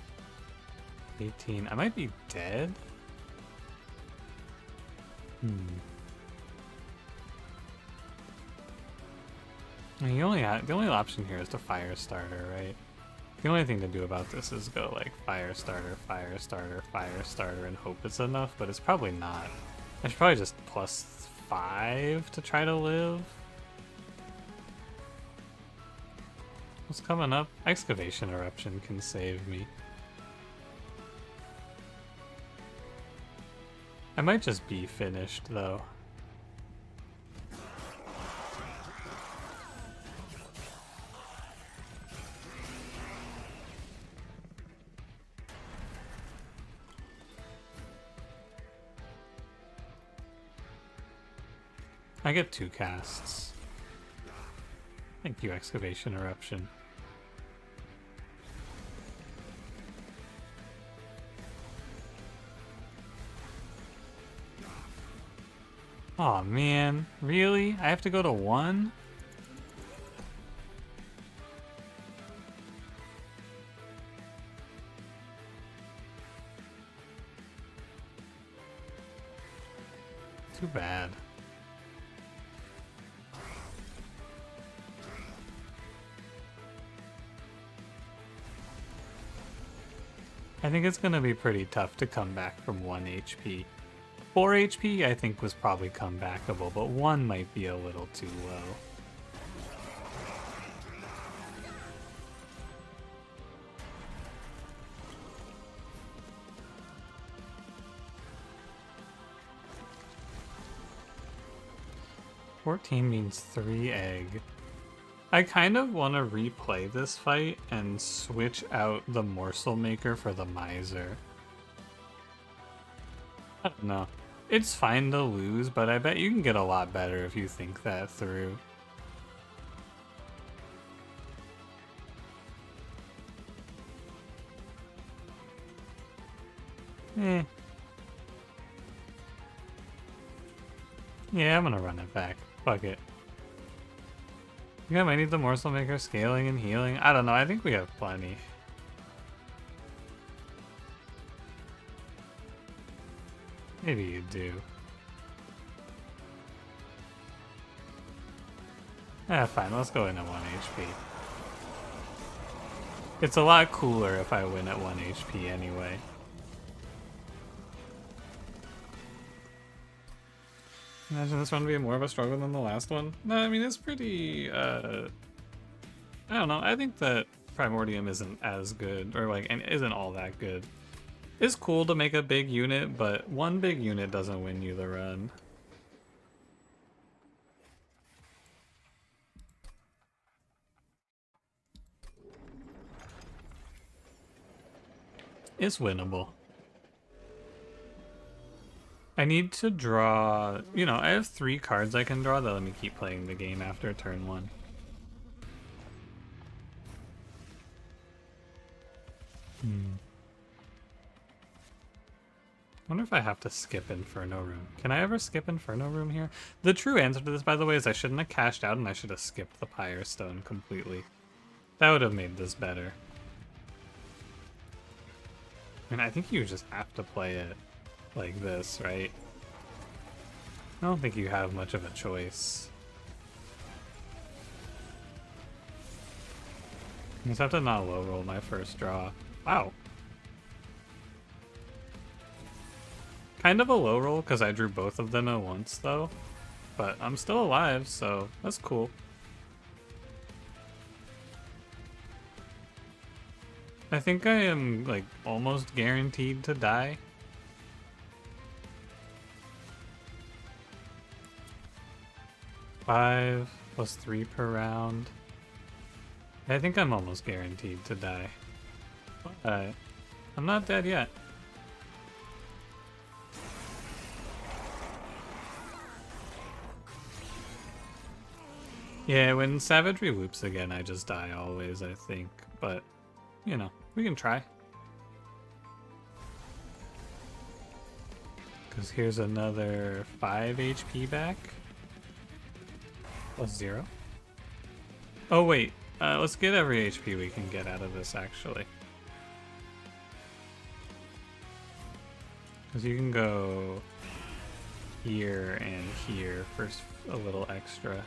18. I might be dead? I mean, the only option here is to fire starter, right? The only thing to do about this is go like fire starter, fire starter, fire starter, and hope it's enough, but it's probably not. I should probably just +5 to try to live. What's coming up? Excavation Eruption can save me. I might just be finished though. I get 2 casts. Thank you, Excavation Eruption. Aw, man. Really? I have to go to 1? Too bad. I think it's gonna be pretty tough to come back from 1 HP. 4 HP I think was probably comebackable, but 1 might be a little too low. $14 means 3 egg. I kind of want to replay this fight and switch out the morsel maker for the miser. I don't know. It's fine to lose, but I bet you can get a lot better if you think that through. Eh. Yeah, I'm gonna run it back. Fuck it. Yeah, I might need the morsel maker, scaling and healing. I don't know, I think we have plenty. Maybe you do. Ah, fine, let's go in at 1 HP. It's a lot cooler if I win at 1 HP anyway. Imagine this one being more of a struggle than the last one. No, I mean, it's pretty, I don't know, I think that Primordium isn't as good, or like, and isn't all that good. It's cool to make a big unit, but 1 big unit doesn't win you the run. It's winnable. I need to draw, you know, I have 3 cards I can draw that let me keep playing the game after turn 1. Wonder if I have to skip Inferno Room. Can I ever skip Inferno Room here? The true answer to this, by the way, is I shouldn't have cashed out and I should have skipped the Pyre Stone completely. That would have made this better. I mean, I think you just have to play it like this, right? I don't think you have much of a choice. I just have to not low roll my first draw. Wow. Kind of a low roll because I drew both of them at once though. But I'm still alive, so that's cool. I think I am like almost guaranteed to die. 5 plus 3 per round. I think I'm almost guaranteed to die. But I'm not dead yet. Yeah, when Savagery loops again, I just die always, I think. But, you know, we can try. Because here's another 5 HP back. Plus 0. Oh, wait. Let's get every HP we can get out of this, actually. Because you can go here and here for a little extra.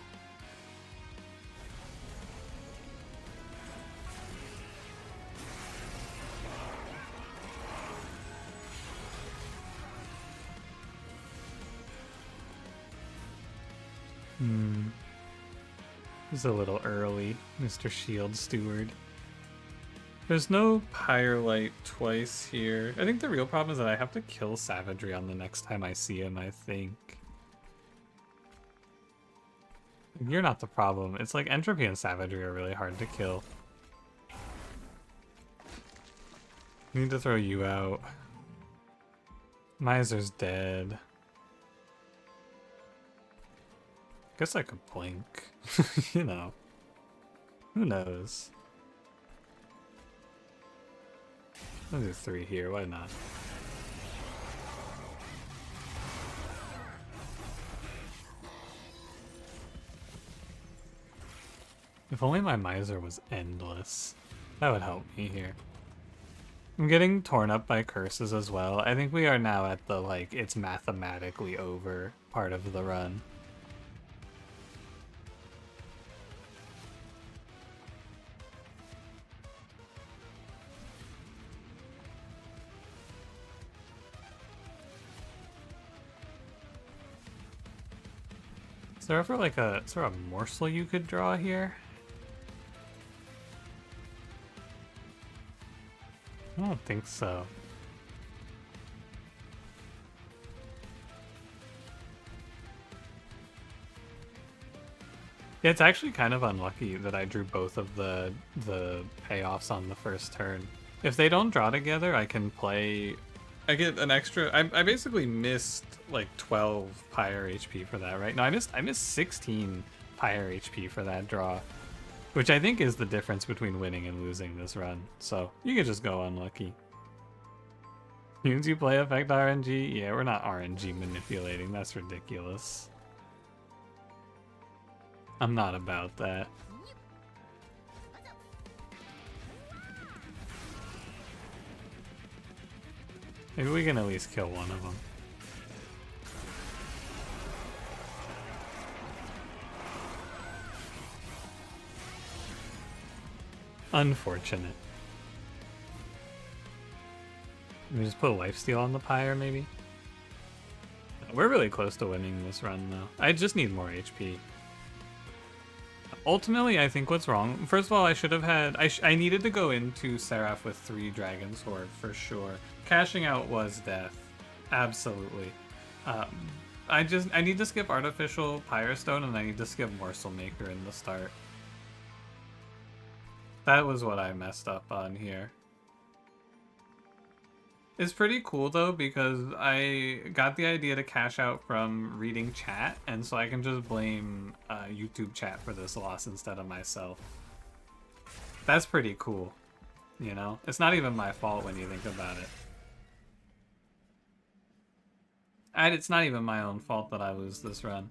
This is a little early, Mr. Shield Steward. There's no Pyrelight twice here. I think the real problem is that I have to kill Savagery on the next time I see him, I think. You're not the problem. It's like Entropy and Savagery are really hard to kill. I need to throw you out. Miser's dead. Guess I could blink. You know. Who knows? I'll do 3 here, why not? If only my Miser was endless. That would help me here. I'm getting torn up by curses as well. I think we are now at the, like, it's mathematically over part of the run. Is there ever like is there a morsel you could draw here? I don't think so. Yeah, it's actually kind of unlucky that I drew both of the payoffs on the first turn. If they don't draw together, I can play. I get an extra. I basically missed like 12 Pyre HP for that, right? No, I missed 16 Pyre HP for that draw, which I think is the difference between winning and losing this run. So you could just go unlucky. Means you play effect RNG? Yeah, we're not RNG manipulating. That's ridiculous. I'm not about that. Maybe we can at least kill one of them. Unfortunate. We just put a lifesteal on the Pyre, maybe? We're really close to winning this run, though. I just need more HP. Ultimately, I think what's wrong... First of all, I should have had... I needed to go into Seraph with 3 Dragon's Horde, for sure. Cashing out was death. Absolutely. I need to skip Artificial Pyre Stone, and I need to skip Morsel Maker in the start. That was what I messed up on here. It's pretty cool though, because I got the idea to cash out from reading chat, and so I can just blame YouTube chat for this loss instead of myself. That's pretty cool, you know? It's not even my fault when you think about it. It's not even my own fault that I lose this run.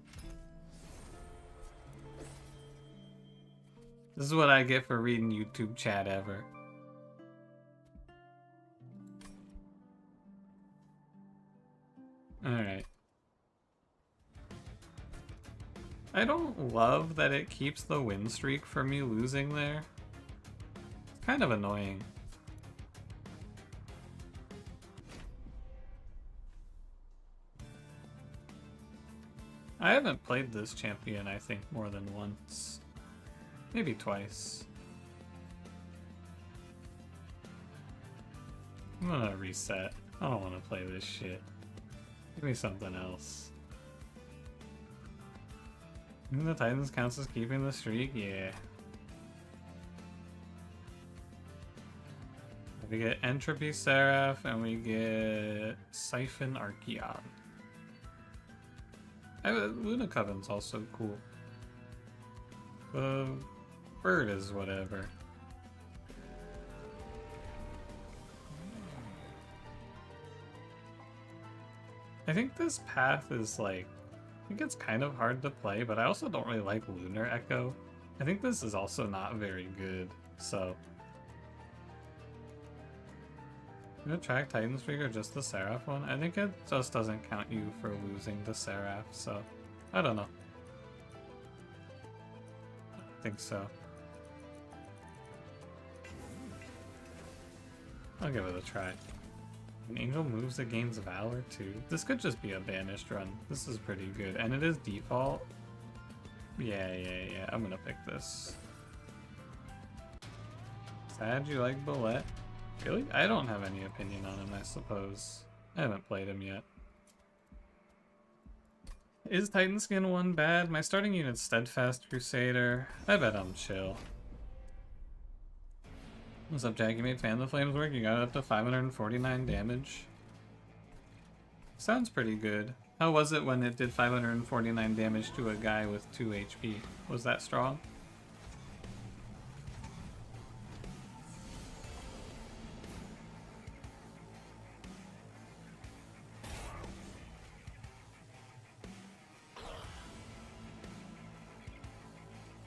This is what I get for reading YouTube chat ever. Alright. I don't love that it keeps the win streak for me losing there. It's kind of annoying. I haven't played this champion, I think, more than once. Maybe twice. I'm gonna reset. I don't want to play this shit. Give me something else. And the Titans counts as keeping the streak? Yeah. We get Entropy Seraph and we get Siphon Archeon. Luna Coven's also cool. The bird is whatever. I think this path is like, I think it's kind of hard to play, but I also don't really like Lunar Echo. I think this is also not very good, so. I'm gonna track Titan Streak or just the Seraph one? I think it just doesn't count you for losing the Seraph, so I don't know. I think so. I'll give it a try. An angel moves that gains Valor too. This could just be a banished run. This is pretty good. And it is default. Yeah. I'm gonna pick this. Sad you like Bullet? Really? I don't have any opinion on him, I suppose. I haven't played him yet. Is Titan Skin 1 bad? My starting unit's Steadfast Crusader. I bet I'm chill. What's up, Jack? You made Fan of the Flames work? You got it up to 549 damage. Sounds pretty good. How was it when it did 549 damage to a guy with 2 HP? Was that strong?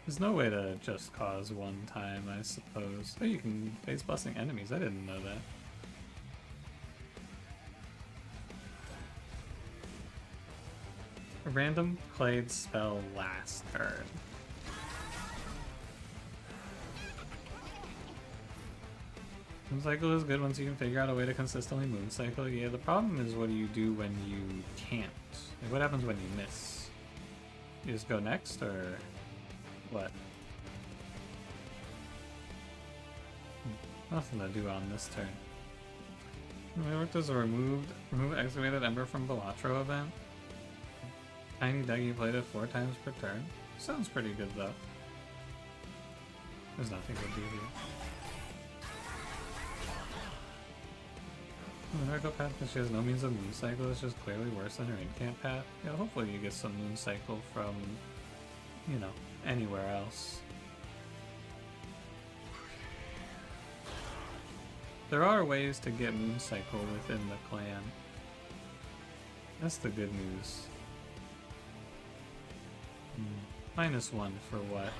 There's no way to just cause one time, I suppose. Oh, you can face busting enemies. I didn't know that. A random played spell last turn. Mooncycle is good once you can figure out a way to consistently mooncycle. Yeah, the problem is what do you do when you can't? Like, what happens when you miss? You just go next, or what? Nothing to do on this turn. We worked as a remove excavated ember from Balatro event. Tiny Dougie played it 4 times per turn. Sounds pretty good though. There's nothing to do here. The path because she has no means of mooncycle is just clearly worse than her in-camp path. Yeah, hopefully you get some mooncycle from, you know, anywhere else. There are ways to get mooncycle within the clan. That's the good news. -1 for what?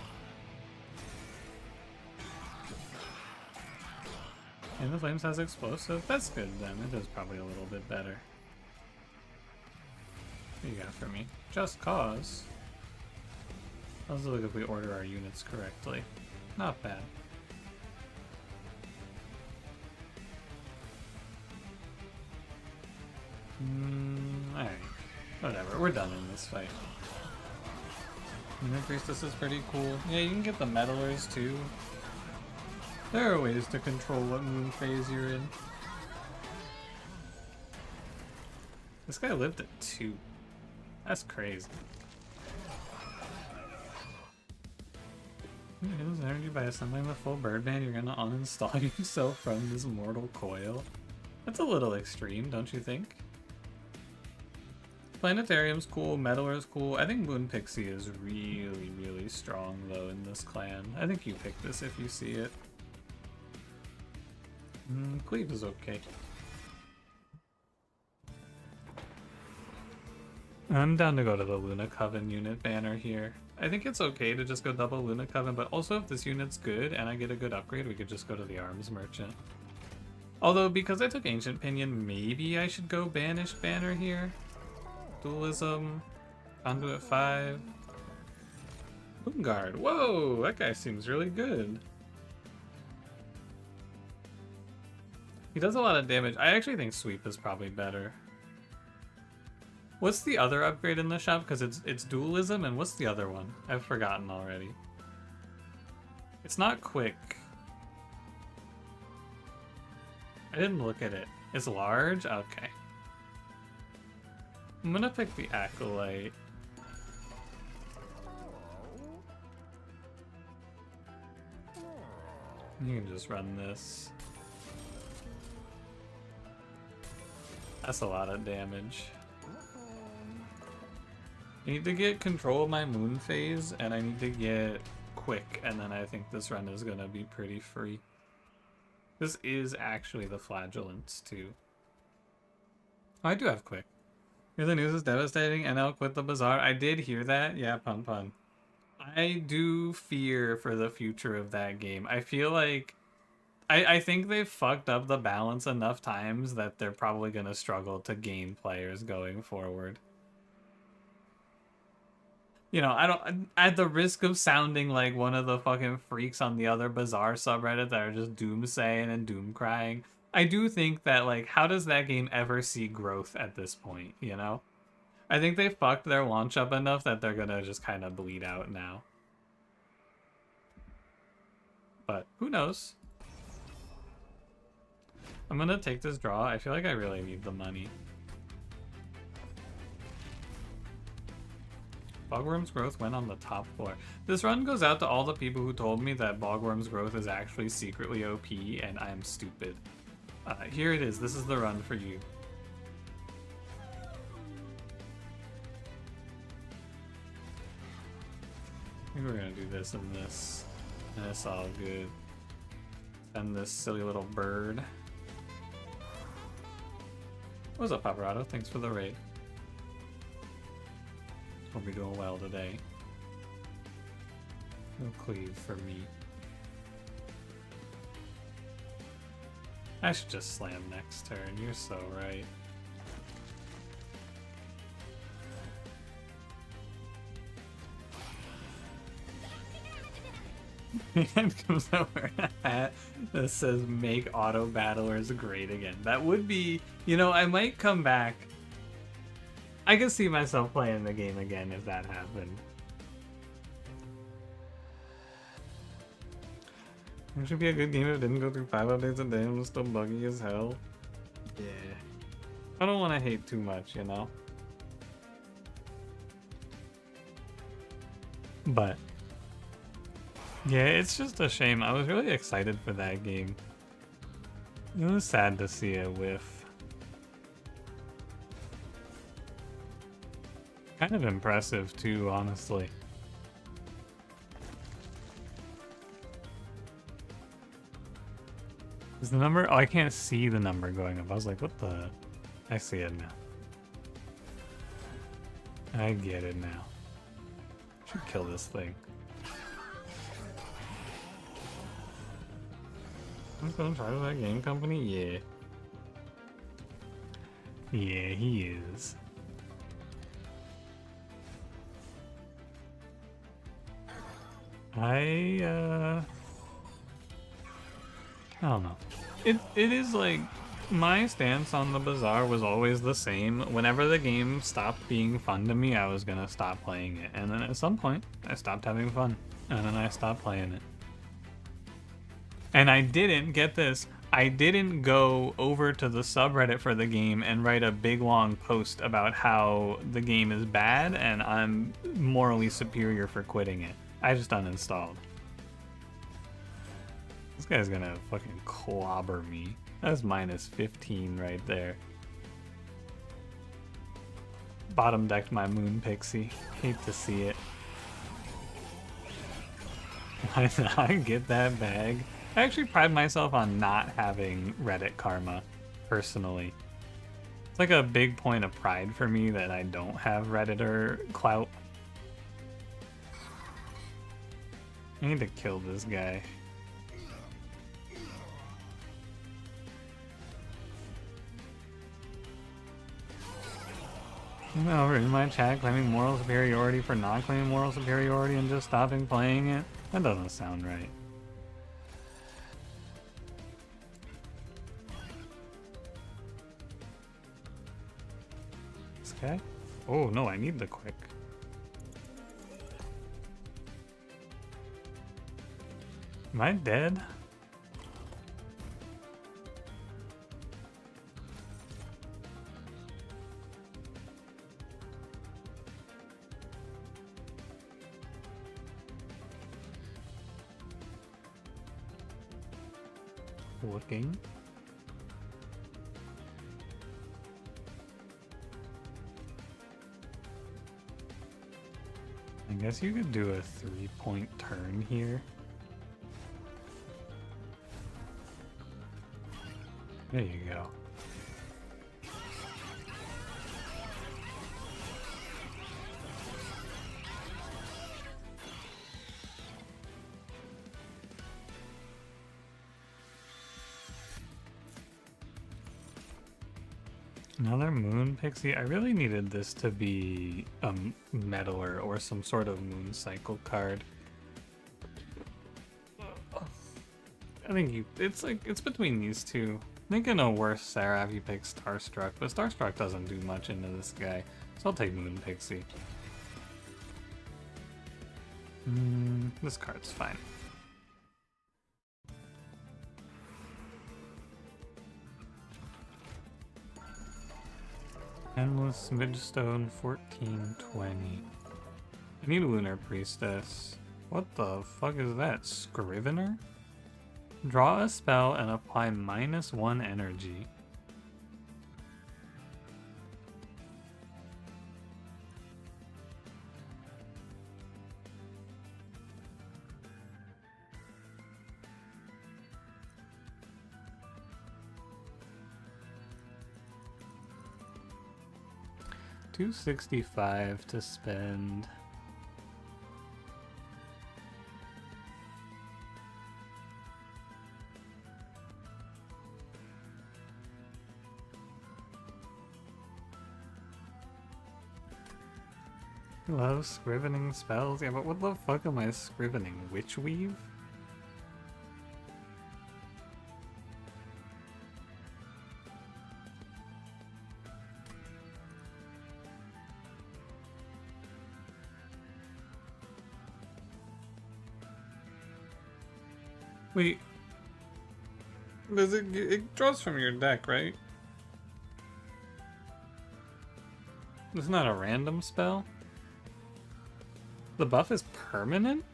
And the Flames has explosive? That's good then. It is probably a little bit better. What do you got for me? Just Cause. Let's look if we order our units correctly. Not bad. Alright. Whatever, we're done in this fight. And the Priestess is pretty cool. Yeah, you can get the Meddlers too. There are ways to control what moon phase you're in. This guy lived at 2. That's crazy. Energy by assembling the full bird band, you're gonna uninstall yourself from this mortal coil. That's a little extreme, don't you think? Planetarium's cool, Meddler's cool. I think Moon Pixie is really, really strong though in this clan. I think you pick this if you see it. Cleave is okay. I'm down to go to the Luna Coven unit banner here. I think it's okay to just go double Luna Coven, but also if this unit's good and I get a good upgrade, we could just go to the Arms Merchant. Although, because I took Ancient Pinion, maybe I should go Banished banner here. Dualism, Conduit 5. Moonguard, whoa, that guy seems really good. He does a lot of damage. I actually think Sweep is probably better. What's the other upgrade in the shop? Because it's Dualism, and what's the other one? I've forgotten already. It's not Quick. I didn't look at it. It's large? Okay. I'm gonna pick the Acolyte. You can just run this. That's a lot of damage. I need to get control of my moon phase, and I need to get quick, and then I think this run is gonna be pretty free. This is actually the flagellants, too. Oh, I do have quick. Hear the news is devastating, and I'll quit the bazaar. I did hear that. Yeah, pun. I do fear for the future of that game. I feel like I think they've fucked up the balance enough times that they're probably going to struggle to gain players going forward. You know, I don't, at the risk of sounding like one of the fucking freaks on the other Bazaar subreddit that are just doomsaying and doom crying, I do think that, like, how does that game ever see growth at this point, you know? I think they fucked their launch up enough that they're gonna just kind of bleed out now. But who knows? I'm gonna take this draw. I feel like I really need the money. Bogworm's growth went on the top floor. This run goes out to all the people who told me that Bogworm's growth is actually secretly OP and I am stupid. Here it is. This is the run for you. I think we're gonna do this and this. And it's all good. And this silly little bird. What's up, Paparazzo? Thanks for the raid. Hope you're doing well today. No cleave for me. I should just slam next turn. You're so right. And comes over a hat that says make auto battlers great again. That would be, you know, I might come back. I could see myself playing the game again if that happened. It should be a good game if it didn't go through 5 updates a day and was still buggy as hell. Yeah. I don't want to hate too much, you know? But yeah, it's just a shame. I was really excited for that game. It was sad to see it whiff. Kind of impressive too, honestly. Is the number? Oh, I can't see the number going up. I was like, what the? I see it now. I get it now. Should kill this thing. I'm gonna try that game company? Yeah. Yeah, he is. I don't know. It is like, my stance on the Bazaar was always the same. Whenever the game stopped being fun to me, I was gonna stop playing it. And then at some point, I stopped having fun. And then I stopped playing it. And I didn't, get this, I didn't go over to the subreddit for the game and write a big long post about how the game is bad and I'm morally superior for quitting it. I just uninstalled. This guy's gonna fucking clobber me. That's minus 15 right there. Bottom decked my Moon Pixie. Hate to see it. I get that bag. I actually pride myself on not having Reddit karma, personally. It's like a big point of pride for me that I don't have Redditor clout. I need to kill this guy. I'm over in my chat claiming moral superiority for not claiming moral superiority and just stopping playing it. That doesn't sound right. This guy? Oh no, I need the quick. Am I dead? looking. I guess you could do a 3-point turn here. There you go. Another moon pixie. I really needed this to be a meddler or some sort of moon cycle card. I think it's between these two. I think in a worse Seraph you pick Starstruck, but Starstruck doesn't do much into this guy, so I'll take Moon Pixie. This card's fine. Endless Midstone 1420. I need a Lunar Priestess. What the fuck is that? Scrivener? Draw a spell and apply -1 energy. $265 to spend. Love scrivening spells? Yeah, but what the fuck am I scrivening? Witchweave? Wait. Does it draws from your deck, right? It's not a random spell? The buff is permanent?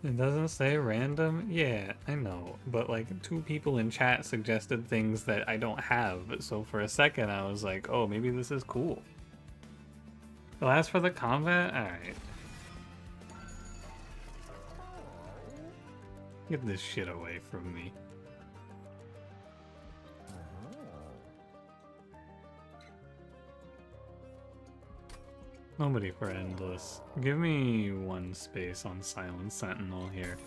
It doesn't say random? Yeah, I know. But like 2 people in chat suggested things that I don't have. So for a second I was like, oh, maybe this is cool. The last for the combat? Alright. Get this shit away from me. Nobody for Endless. Give me 1 space on Silent Sentinel here.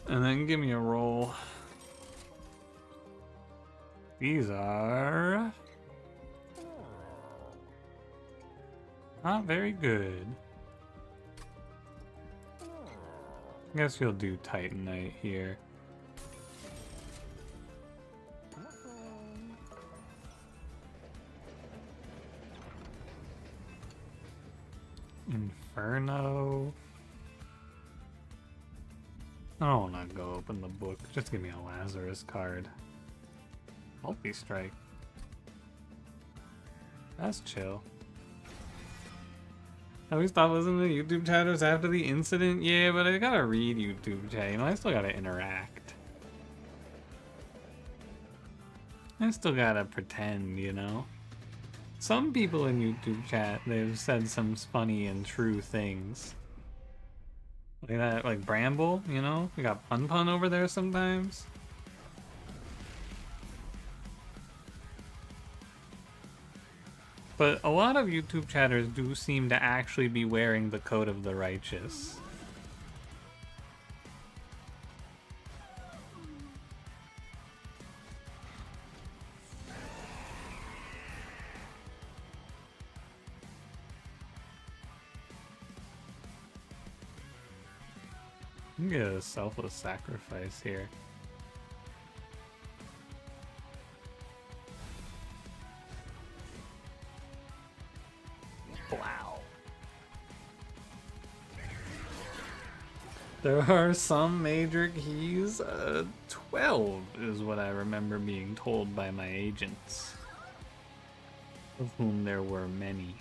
And then give me a roll. These are... not very good. I guess you'll do Titanite here. Inferno. I don't want to go open the book. Just give me a Lazarus card. Multi-strike. That's chill. At least I was in the YouTube chatters after the incident. Yeah, but I gotta read YouTube chat. You know, I still gotta interact. I still gotta pretend, you know? Some people in YouTube chat, they've said some funny and true things. Like that, like Bramble, you know? We got Pun Pun over there sometimes. But a lot of YouTube chatters do seem to actually be wearing the Code of the Righteous. I'm gonna get a selfless sacrifice here. Wow. There are some major keys. 12 is what I remember being told by my agents, of whom there were many.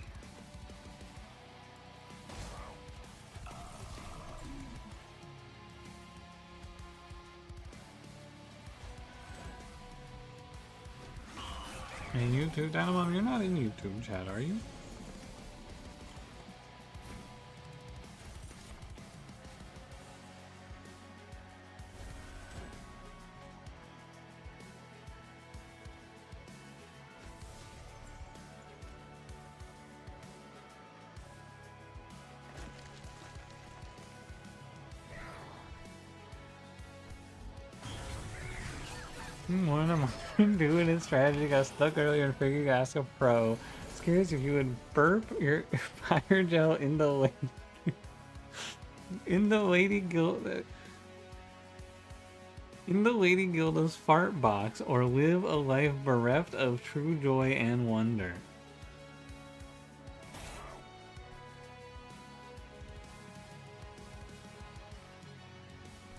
Hey, YouTube, Dynamom, you're not in YouTube chat, are you? What am I doing in strategy? Got stuck earlier and figured ask a pro. It's curious if you would burp your fire gel in the Lady Gilda's fart box, or live a life bereft of true joy and wonder.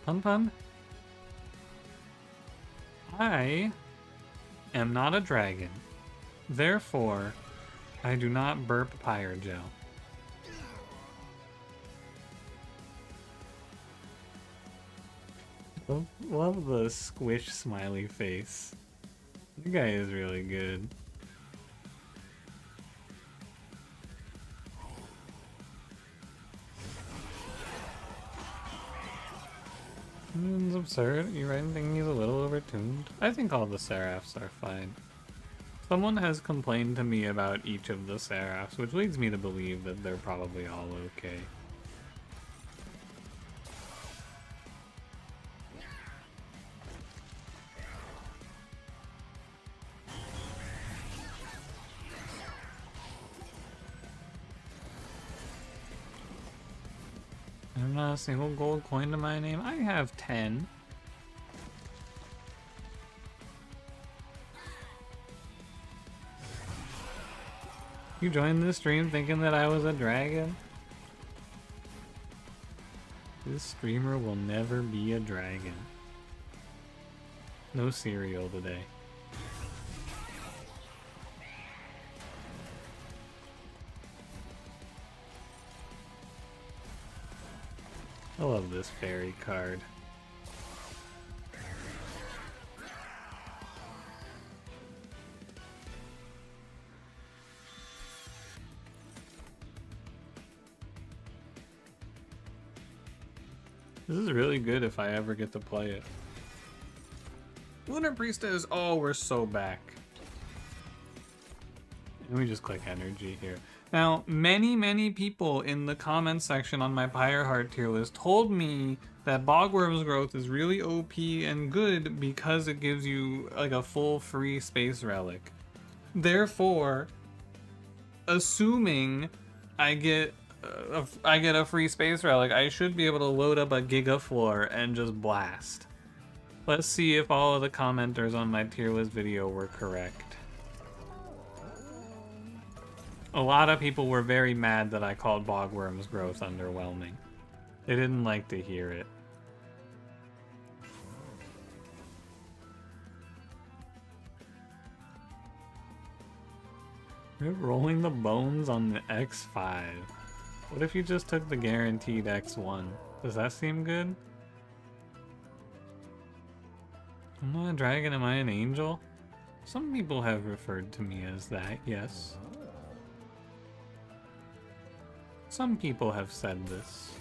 Pun pun. I am not a dragon. Therefore, I do not burp fire gel. Love the squish smiley face. The guy is really good. It's absurd. You right think he's a little overtuned? I think all the Seraphs are fine. Someone has complained to me about each of the Seraphs, which leads me to believe that they're probably all okay. There's not a single gold coin to my name. I have 10. You joined this stream thinking that I was a dragon? This streamer will never be a dragon. No cereal today. I love this fairy card. This is really good if I ever get to play it. Lunar Priestess! Oh, we're so back. Let me just click energy here. Now, many people in the comments section on my Pyreheart tier list told me that Bogworm's Growth is really OP and good because it gives you like a full free space relic. Therefore, assuming I get a free space relic, I should be able to load up a Giga Floor and just blast. Let's see if all of the commenters on my tier list video were correct. A lot of people were very mad that I called Bogworm's Growth underwhelming. They didn't like to hear it. You're rolling the bones on the X5. What if you just took the guaranteed X1? Does that seem good? I'm not a dragon, am I an angel? Some people have referred to me as that, yes. Some people have said this.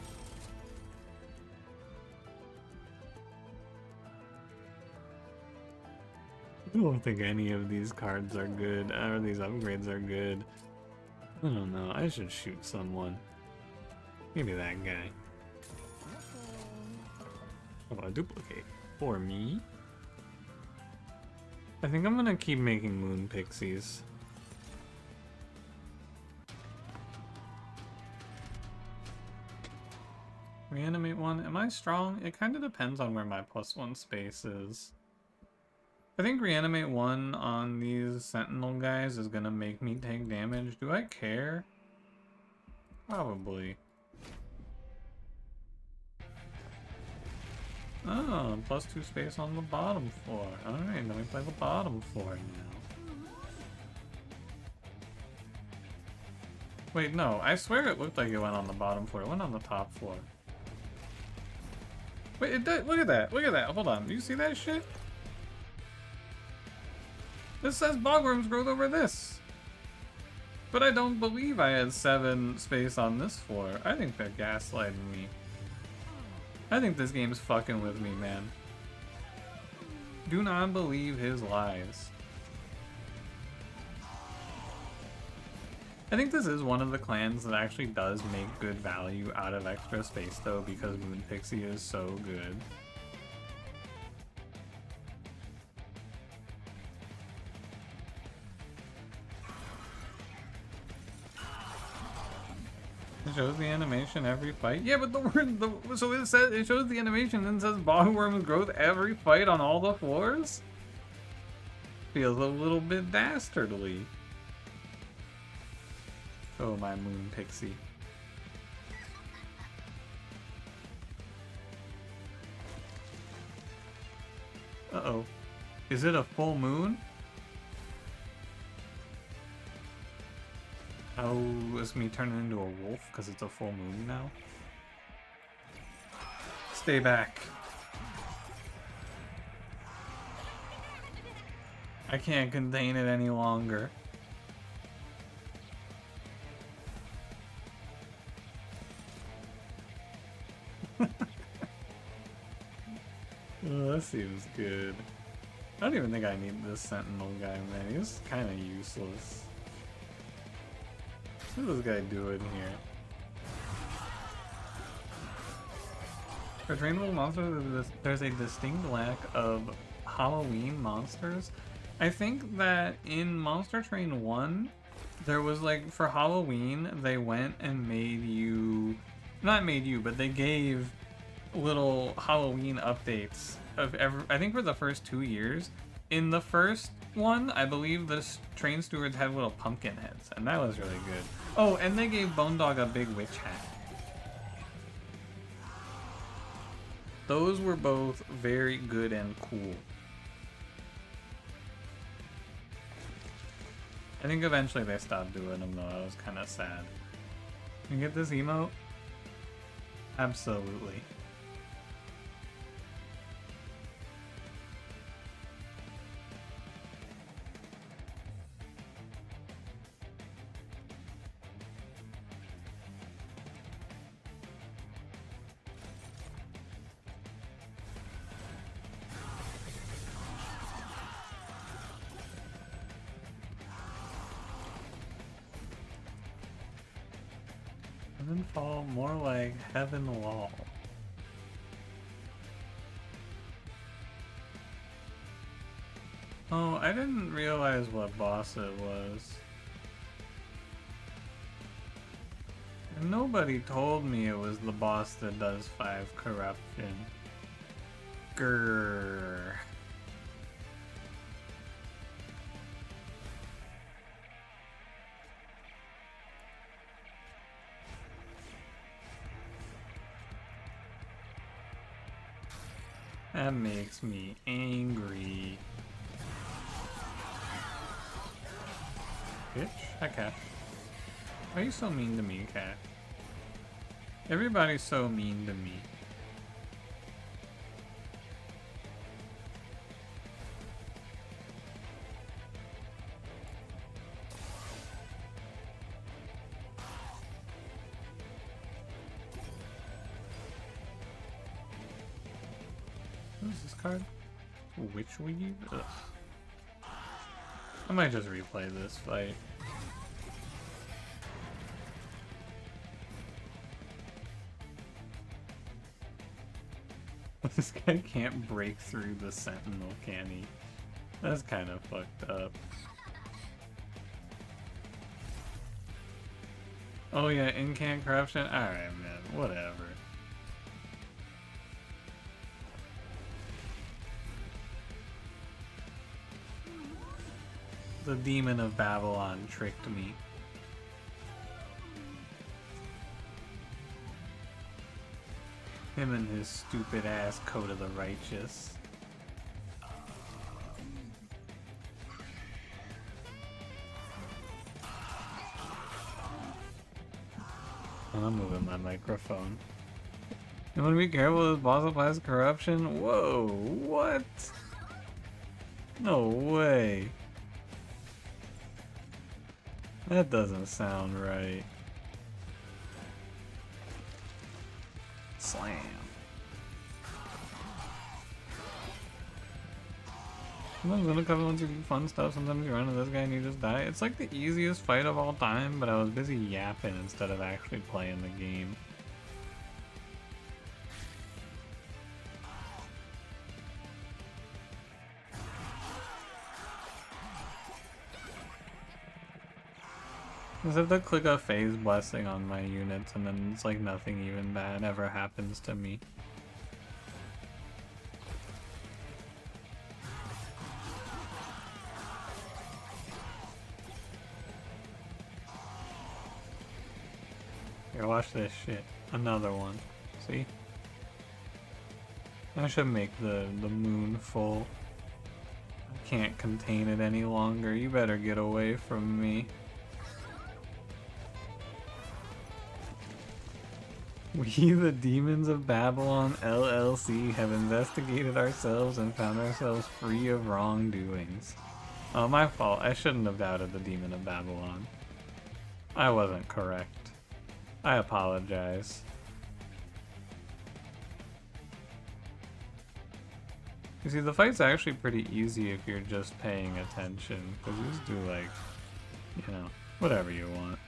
I don't think any of these cards are good, or these upgrades are good. I don't know, I should shoot someone. Maybe that guy. Oh, a duplicate. For me? I think I'm gonna keep making moon pixies. Reanimate one. Am I strong? It kind of depends on where my +1 space is. I think reanimate one on these sentinel guys is gonna make me take damage. Do I care? Probably. Oh, +2 space on the bottom floor. Alright, let me play the bottom floor now. Wait, no, I swear it looked like it went on the bottom floor. It went on the top floor. Wait, it did. Look at that. Look at that. Hold on. Do you see that shit? This says Bogworm's growth over this. But I don't believe I had 7 space on this floor. I think they're gaslighting me. I think this game's fucking with me, man. Do not believe his lies. I think this is one of the clans that actually does make good value out of extra space, though, because Moon Pixie is so good. It shows the animation every fight. Yeah, but the word so it says it shows the animation and says Bogworm's growth every fight on all the floors. Feels a little bit dastardly. Oh, my Moon Pixie. Uh-oh. Is it a full moon? Oh, is me turning into a wolf because it's a full moon now? Stay back. I can't contain it any longer. Oh, that seems good. I don't even think I need this Sentinel guy, man. He's kind of useless. What is this guy doing here? For trainable monsters, there's a distinct lack of Halloween monsters. I think that in Monster Train 1, there was like, for Halloween, they went and made you... Not made you, but they gave little Halloween updates of I think for the first 2 years. In the first one, I believe the train stewards had little pumpkin heads, and that was really good. Oh, and they gave Bone Dog a big witch hat. Those were both very good and cool. I think eventually they stopped doing them, though. I was kind of sad. Can you get this emote? Absolutely. Heavenfall, more like Heaven Wall. Oh, I didn't realize what boss it was. And nobody told me it was the boss that does 5 corruption. Grrr. That makes me angry. Bitch? Hi, cat. Why are you so mean to me, cat? Everybody's so mean to me. What is this card? Witch Weave? Ugh. I might just replay this fight. This guy can't break through the Sentinel, can he? That's kind of fucked up. Oh yeah, in-can corruption? Alright, man, whatever. The demon of Babylon tricked me. Him and his stupid ass Code of the Righteous. I'm moving my microphone. You want to be careful with boss applies corruption? Whoa, what? No way. That doesn't sound right. Slam. Sometimes when it comes once you do fun stuff, sometimes you run into this guy and you just die. It's like the easiest fight of all time, but I was busy yapping instead of actually playing the game. I just have to click a phase blessing on my units and then it's like nothing even bad ever happens to me. Here, watch this shit. Another one. See? I should make the moon full. I can't contain it any longer. You better get away from me. We, the Demons of Babylon LLC, have investigated ourselves and found ourselves free of wrongdoings. Oh, my fault. I shouldn't have doubted the Demon of Babylon. I wasn't correct. I apologize. You see, the fight's actually pretty easy if you're just paying attention, because you just do, like, you know, whatever you want.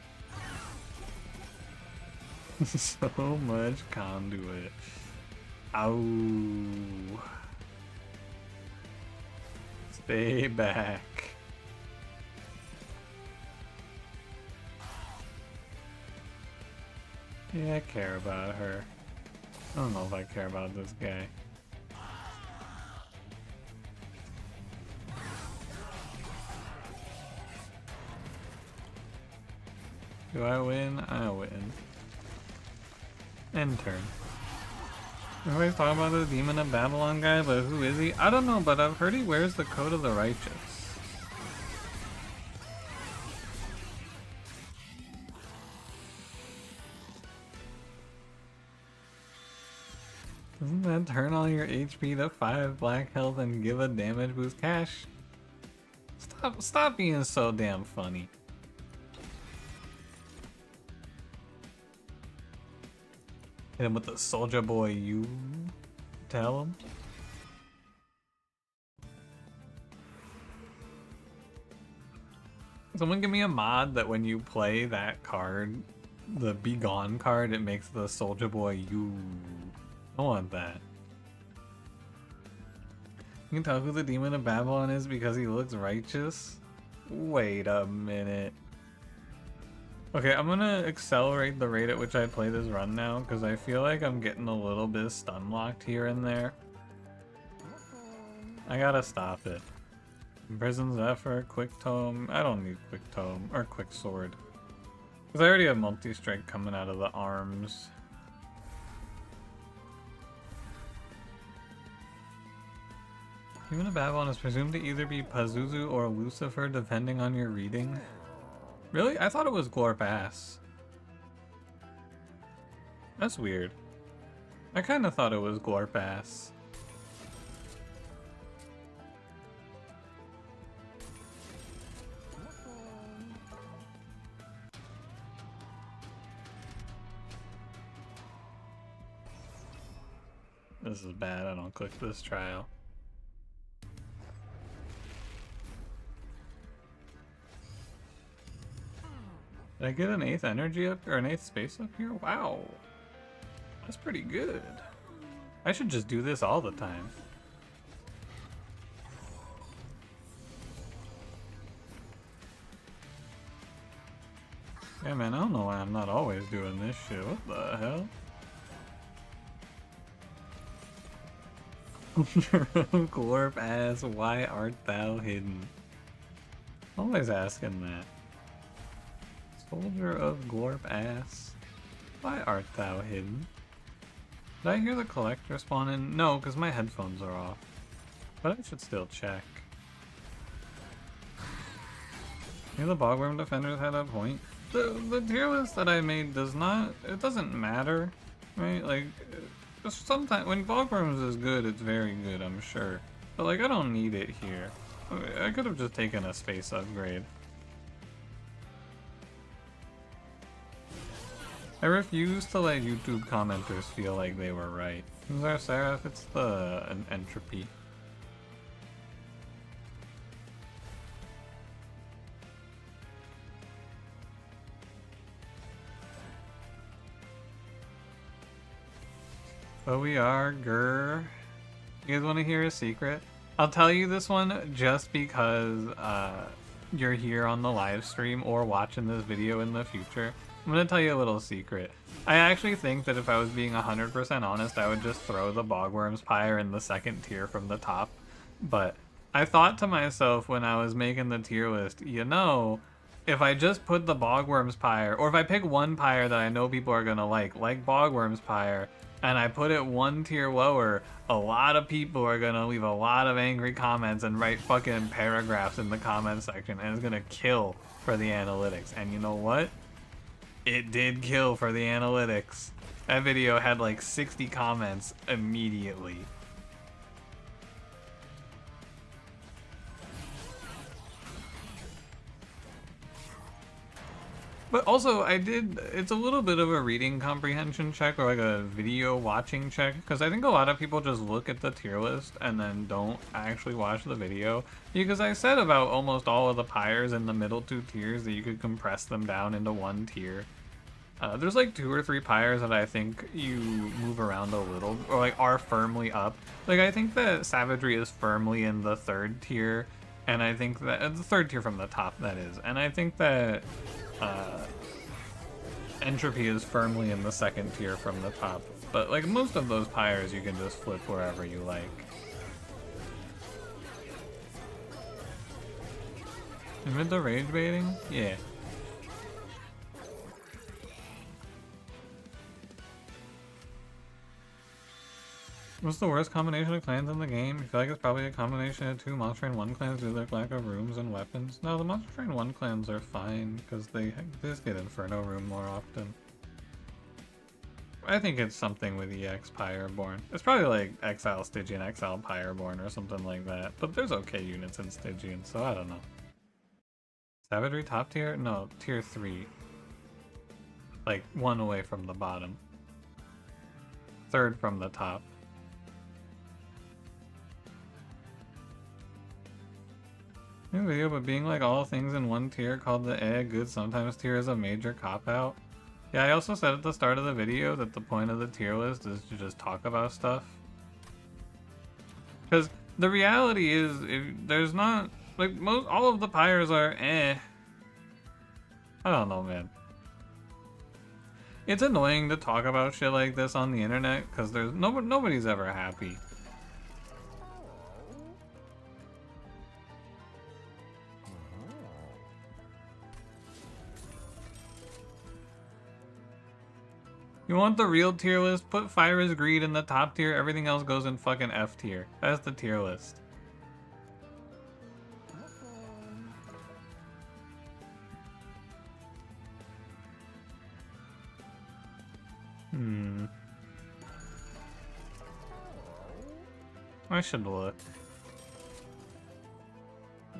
So much conduit. Ow. Stay back. Yeah, I care about her. I don't know if I care about this guy. Do I win? I win. End turn. Everybody's talking about the Demon of Babylon guy, but who is he? I don't know, but I've heard he wears the coat of the righteous. Doesn't that turn all your HP to 5 black health and give a damage boost? Cash? Stop being so damn funny. Hit him with the Soldier Boy, you tell him. Someone give me a mod that when you play that card, the Be Gone card, it makes the Soldier Boy you. I want that. You can tell who the Demon of Babylon is because he looks righteous? Wait a minute. Okay, I'm gonna accelerate the rate at which I play this run now, because I feel like I'm getting a little bit stun locked here and there. I gotta stop it. Imprison's Effort, Quick Tome. I don't need Quick Tome, or Quick Sword. Because I already have multi-strike coming out of the arms. Demon of Babylon is presumed to either be Pazuzu or Lucifer, depending on your reading. Really? I thought it was Glorp Ass. That's weird. I kind of thought it was Glorp Ass. This is bad. I don't click this trial. Did I get an 8th energy up or an 8th space up here? Wow. That's pretty good. I should just do this all the time. Yeah, man, I don't know why I'm not always doing this shit. What the hell? Glorp ass, why art thou hidden? Always asking that. Soldier of Glorp ass, why art thou hidden? Did I hear the collector spawn in? No, because my headphones are off. But I should still check. Maybe the Bogworm Defenders had a point. The tier list that I made does not, it doesn't matter, right? Like, sometimes when Bogworms is good, it's very good, I'm sure. But like, I don't need it here. I could have just taken a space upgrade. I refuse to let YouTube commenters feel like they were right. Who's our Seraph? It's an entropy. But we are grr. You guys want to hear a secret? I'll tell you this one just because you're here on the live stream or watching this video in the future. I'm gonna tell you a little secret. I actually think that if I was being 100% honest, I would just throw the Bogworm's Pyre in the second tier from the top. But I thought to myself when I was making the tier list, you know, if I just put the Bogworm's Pyre, or if I pick one Pyre that I know people are gonna like Bogworm's Pyre, and I put it one tier lower, a lot of people are gonna leave a lot of angry comments and write fucking paragraphs in the comment section, and it's gonna kill for the analytics. And you know what? It did kill for the analytics. That video had like 60 comments immediately. But also, it's a little bit of a reading comprehension check, or like a video watching check, because I think a lot of people just look at the tier list and then don't actually watch the video. Because I said about almost all of the pyres in the middle two tiers that you could compress them down into one tier. There's like 2 or 3 pyres that I think you move around a little, or like are firmly up. Like I think that Savagery is firmly in the 3rd tier, and I think that the 3rd tier from the top, that is, and I think that Entropy is firmly in the 2nd tier from the top. But like most of those pyres, you can just flip wherever you like. Amid the rage baiting? Yeah. What's the worst combination of clans in the game? I feel like it's probably a combination of 2 Monster Train 1 clans due to their lack of rooms and weapons. No, the Monster Train 1 clans are fine, because they just get Inferno room more often. I think it's something with EX Pyreborn. It's probably like Exile Stygian, Exile Pyreborn, or something like that. But there's okay units in Stygian, so I don't know. Savagery top tier? No, tier 3. Like, 1 away from the bottom. 3rd from the top. New video, but being like all things in one tier called the good sometimes tier is a major cop-out. Yeah, I also said at the start of the video that the point of the tier list is to just talk about stuff. Because the reality is, if there's not, like, all of the pyres are I don't know, man. It's annoying to talk about shit like this on the internet, because there's nobody's ever happy. You want the real tier list? Put Fire is Greed in the top tier, everything else goes in fucking F tier. That's the tier list. I should look.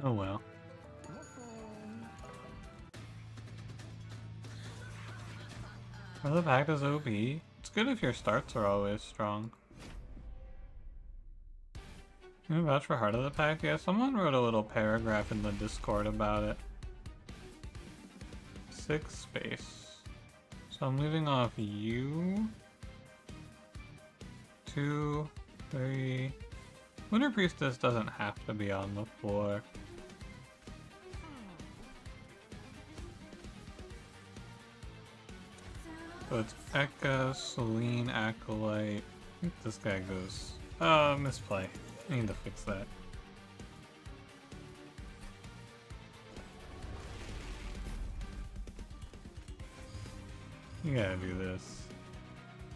Oh well. The pact is OP. It's good if your starts are always strong. Can you vouch for Heart of the Pact? Yeah, someone wrote a little paragraph in the Discord about it. 6 space. So I'm leaving off you. 2, 3. Lunar Priestess doesn't have to be on the floor. So it's Ekka, Selene, Acolyte. I think this guy goes... misplay. I need to fix that. You gotta do this.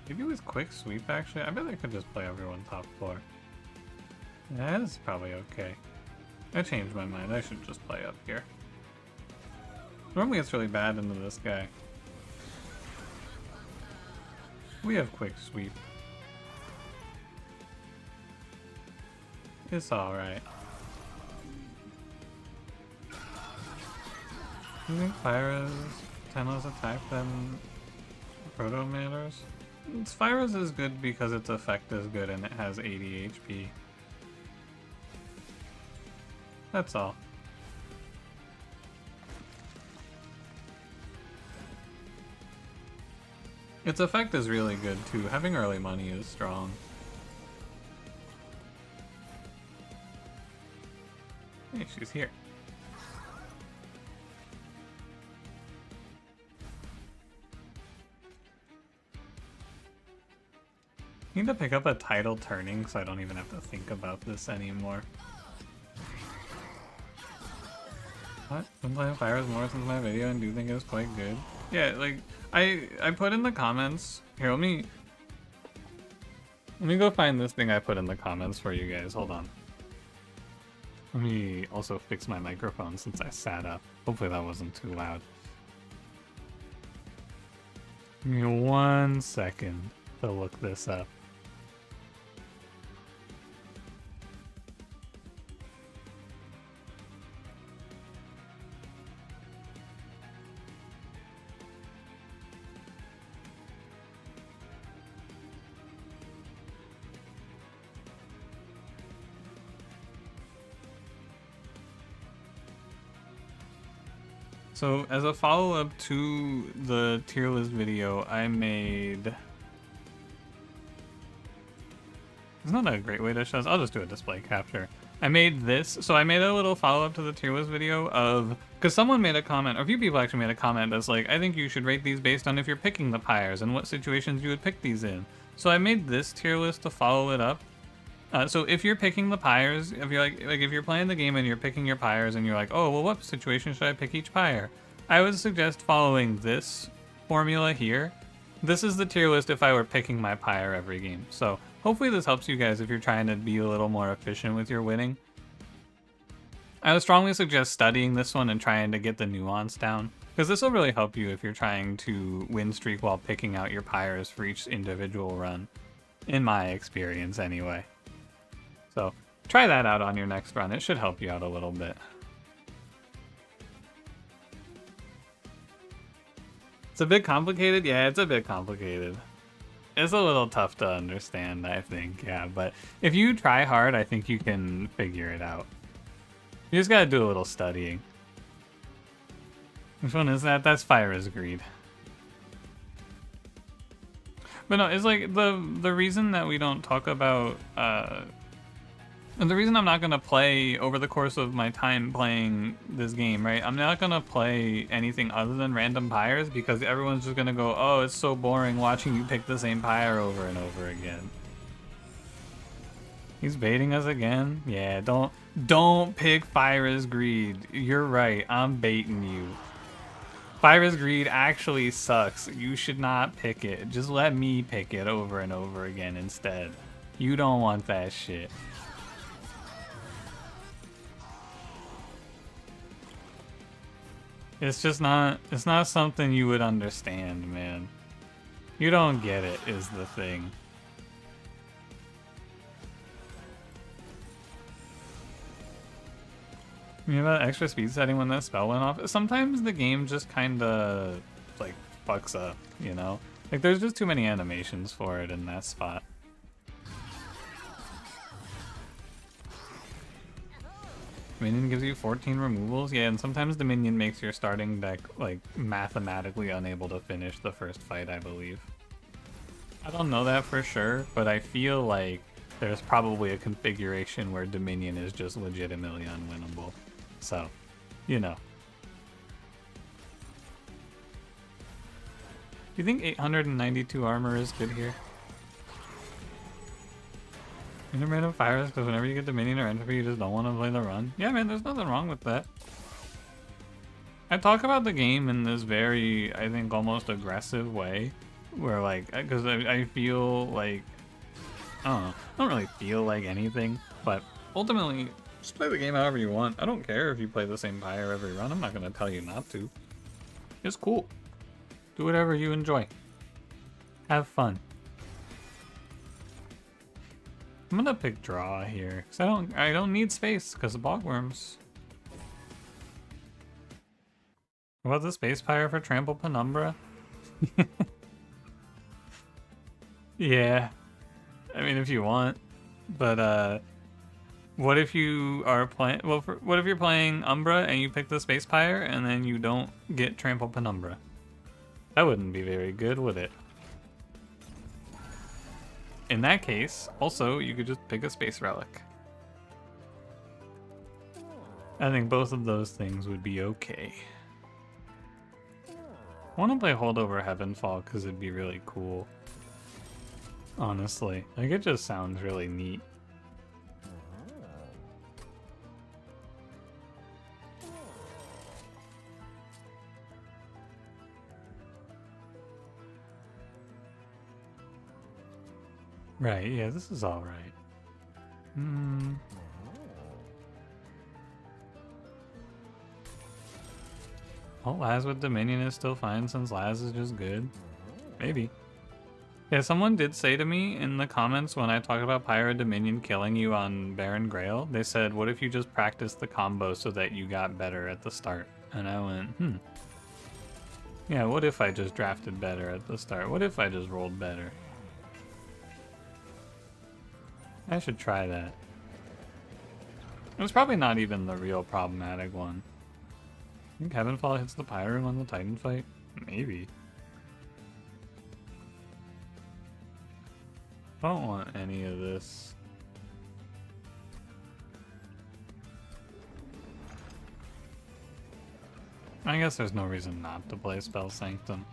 Maybe with Quick Sweep, actually? I bet I could just play everyone top floor. Yeah, that's probably okay. I changed my mind. I should just play up here. Normally it's really bad into this guy. We have Quick Sweep. It's alright. I think Pyra's Tenlos attack them Proto matters. Spyro's is good because its effect is good and it has 80 HP. That's all. Its effect is really good too. Having early money is strong. Hey, she's here. Need to pick up a tidal turning so I don't even have to think about this anymore. What? Been playing Fires more since my video and do think it was quite good. Yeah, like I put in the comments. Here, let me go find this thing I put in the comments for you guys. Hold on. Let me also fix my microphone since I sat up. Hopefully that wasn't too loud. Give me 1 second to look this up. So as a follow-up to the tier list video, I made... It's not a great way to show this. I'll just do a display capture. I made this. So I made a little follow-up to the tier list video of... Because someone made a comment, or a few people actually made a comment that's like, I think you should rate these based on if you're picking the pyres and what situations you would pick these in. So I made this tier list to follow it up. So if you're picking the pyres, if you're like if you're playing the game and you're picking your pyres and you're like, oh, well, what situation should I pick each pyre? I would suggest following this formula here. This is the tier list if I were picking my pyre every game. So hopefully this helps you guys if you're trying to be a little more efficient with your winning. I would strongly suggest studying this one and trying to get the nuance down, because this will really help you if you're trying to win streak while picking out your pyres for each individual run, in my experience anyway. So try that out on your next run. It should help you out a little bit. It's a bit complicated? Yeah, it's a bit complicated. It's a little tough to understand, I think, yeah. But if you try hard, I think you can figure it out. You just gotta do a little studying. Which one is that? That's Fire is Greed. But no, it's like the reason that we don't talk about and the reason I'm not gonna play over the course of my time playing this game, right? I'm not gonna play anything other than random pyres because everyone's just gonna go, oh, it's so boring watching you pick the same pyre over and over again. He's baiting us again? Yeah, don't pick Fire is Greed. You're right, I'm baiting you. Fire is Greed actually sucks. You should not pick it. Just let me pick it over and over again instead. You don't want that shit. It's just not, it's not something you would understand, man. You don't get it, is the thing. You have that extra speed setting when that spell went off. Sometimes the game just kinda, like, fucks up, you know? Like, there's just too many animations for it in that spot. Minion gives you 14 removals? Yeah, and sometimes the minion makes your starting deck, like, mathematically unable to finish the first fight, I believe. I don't know that for sure, but I feel like there's probably a configuration where Dominion is just legitimately unwinnable. So, you know. Do you think 892 armor is good here? Intermittent fires, because whenever you get Dominion or Entropy, you just don't want to play the run. Yeah, man, there's nothing wrong with that. I talk about the game in this very, I think, almost aggressive way. Where, like, because I feel like, I don't know, I don't really feel like anything. But ultimately, just play the game however you want. I don't care if you play the same pyre every run. I'm not going to tell you not to. It's cool. Do whatever you enjoy. Have fun. I'm gonna pick draw here because I don't need space because of bogworms. What about the space pyre for Trample Penumbra? Yeah. I mean, if you want. But, what if you are playing... Well, what if you're playing Umbra and you pick the Space Pyre and then you don't get Trample Penumbra? That wouldn't be very good, would it? In that case, also, you could just pick a Space Relic. I think both of those things would be okay. I want to play Holdover Heavenfall because it'd be really cool. Honestly, like, it just sounds really neat. Right, yeah, this is alright. Oh, Laz with Dominion is still fine since Laz is just good. Maybe. Yeah, someone did say to me in the comments when I talked about Pyro Dominion killing you on Baron Grail, they said, what if you just practiced the combo so that you got better at the start? And I went, yeah, what if I just drafted better at the start? What if I just rolled better? I should try that. It's probably not even the real problematic one. I think Heavenfall hits the Pyro on the Titan fight? Maybe. I don't want any of this. I guess there's no reason not to play Spell Sanctum.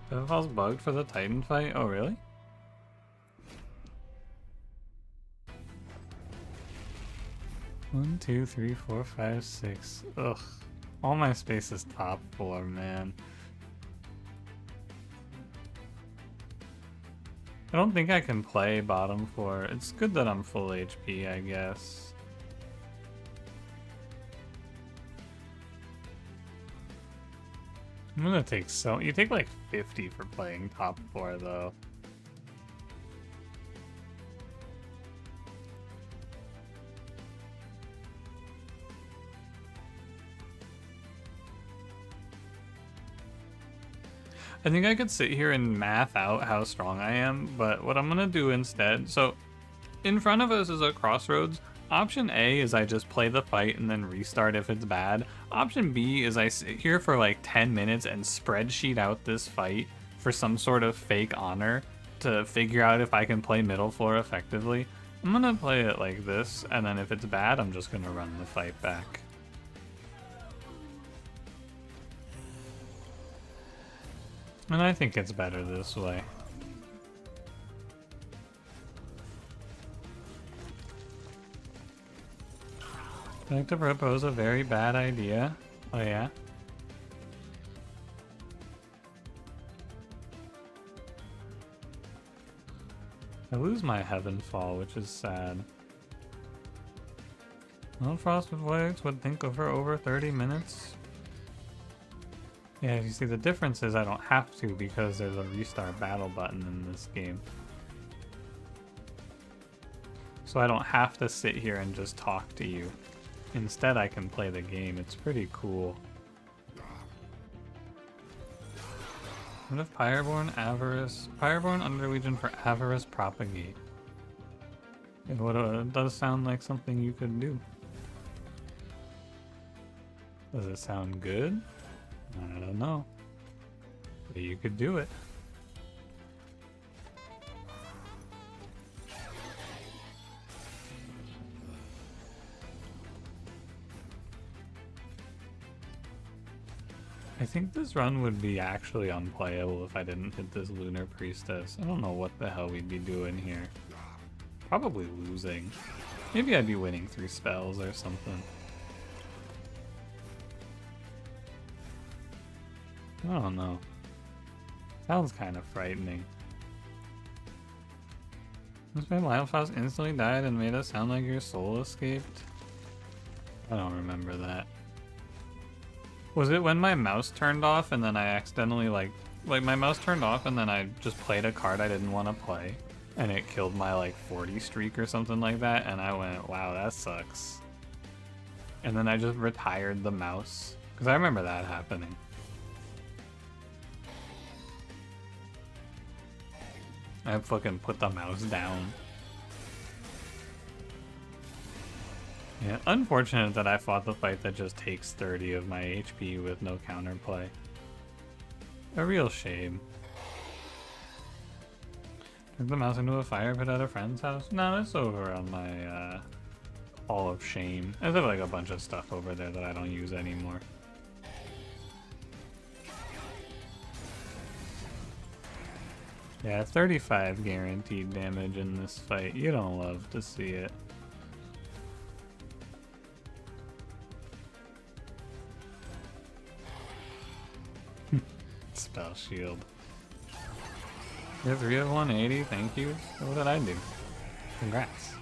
Heavenfall's bugged for the Titan fight? Oh, really? One, two, three, four, five, six. Ugh. All my space is top 4, man. I don't think I can play bottom 4. It's good that I'm full HP, I guess. I'm gonna take you take like 50 for playing top 4 though. I think I could sit here and math out how strong I am, but what I'm gonna do instead, so in front of us is a crossroads. Option A is I just play the fight and then restart if it's bad. Option B is I sit here for like 10 minutes and spreadsheet out this fight for some sort of fake honor to figure out if I can play middle floor effectively. I'm gonna play it like this, and then if it's bad, I'm just gonna run the fight back. And I think it's better this way. I'd like to propose a very bad idea. Oh yeah? I lose my Heavenfall, which is sad. No Frosted Flakes would think over 30 minutes. Yeah, you see the difference is I don't have to because there's a restart battle button in this game. So I don't have to sit here and just talk to you. Instead I can play the game. It's pretty cool. What if Pyreborn Underlegion for Avarice Propagate? It does sound like something you could do. Does it sound good? I don't know. But you could do it. I think this run would be actually unplayable if I didn't hit this Lunar Priestess. I don't know what the hell we'd be doing here. Probably losing. Maybe I'd be winning 3 spells or something. I don't know. Sounds kind of frightening. This my Lionfaust instantly died and made us sound like your soul escaped? I don't remember that. Was it when my mouse turned off and then I accidentally like my mouse turned off and then I just played a card I didn't want to play and it killed my like 40 streak or something like that and I went, wow, that sucks. And then I just retired the mouse because I remember that happening. I fucking put the mouse down. Yeah, unfortunate that I fought the fight that just takes 30 of my HP with no counterplay. A real shame. Took the mouse into a fire pit at a friend's house? No, it's over on my Hall of Shame. I have like a bunch of stuff over there that I don't use anymore. Yeah, 35 guaranteed damage in this fight. You don't love to see it. Spell shield. You're 3 of 180, thank you. What did I do? Congrats.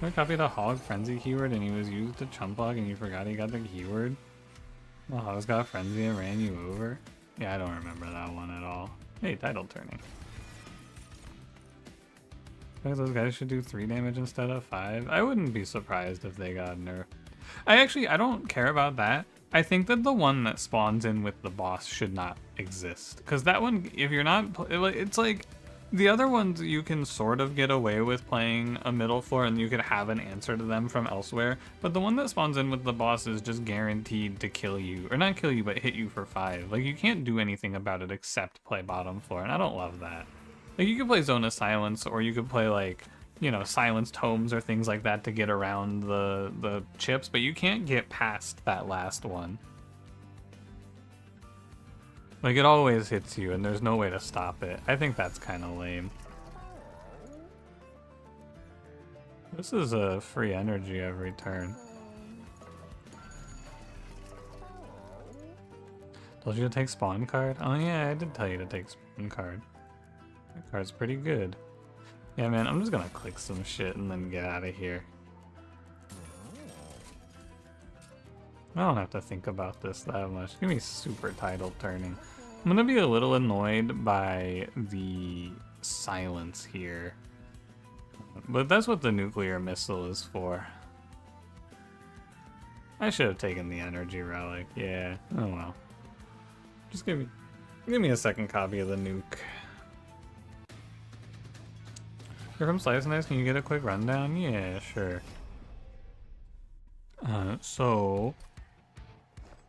I copied a hog frenzy keyword and he was used to chump block and you forgot he got the keyword? The hog's got frenzy and ran you over? Yeah, I don't remember that one at all. Hey, title turning. Those guys should do 3 damage instead of 5. I wouldn't be surprised if they got nerfed. I don't care about that. I think that the one that spawns in with the boss should not exist. Because that one, if you're not, it's like, the other ones you can sort of get away with playing a middle floor and you could have an answer to them from elsewhere. But the one that spawns in with the boss is just guaranteed to kill you. Or not kill you, but hit you for 5. Like, you can't do anything about it except play bottom floor, and I don't love that. Like, you could play Zone of Silence, or you could play, like, you know, silenced homes or things like that to get around the chips, but you can't get past that last one. Like, it always hits you, and there's no way to stop it. I think that's kind of lame. This is a free energy every turn. Told you to take spawn card? Oh yeah, I did tell you to take spawn card. That card's pretty good. Yeah, man, I'm just gonna click some shit and then get out of here. I don't have to think about this that much. Give me super title turning. I'm gonna be a little annoyed by the silence here. But that's what the nuclear missile is for. I should have taken the energy relic. Yeah, oh well. Just give me a second copy of the nuke. You're from Slice and Dice, can you get a quick rundown? Yeah, sure. So,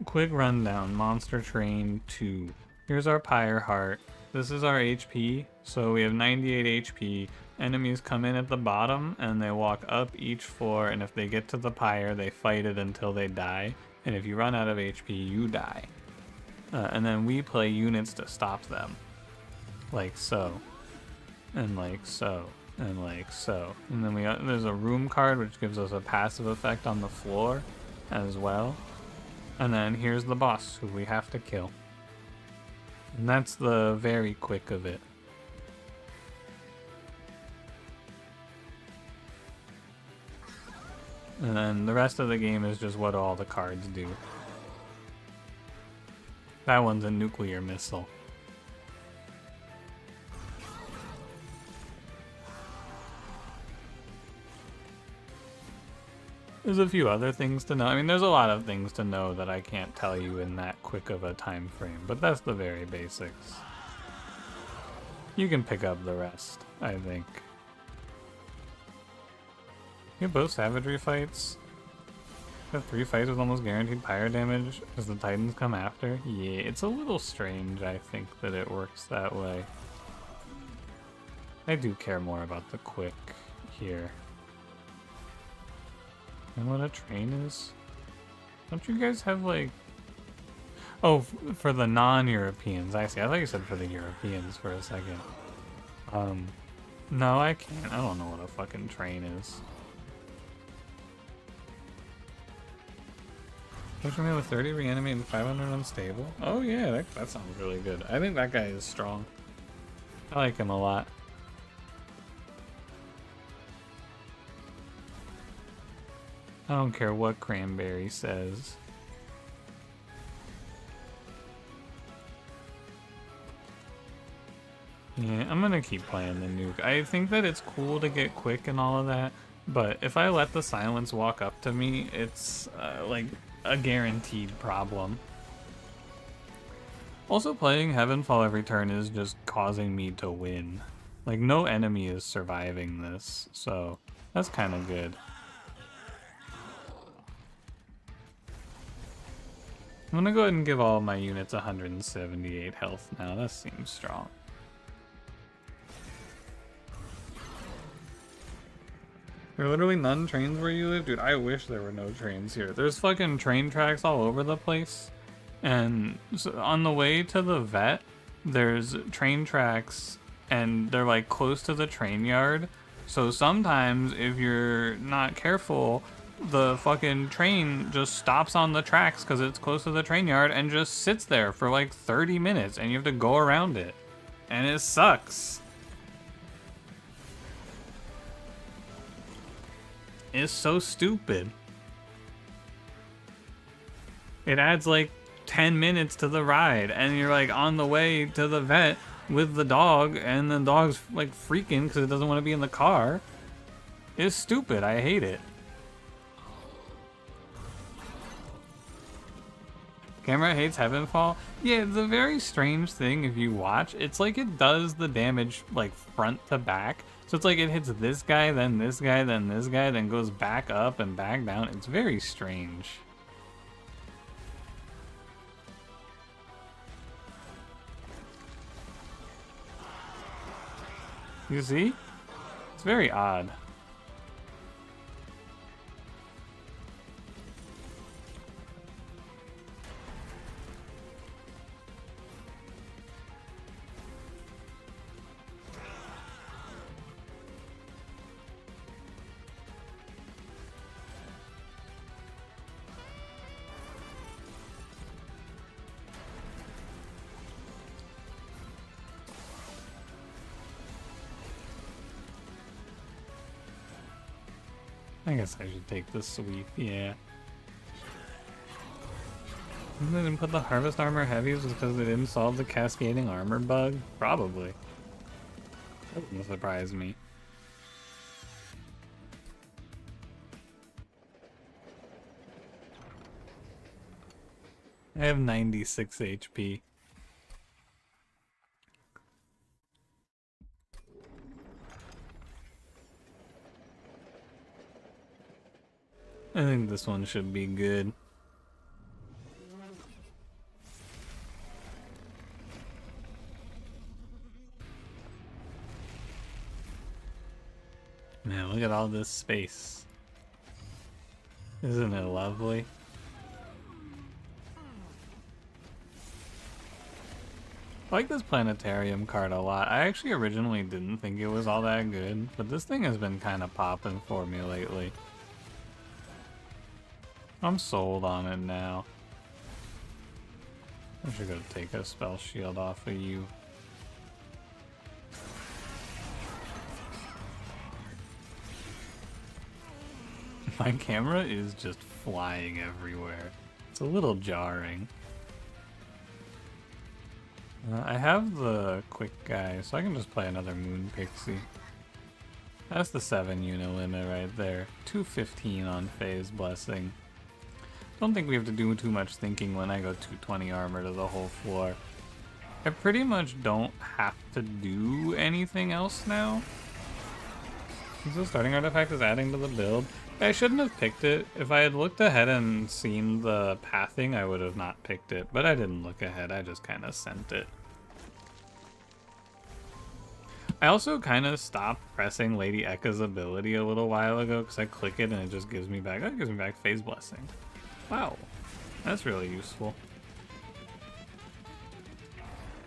quick rundown, Monster Train 2. Here's our Pyre Heart. This is our HP, so we have 98 HP. Enemies come in at the bottom, and they walk up each floor, and if they get to the pyre, they fight it until they die. And if you run out of HP, you die. And then we play units to stop them. Like so. And like so. And like so. And then there's a room card which gives us a passive effect on the floor as well. And then here's the boss who we have to kill. And that's the very quick of it. And then the rest of the game is just what all the cards do. That one's a nuclear missile. There's a few other things to know. I mean, there's a lot of things to know that I can't tell you in that quick of a time frame, but that's the very basics. You can pick up the rest, I think. You have both savagery fights. You have 3 fights with almost guaranteed pyre damage as the Titans come after. Yeah, it's a little strange, I think, that it works that way. I do care more about the quick here. And what a train is? Don't you guys have, like... Oh, for the non-Europeans. I see. I thought you said for the Europeans for a second. No, I can't. I don't know what a fucking train is. Push me with 30 reanimate and 500 unstable. Oh yeah, that sounds really good. I think that guy is strong. I like him a lot. I don't care what Cranberry says. Yeah, I'm gonna keep playing the nuke. I think that it's cool to get quick and all of that, but if I let the silence walk up to me, it's like a guaranteed problem. Also, playing Heavenfall every turn is just causing me to win. Like, no enemy is surviving this, so that's kind of good. I'm gonna go ahead and give all my units 178 health now. That seems strong. There are literally none trains where you live? Dude, I wish there were no trains here. There's fucking train tracks all over the place. And so on the way to the vet, there's train tracks and they're like close to the train yard. So sometimes if you're not careful, the fucking train just stops on the tracks because it's close to the train yard and just sits there for like 30 minutes and you have to go around it. And it sucks. It's so stupid. It adds like 10 minutes to the ride and you're like on the way to the vet with the dog and the dog's like freaking because it doesn't want to be in the car. It's stupid. I hate it. Camera hates Heavenfall. Yeah, it's a very strange thing if you watch. It's like it does the damage like front to back. So it's like it hits this guy, then this guy, then this guy, then goes back up and back down. It's very strange. You see? It's very odd. I guess I should take the sweep, yeah. They didn't put the harvest armor heavies because they didn't solve the cascading armor bug? Probably. That wouldn't surprise me. I have 96 HP. I think this one should be good. Man, look at all this space. Isn't it lovely? I like this planetarium card a lot. I actually originally didn't think it was all that good, but this thing has been kind of popping for me lately. I'm sold on it now. I should go take a spell shield off of you. My camera is just flying everywhere. It's a little jarring. I have the quick guy, so I can just play another Moon Pixie. That's the 7 unit limit right there. 215 on Phase Blessing. Don't think we have to do too much thinking when I go 220 armor to the whole floor. I pretty much don't have to do anything else now. So starting artifact is adding to the build. I shouldn't have picked it. If I had looked ahead and seen the pathing, I would have not picked it. But I didn't look ahead, I just kind of sent it. I also kind of stopped pressing Lady Ekka's ability a little while ago because I click it and it just gives me back, oh, it gives me back Phase Blessing. Wow, that's really useful.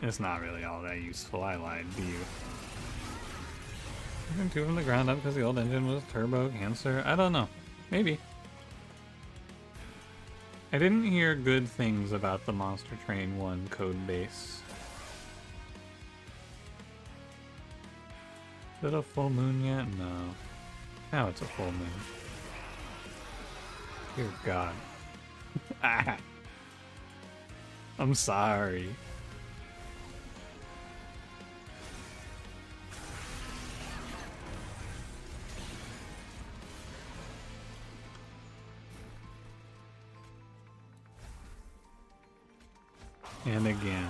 It's not really all that useful, I lied to you. I think 2 from the ground up because the old engine was turbo cancer. I don't know. Maybe. I didn't hear good things about the Monster Train 1 code base. Is it a full moon yet? No. Now it's a full moon. Dear God. Ah. I'm sorry. And again.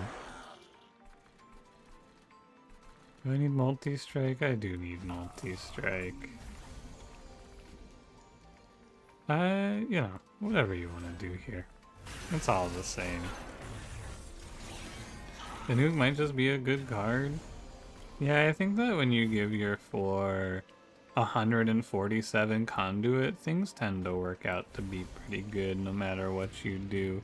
Do I need multi-strike? I do need multi-strike. You know, whatever you want to do here. It's all the same. The nuke might just be a good card. Yeah, I think that when you give your 147 conduit, things tend to work out to be pretty good no matter what you do.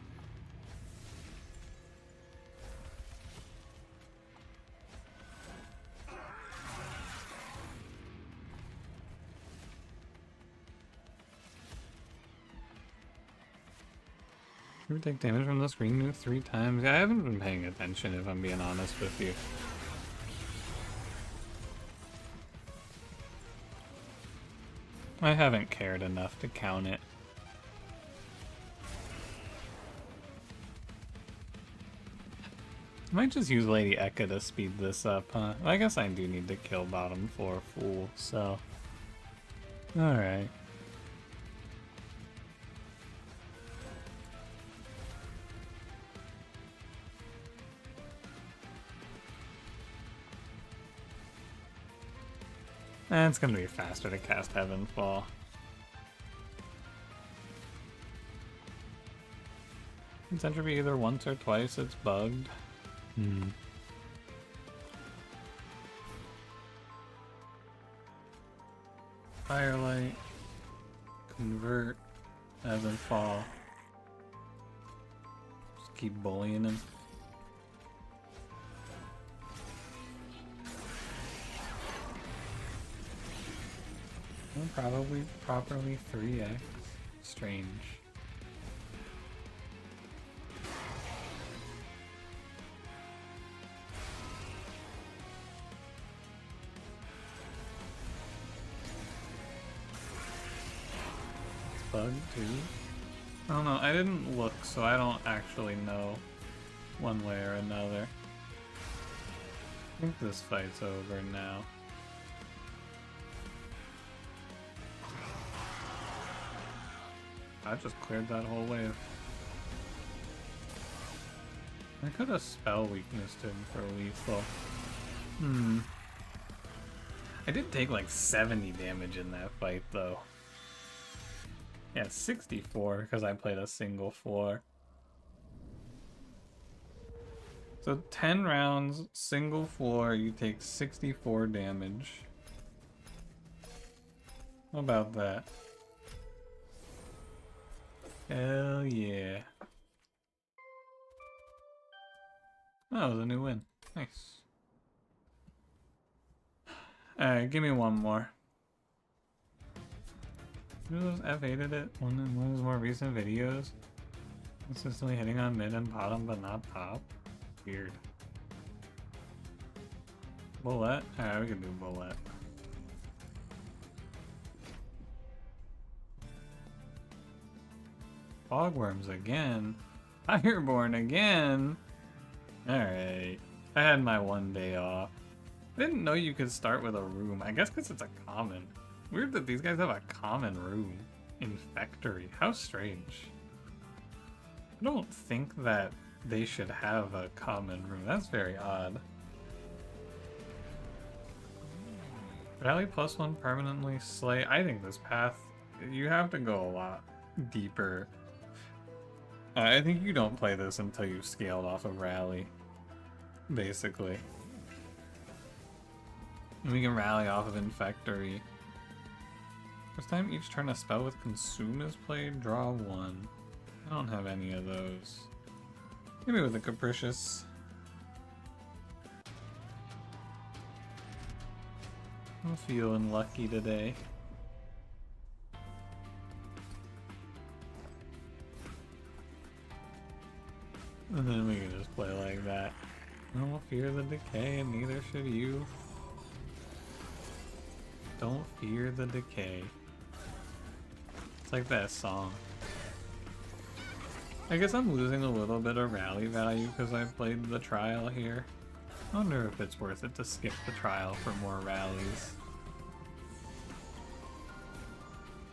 You take damage from the screen nuke 3 times. Yeah, I haven't been paying attention if I'm being honest with you. I haven't cared enough to count it. I might just use Lady Eka to speed this up, huh? I guess I do need to kill bottom 4 Fool, so... Alright. And it's gonna be faster to cast Heavenfall. It's entropy either once or twice, it's bugged. Firelight, convert, Heavenfall. Just keep bullying him. Well, probably properly 3x. Strange. It's bugged too. I don't know, I didn't look, so I don't actually know one way or another. I think this fight's over now. I just cleared that whole wave. I could have spell weakness to him for lethal. I did take like 70 damage in that fight though. Yeah, 64 because I played a single floor. So 10 rounds, single floor, you take 64 damage. How about that? Hell yeah. Oh, that was a new win. Nice. Alright, give me one more. Who those F8'd it? One of his more recent videos? Consistently hitting on mid and bottom, but not top? Weird. Bullet? Alright, we can do bullet. Fogworms again? Fireborn again? Alright. I had my one day off. I didn't know you could start with a room. I guess because it's a common. Weird that these guys have a common room in Factory. How strange. I don't think that they should have a common room. That's very odd. Rally +1 permanently slay. I think this path, you have to go a lot deeper. I think you don't play this until you've scaled off of Rally, basically. And we can rally off of Infectory. First time each turn a spell with Consume is played, draw 1. I don't have any of those. Maybe with a Capricious. I'm feeling lucky today. And then we can just play like that. I don't fear the decay, and neither should you. Don't fear the decay. It's like that song. I guess I'm losing a little bit of rally value because I've played the trial here. I wonder if it's worth it to skip the trial for more rallies.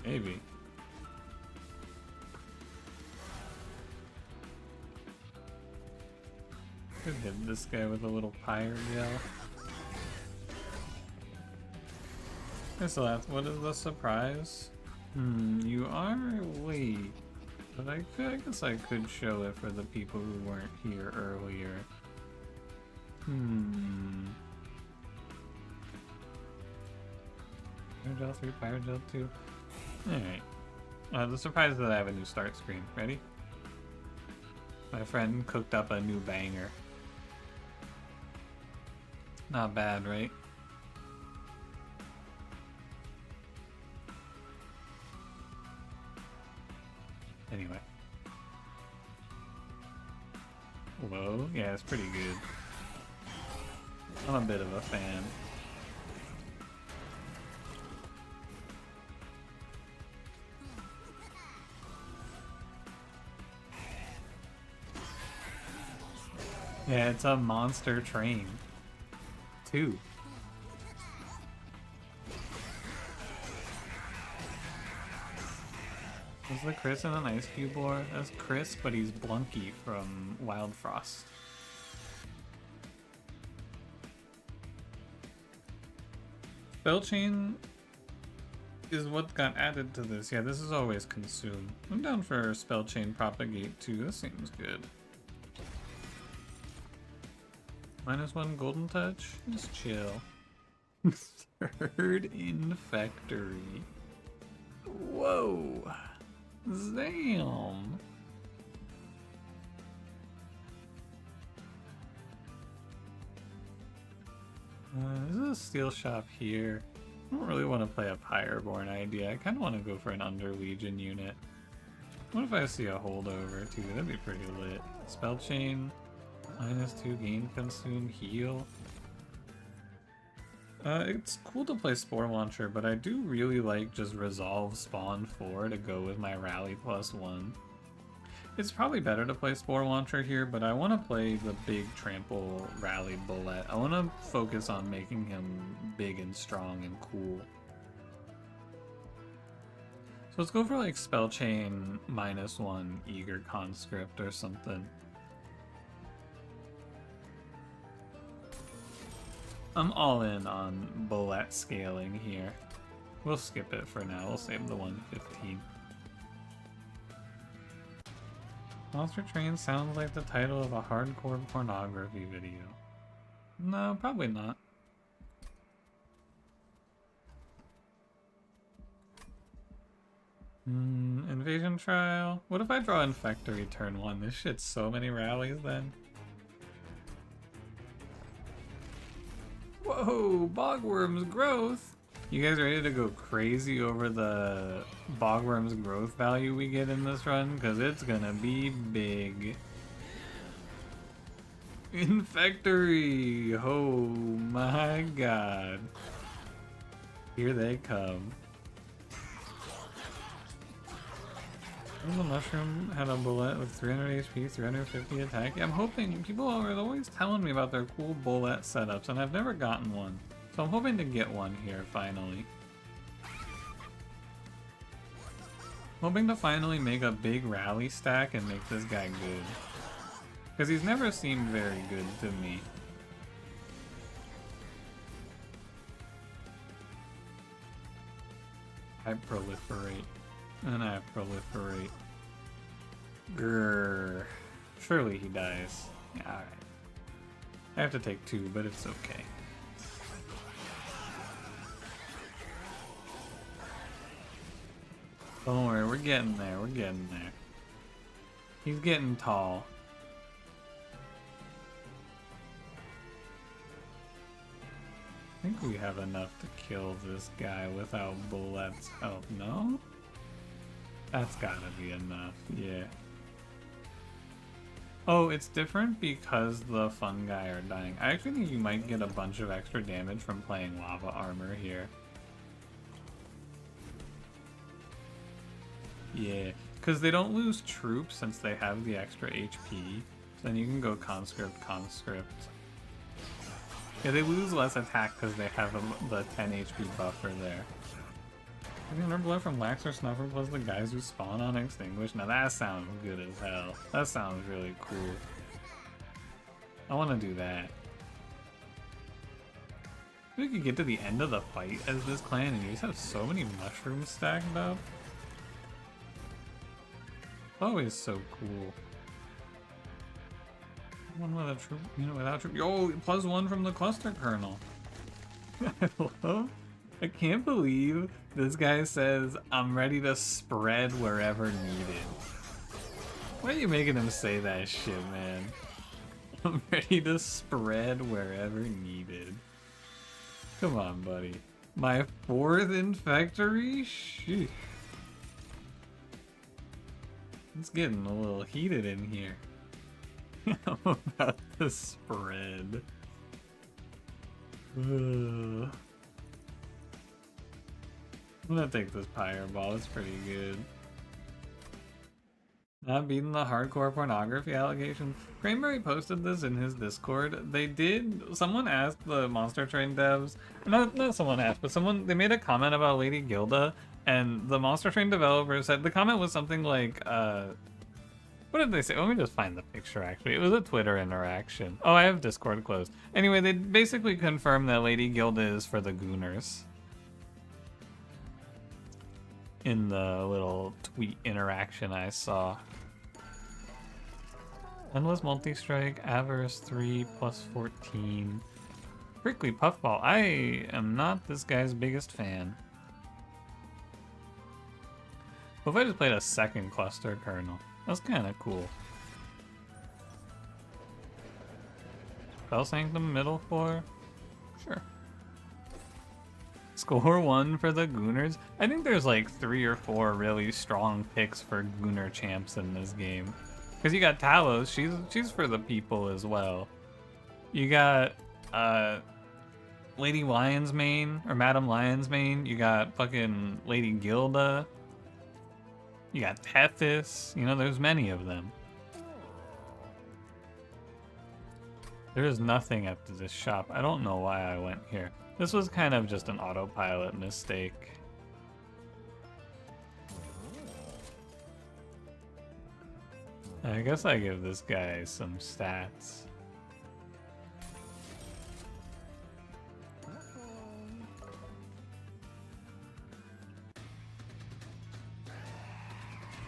Maybe. Could hit this guy with a little pyre gel. So that's what is the surprise? You are late. But I guess I could show it for the people who weren't here earlier. Fire Gel 3, Fire Gel 2. Alright. The surprise is that I have a new start screen. Ready? My friend cooked up a new banger. Not bad, right? Anyway. Whoa, yeah, it's pretty good. I'm a bit of a fan. Yeah, it's a monster train. 2. Is the Chris in an Ice Cube lore? That's Chris, but he's Blunky from Wild Frost. Spellchain is what got added to this. Yeah, this is always consumed. I'm down for Spellchain Propagate too. This seems good. -1 Golden Touch? Just chill. Third Infectory. Whoa. Damn. This is a steel shop here. I don't really want to play a Pyreborn idea. I kind of want to go for an Under Legion unit. What if I see a holdover too? That'd be pretty lit. Spell Chain, -2 gain, consume, heal. It's cool to play Spore Launcher, but I do really like just Resolve Spawn 4 to go with my Rally +1. It's probably better to play Spore Launcher here, but I want to play the big Trample Rally Bullet. I want to focus on making him big and strong and cool. So let's go for like Spell Chain -1 Eager Conscript or something. I'm all in on bullet scaling here. We'll skip it for now. We'll save the 115. Monster Train sounds like the title of a hardcore pornography video. No, probably not. Invasion Trial. What if I draw Infectory turn 1? This shit's so many rallies then. Whoa, Bogworm's growth! You guys ready to go crazy over the Bogworm's growth value we get in this run? Because it's gonna be big. Infectory! Oh my god. Here they come. The mushroom had a bullet with 300 HP, 350 attack. Yeah, I'm hoping, people are always telling me about their cool bullet setups, and I've never gotten one. So I'm hoping to get one here, finally. Hoping to finally make a big rally stack and make this guy good. Because he's never seemed very good to me. I proliferate. And I proliferate. Grrr. Surely he dies. Yeah, alright. I have to take 2, but it's okay. Don't worry, we're getting there, we're getting there. He's getting tall. I think we have enough to kill this guy without Bullet's help, no? That's gotta be enough, yeah. Oh, it's different because the fungi are dying. I actually think you might get a bunch of extra damage from playing Lava Armor here. Yeah, because they don't lose troops since they have the extra HP. So then you can go Conscript, Conscript. Yeah, they lose less attack because they have the 10 HP buffer there. I think remember from Laxer Snuffer plus the guys who spawn on Extinguish? Now that sounds good as hell. That sounds really cool. I want to do that. You could get to the end of the fight as this clan and you just have so many mushrooms stacked up. Always so cool. One with a troop, unit without troop. Yo, +1 from the cluster kernel. I can't believe this guy says, I'm ready to spread wherever needed. Why are you making him say that shit, man? I'm ready to spread wherever needed. Come on, buddy. My 4th infectory? Sheesh. It's getting a little heated in here. I'm about to spread. I'm gonna take this Pyreball, it's pretty good. Not beating the hardcore pornography allegations. Cranberry posted this in his Discord. Someone asked the Monster Train devs, not someone asked, but they made a comment about Lady Gilda, and the Monster Train developer said, the comment was something like, what did they say? Let me just find the picture, actually. It was a Twitter interaction. Oh, I have Discord closed. Anyway, they basically confirmed that Lady Gilda is for the Gooners. In the little tweet interaction I saw. Endless Multi-Strike, Avarice 3, +14. Prickly Puffball. I am not this guy's biggest fan. What if I just played a second cluster kernel? That's kind of cool. Spell Sanctum middle 4? Sure. Score 1 for the Gooners. I think there's like 3 or 4 really strong picks for Gooner champs in this game. Because you got Talos, she's for the people as well. You got Lady Lion's Mane, or Madam Lion's Mane. You got fucking Lady Gilda. You got Tethys. You know, there's many of them. There is nothing at this shop. I don't know why I went here. This was kind of just an autopilot mistake. I guess I give this guy some stats.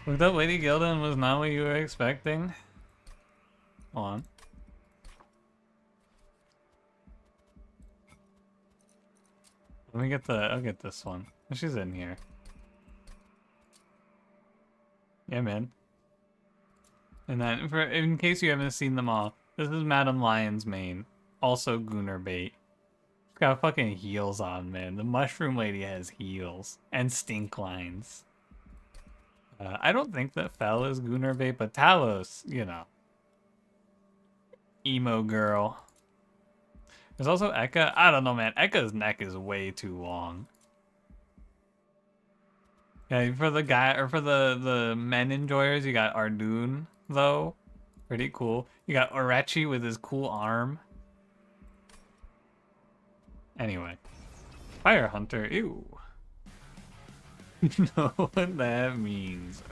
Looked up Lady Gilda and was not what you were expecting. Hold on. Let me get I'll get this one. She's in here. Yeah, man. And then, in case you haven't seen them all, this is Madam Lion's Mane. Also Gooner bait. She's got fucking heels on, man. The Mushroom Lady has heels. And stink lines. I don't think that Fel is Gooner bait, but Talos, you know. Emo girl. There's also Ekka. I don't know, man. Ekka's neck is way too long. Yeah, for the guy, or for the men enjoyers, you got Ardoon, though. Pretty cool. You got Orechi with his cool arm. Anyway. Fire Hunter, ew. You know what that means.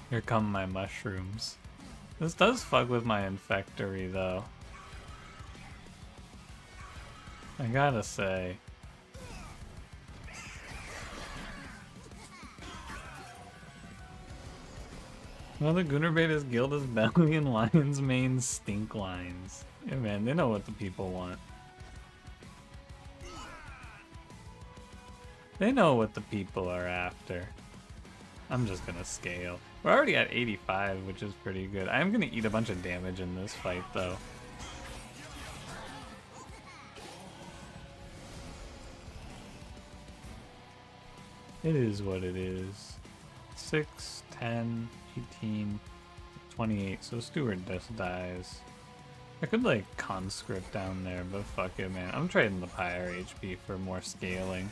Here come my mushrooms. This does fuck with my infectory, though. I gotta say. Well, the Gooner bait is Gilda's belly and Lion's Mane stink lines. Yeah, man, they know what the people want. They know what the people are after. I'm just gonna scale. We're already at 85, which is pretty good. I'm gonna eat a bunch of damage in this fight, though. It is what it is. 6, 10, 18, 28, so Steward just dies. I could, like, conscript down there, but fuck it, man. I'm trading the Pyre HP for more scaling.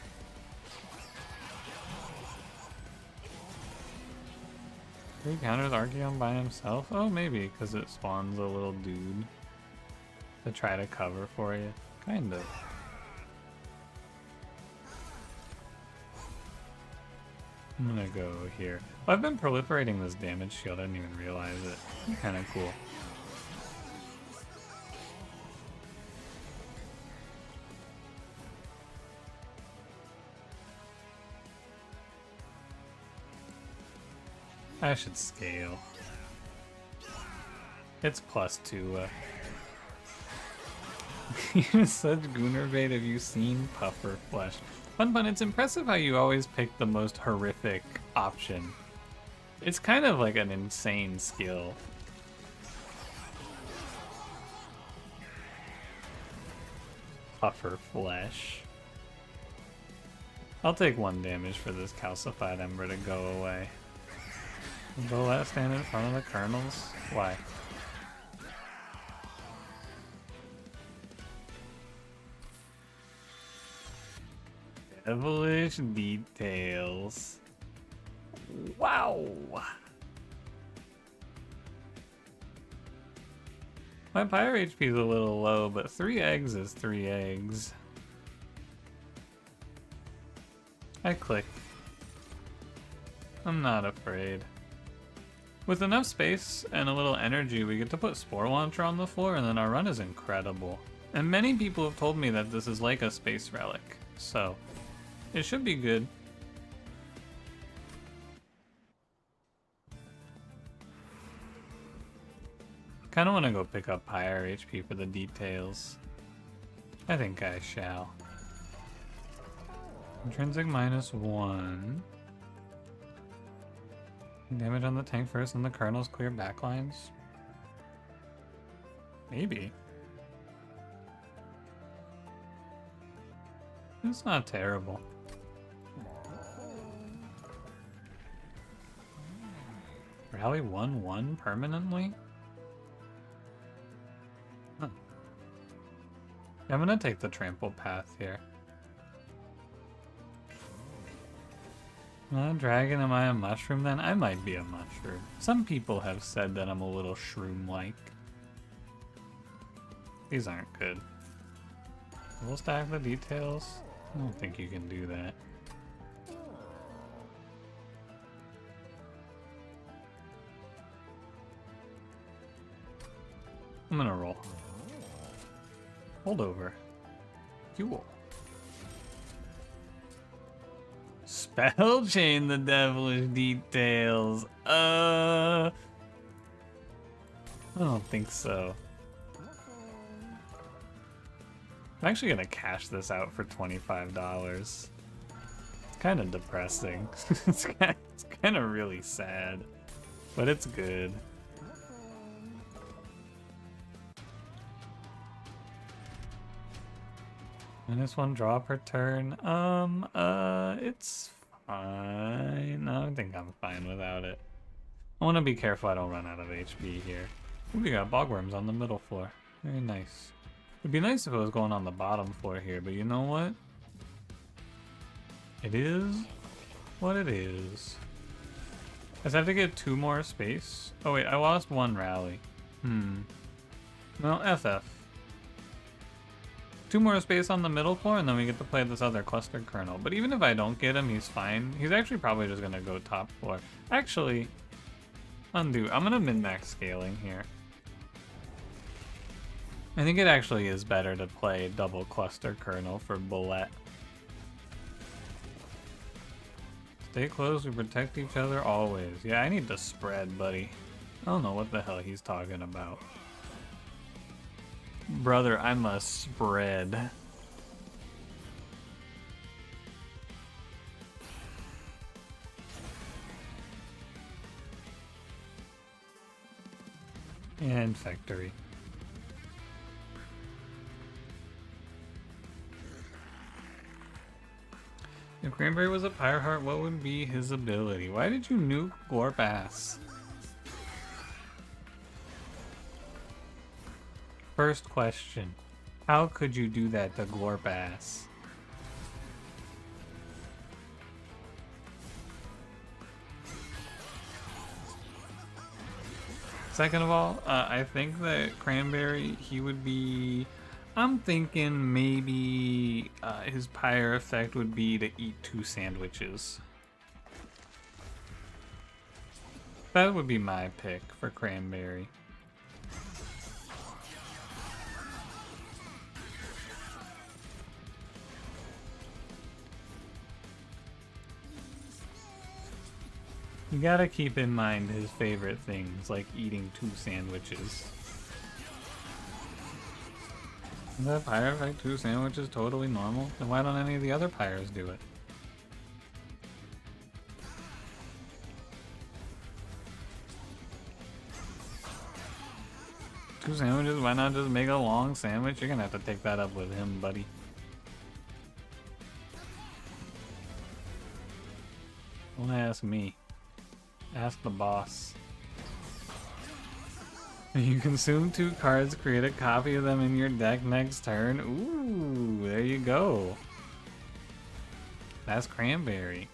He counters Archon by himself? Oh, maybe, because it spawns a little dude to try to cover for you. Kind of. I'm gonna go here. Well, I've been proliferating this damage shield. I didn't even realize it. Kind of cool. I should scale. It's +2. You're such gooner bait. Have you seen Puffer Flesh? Fun, it's impressive how you always pick the most horrific option. It's kind of like an insane skill. Puffer Flesh. I'll take 1 damage for this calcified ember to go away. Bullet stand in front of the kernels? Why? Devilish details. Wow! My pyre HP is a little low, but 3 eggs is 3 eggs. I click. I'm not afraid. With enough space and a little energy, we get to put Spore Launcher on the floor, and then our run is incredible. And many people have told me that this is like a space relic, so it should be good. Kinda wanna go pick up higher HP for the details. I think I shall. Intrinsic -1. Damage on the tank first and the kernels clear backlines? Maybe. It's not terrible. Rally 1/1 permanently? Huh. I'm gonna take the trample path here. Dragon, am I a mushroom then? I might be a mushroom. Some people have said that I'm a little shroom-like. These aren't good. We'll stack the details. I don't think you can do that. I'm gonna roll. Hold over. Fuel. Spell chain the devilish details. I don't think so. I'm actually gonna cash this out for $25. It's kind of depressing. It's kind of really sad, but it's good. -1 draw per turn. It's fine. I think I'm fine without it. I want to be careful I don't run out of HP here. Ooh, we got bogworms on the middle floor. Very nice. It'd be nice if it was going on the bottom floor here, but you know what? It is what it is. I just have to get 2 more space. Oh wait, I lost 1 rally. Well, FF. 2 more space on the middle floor, and then we get to play this other clustered kernel. But even if I don't get him, he's fine. He's actually probably just gonna go top floor. Actually, undo. I'm gonna min-max scaling here. I think it actually is better to play double cluster kernel for bullet. Stay close, we protect each other always. Yeah, I need to spread, buddy. I don't know what the hell he's talking about. Brother, I must spread. And factory. If Cranberry was a Pyreheart, what would be his ability? Why did you nuke Glorp Ass? First question. How could you do that to Glorp Ass? Second of all, I think that Cranberry, he would be... I'm thinking maybe his pyre effect would be to eat 2 sandwiches. That would be my pick for Cranberry. You gotta keep in mind his favorite things, like eating 2 sandwiches. Is that pyre like 2 sandwiches totally normal? Then why don't any of the other pyres do it? Two sandwiches? Why not just make a long sandwich? You're gonna have to take that up with him, buddy. Don't ask me. Ask the boss. You consume 2 cards, create a copy of them in your deck next turn. Ooh, there you go. That's Cranberry.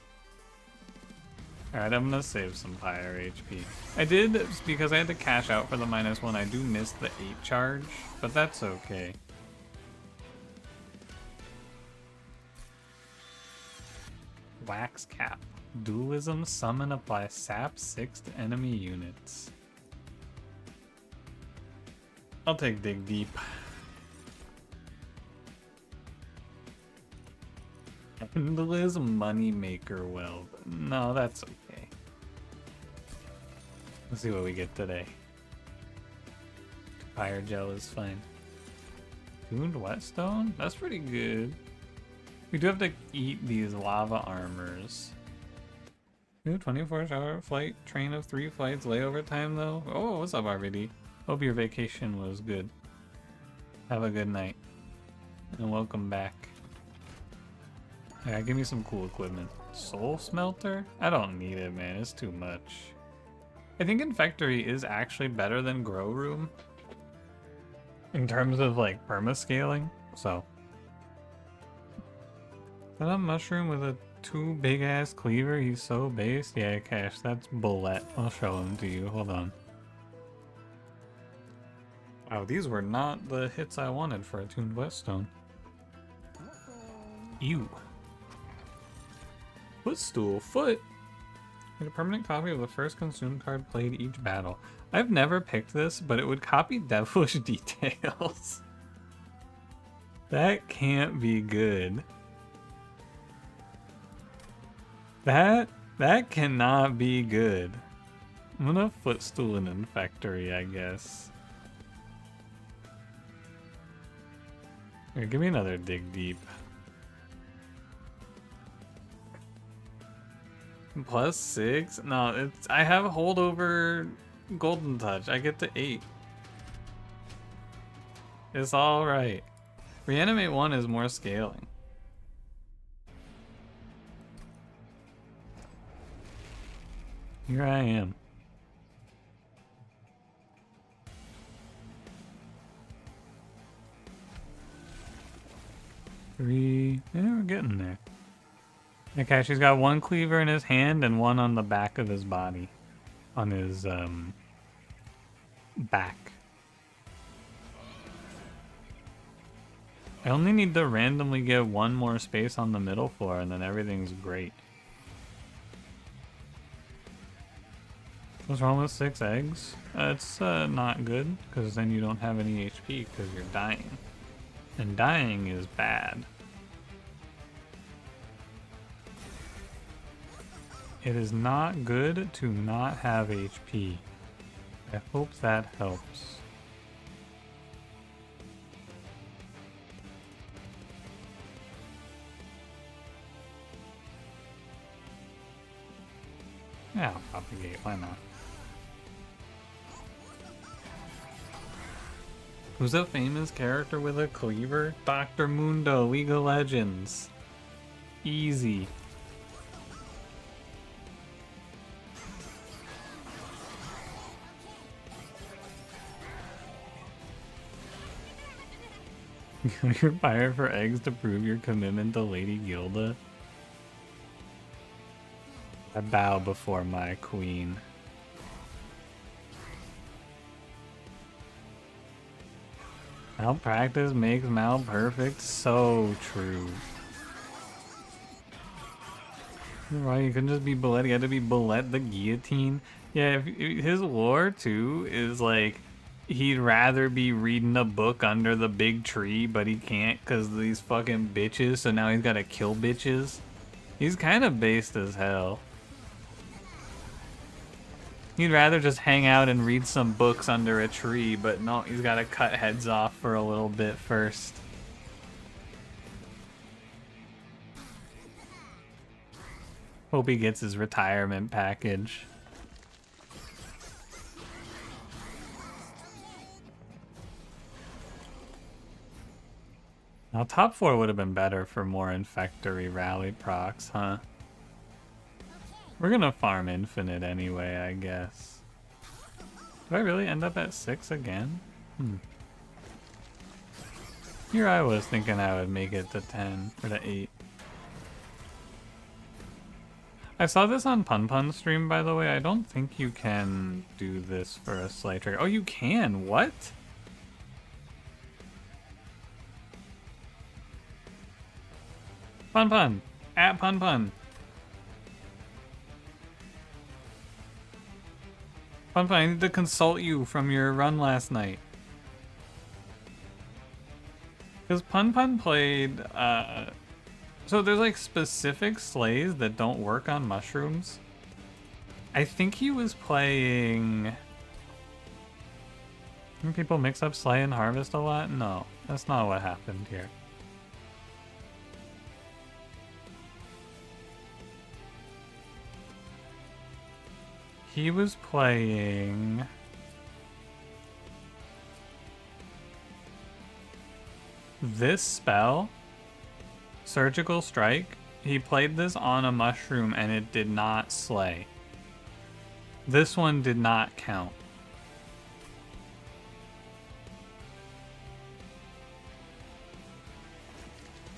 Alright, I'm gonna save some fire HP. I did, because I had to cash out for the -1, I do miss the 8 charge, but that's okay. Wax Cap. Dualism, summon, apply sap 6 to enemy units. I'll take Dig Deep. Endless Moneymaker Weld. No, that's okay. Let's see what we get today. Fire Gel is fine. Tuned Whetstone? That's pretty good. We do have to eat these lava armors. 24-hour flight, train of 3 flights, layover time though. Oh, what's up, RVD? Hope your vacation was good. Have a good night. And welcome back. Yeah, give me some cool equipment. Soul Smelter? I don't need it, man. It's too much. I think Infectory is actually better than Grow Room in terms of like perma-scaling, so. Is that a mushroom with a 2 big-ass cleaver? He's so based? Yeah, Cash, that's Bullet. I'll show him to you. Hold on. Wow, these were not the hits I wanted for a tuned Whetstone. Ew. Footstool. Foot! Get a permanent copy of the first consumed card played each battle. I've never picked this, but it would copy Devilish Details. That can't be good. That cannot be good. I'm gonna Footstool an Infectory, I guess. Here, give me another Dig Deep. +6? No, it's I have a holdover Golden Touch. I get to 8. It's alright. Reanimate 1 is more scaling. Here I am. Three. Yeah, we're getting there. Okay, she's got 1 cleaver in his hand and 1 on the back of his body. On his, back. I only need to randomly get 1 more space on the middle floor and then everything's great. What's wrong with 6 eggs? It's not good, because then you don't have any HP because you're dying. And dying is bad. It is not good to not have HP. I hope that helps. Yeah, I'll propagate, why not? Who's a famous character with a cleaver? Dr. Mundo, League of Legends. Easy. You're fired for eggs to prove your commitment to Lady Gilda. I bow before my queen. Malpractice makes malperfect. So true. Right, you couldn't just be Bullet. You had to be Bullet the Guillotine. Yeah, his lore too is like he'd rather be reading a book under the big tree, but he can't because of these fucking bitches. So now he's got to kill bitches. He's kind of based as hell. He'd rather just hang out and read some books under a tree, but no, he's got to cut heads off for a little bit first. Hope he gets his retirement package. Now, top 4 would have been better for more Infectory rally procs, huh? We're gonna farm Infinite anyway, I guess. Do I really end up at 6 again? Here I was thinking I would make it to 10, or to 8. I saw this on Pun Pun's stream, by the way. I don't think you can do this for a slight trigger. Oh, you can? What? Pun Pun. At Pun Pun. Pun Pun, I need to consult you from your run last night. Because Pun Pun played, so there's like specific slays that don't work on mushrooms. I think he was playing... Can people mix up Slay and Harvest a lot? No, that's not what happened here. He was playing... this spell, Surgical Strike. He played this on a mushroom and it did not slay. This one did not count.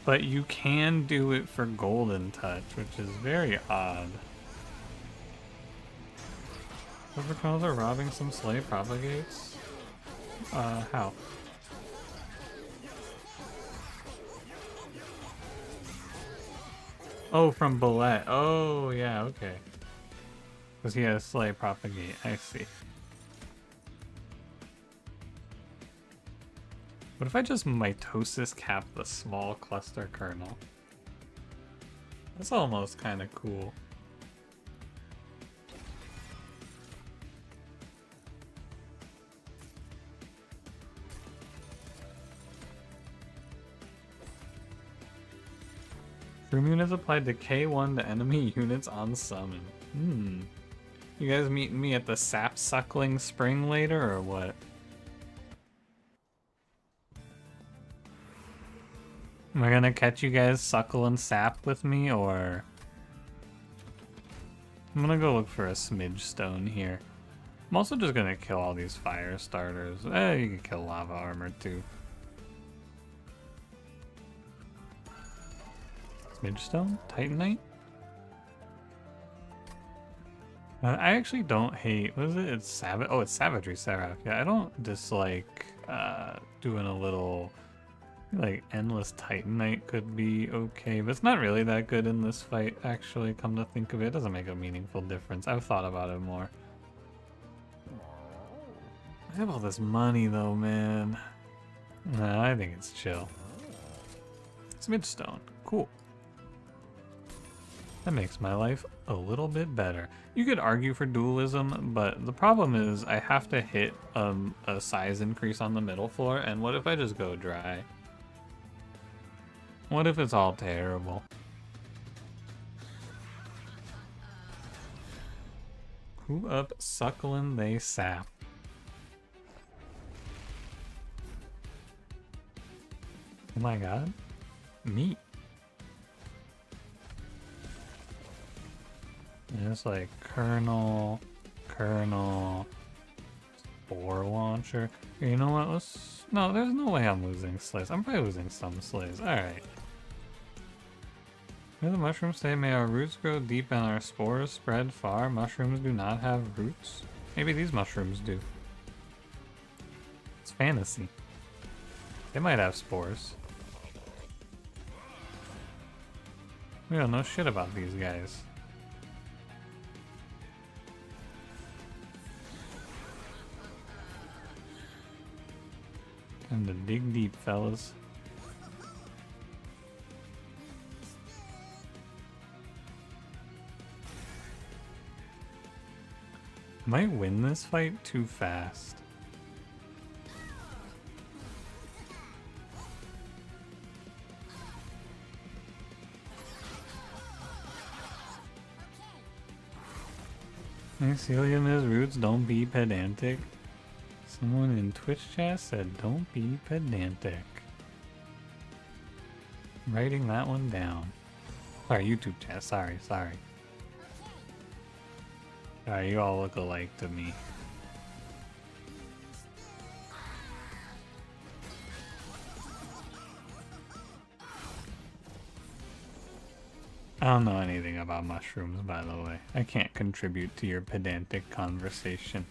But you can do it for Golden Touch, which is very odd. Overcalls are robbing some slay propagates? How? Oh, from Bullet. Oh, yeah, okay. Because he has slay propagate. I see. What if I just mitosis cap the small cluster kernel? That's almost kind of cool. Room units applied to K1 to enemy units on summon. You guys meeting me at the sap suckling spring later or what? Am I gonna catch you guys suckling sap with me or? I'm gonna go look for a smidge stone here. I'm also just gonna kill all these fire starters. You can kill lava armor too. Midstone? Titanite? I actually don't hate... What is it? It's Savage... Oh, it's Savagery Seraph. Yeah, I don't dislike doing a little... Like, Endless Titanite could be okay, but it's not really that good in this fight, actually, come to think of it. It doesn't make a meaningful difference. I've thought about it more. I have all this money, though, man. No, I think it's chill. Midstone. Cool. That makes my life a little bit better. You could argue for dualism, but the problem is I have to hit a size increase on the middle floor, and what if I just go dry? What if it's all terrible? Who up suckling they sap? Oh my god. Meat. And it's like kernel, spore launcher. You know what? No, there's no way I'm losing slays. I'm probably losing some slays. Alright. May the mushrooms say, may our roots grow deep and our spores spread far. Mushrooms do not have roots. Maybe these mushrooms do. It's fantasy. They might have spores. We don't know shit about these guys. Time to dig deep, fellas. Might win this fight too fast. Mycelium is roots, don't be pedantic. Someone in Twitch chat said don't be pedantic. I'm writing that one down. Sorry, YouTube chat, sorry. Sorry, you all look alike to me. I don't know anything about mushrooms, by the way. I can't contribute to your pedantic conversation.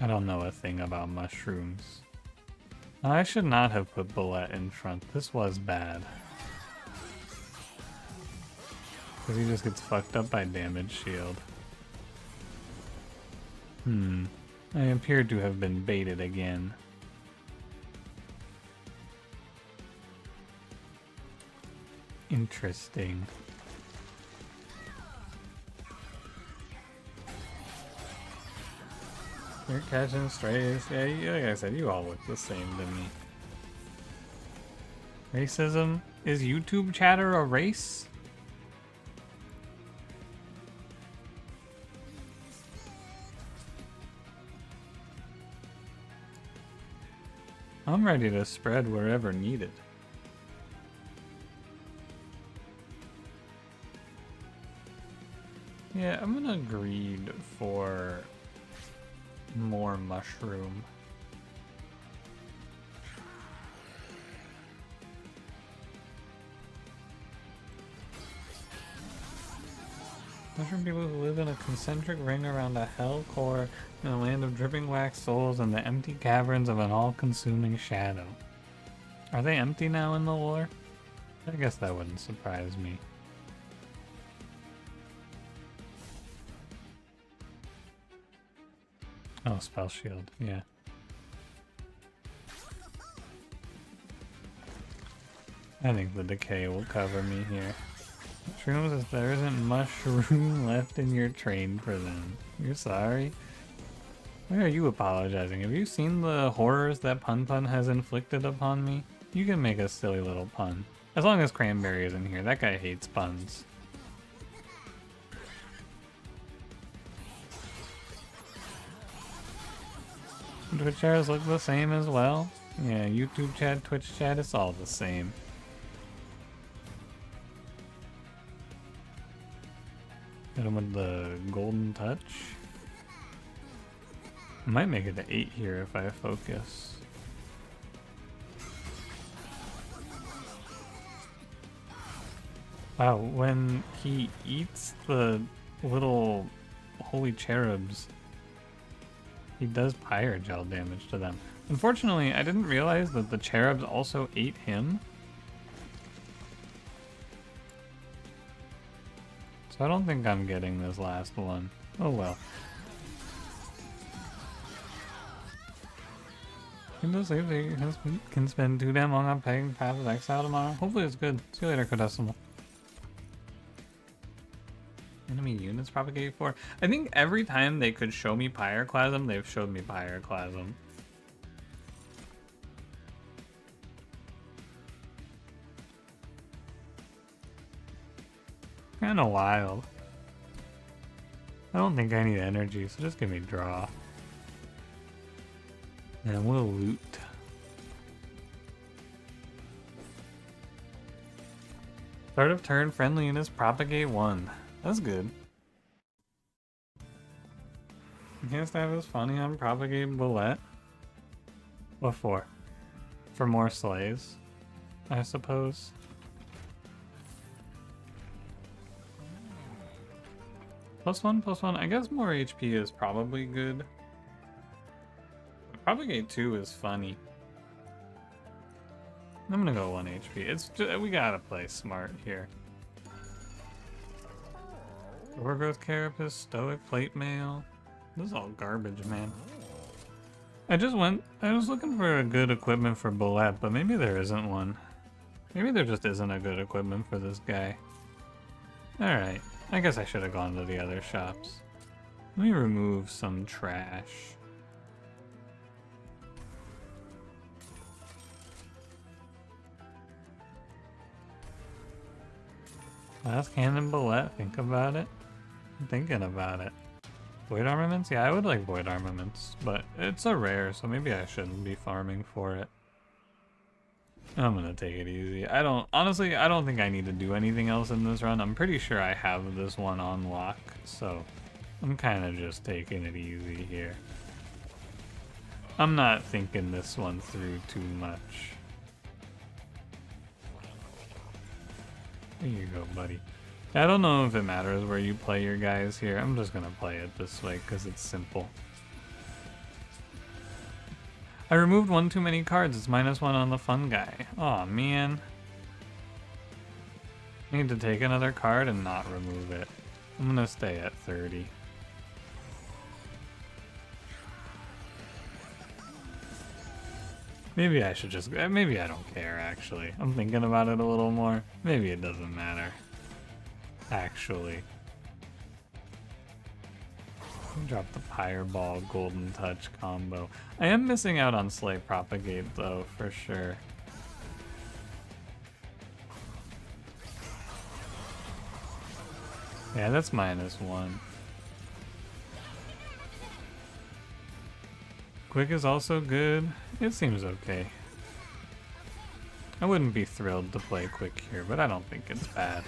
I don't know a thing about mushrooms. I should not have put Bullet in front. This was bad. Because he just gets fucked up by damage shield. I appear to have been baited again. Interesting. You're catching strays. Yeah, like I said, you all look the same to me. Racism? Is YouTube chatter a race? I'm ready to spread wherever needed. Yeah, I'm gonna greed for more mushroom. Mushroom people who live in a concentric ring around a hell core in a land of dripping wax souls and the empty caverns of an all-consuming shadow. Are they empty now in the lore? I guess that wouldn't surprise me. Oh, spell shield, yeah. I think the decay will cover me here. Shrooms, if there isn't mushroom left in your train for them. You're sorry? Why are you apologizing? Have you seen the horrors that Pun Pun has inflicted upon me? You can make a silly little pun. As long as Cranberry is in here, that guy hates puns. Twitch chats look the same as well? Yeah, YouTube chat, Twitch chat, it's all the same. Hit him with the golden touch. I might make it to 8 here if I focus. Wow, when he eats the little holy cherubs, he does pyre gel damage to them. Unfortunately, I didn't realize that the cherubs also ate him. So I don't think I'm getting this last one. Oh well. Can just leave so you can spend too damn long on paying Path of Exile tomorrow. Hopefully it's good. See you later, Codecimal. Enemy units propagate 4. I think every time they could show me Pyroclasm, they've showed me Pyroclasm. Kinda wild. I don't think I need energy, so just give me draw. And we'll loot. Start of turn, friendly units propagate 1. That's good. Enhanced stab is funny on propagate bullet. What for? For more slays, I suppose. +1/+1. I guess more HP is probably good. Propagate 2 is funny. I'm gonna go 1 HP. It's just, we gotta play smart here. Overgrowth Carapace, Stoic Plate Mail. This is all garbage, man. I was looking for a good equipment for Bullet, but maybe there isn't one. Maybe there just isn't a good equipment for this guy. Alright, I guess I should have gone to the other shops. Let me remove some trash. Last cannon bullet, think about it. I'm thinking about it. Void armaments? Yeah, I would like void armaments, but it's a rare, so maybe I shouldn't be farming for it. I'm gonna take it easy. Honestly, I don't think I need to do anything else in this run. I'm pretty sure I have this one on lock, so I'm kind of just taking it easy here. I'm not thinking this one through too much. There you go, buddy. I don't know if it matters where you play your guys here. I'm just gonna play it this way because it's simple. I removed one too many cards. It's -1 on the fun guy. Aw, man. I need to take another card and not remove it. I'm gonna stay at 30. Maybe I should just... Maybe I don't care, actually. I'm thinking about it a little more. Maybe it doesn't matter. Actually. Drop the Fireball Golden Touch combo. I am missing out on Slay Propagate, though, for sure. Yeah, that's -1. Quick is also good. It seems okay. I wouldn't be thrilled to play Quick here, but I don't think it's bad.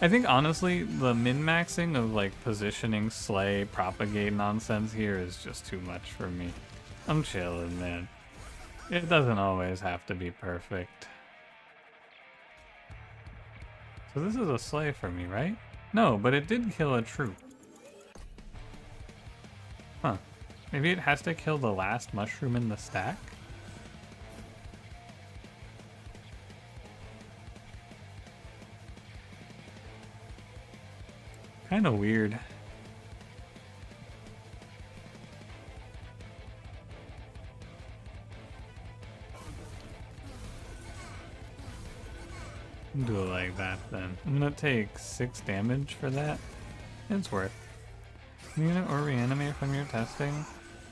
I think honestly, the min-maxing of like positioning, slay, propagate nonsense here is just too much for me. I'm chilling, man. It doesn't always have to be perfect. So this is a slay for me, right? No, but it did kill a troop. Huh. Maybe it has to kill the last mushroom in the stack? Kind of weird. Do it like that then. I'm gonna take 6 damage for that. It's worth. Unit or reanimate from your testing.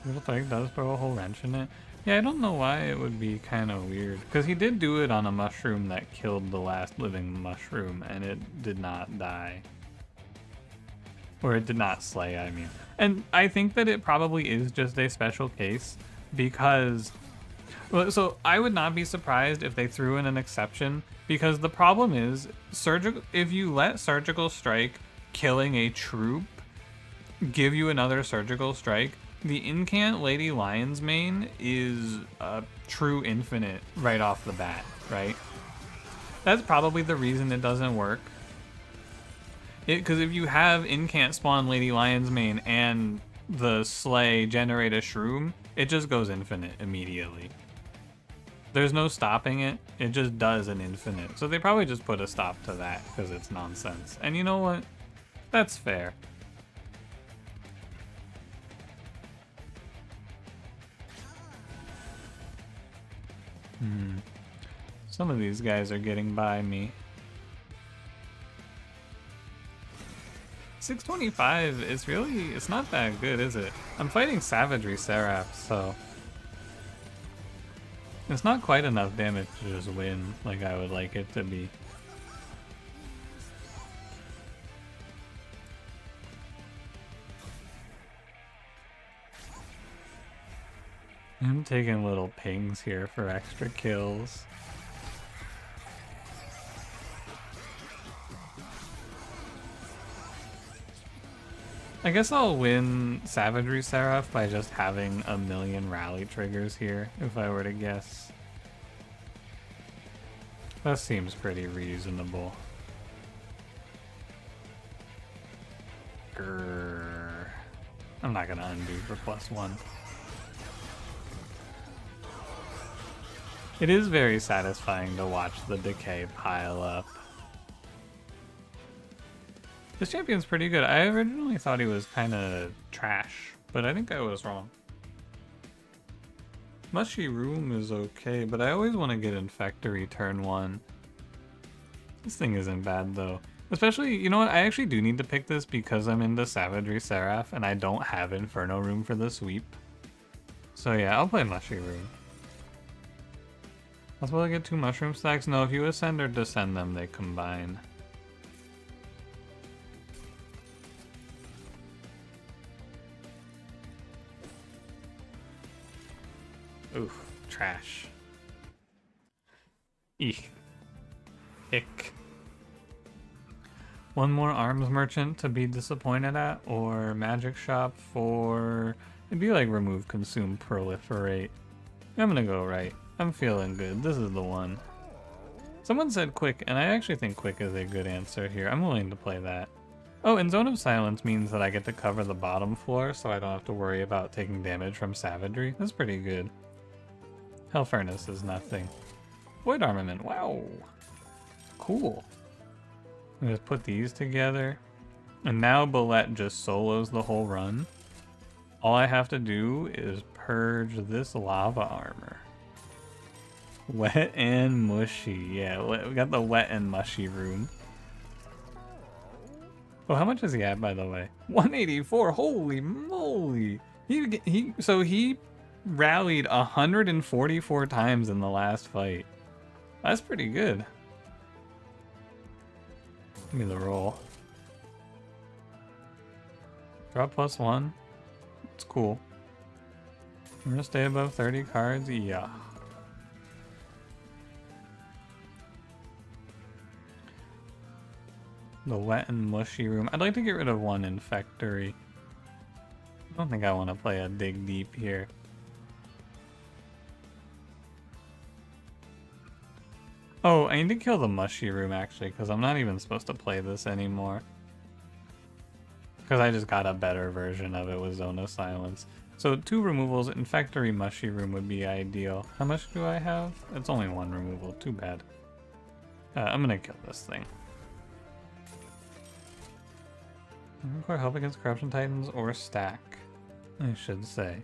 Little Twig does throw a whole wrench in it. Yeah, I don't know why it would be kind of weird. Because he did do it on a mushroom that killed the last living mushroom and it did not die. Or it did not slay, I mean. And I think that it probably is just a special case because... Well, so I would not be surprised if they threw in an exception because the problem is if you let Surgical Strike killing a troop give you another Surgical Strike, the Incant Lady Lion's Mane is a true infinite right off the bat, right? That's probably the reason it doesn't work. Because if you have Incant spawn Lady Lion's Mane and the Slay generate a Shroom, it just goes infinite immediately. There's no stopping it, it just does an infinite. So they probably just put a stop to that because it's nonsense. And you know what? That's fair. Some of these guys are getting by me. 625 is really, it's not that good, is it? I'm fighting Savagery Seraph, so it's not quite enough damage to just win like I would like it to be. I'm taking little pings here for extra kills. I guess I'll win Savagery Seraph by just having a million rally triggers here, if I were to guess. That seems pretty reasonable. Grrr. I'm not gonna undo for +1. It is very satisfying to watch the decay pile up. This champion's pretty good. I originally thought he was kind of trash, but I think I was wrong. Mushy Room is okay, but I always want to get Infectory turn 1. This thing isn't bad though. Especially, you know what, I actually do need to pick this because I'm into Savagery Seraph and I don't have Inferno Room for the sweep. So yeah, I'll play Mushy Room. Possible to get 2 mushroom stacks? No, if you ascend or descend them, they combine. Oof, trash. Eek. Ick. One more arms merchant to be disappointed at, or magic shop for... It'd be like remove, consume, proliferate. I'm gonna go right. I'm feeling good. This is the one. Someone said quick, and I actually think quick is a good answer here. I'm willing to play that. Oh, and Zone of Silence means that I get to cover the bottom floor, so I don't have to worry about taking damage from Savagery. That's pretty good. Hell Furnace is nothing. Void Armament, wow. Cool. Just put these together. And now Bullet just solos the whole run. All I have to do is purge this lava armor. Wet and mushy. Yeah, we got the wet and mushy room. Oh, how much is he at, by the way? 184. Holy moly. He rallied 144 times in the last fight. That's pretty good. Give me the roll. Drop +1. It's cool. I'm gonna stay above 30 cards. Yeah. The wet and mushy room. I'd like to get rid of 1 Infectory. I don't think I want to play a dig deep here. Oh, I need to kill the mushy room actually, because I'm not even supposed to play this anymore. Because I just got a better version of it with Zone of Silence. So 2 removals, Infectory Mushy Room would be ideal. How much do I have? It's only 1 removal, too bad. I'm gonna kill this thing. Require help against Corruption Titans or stack, I should say.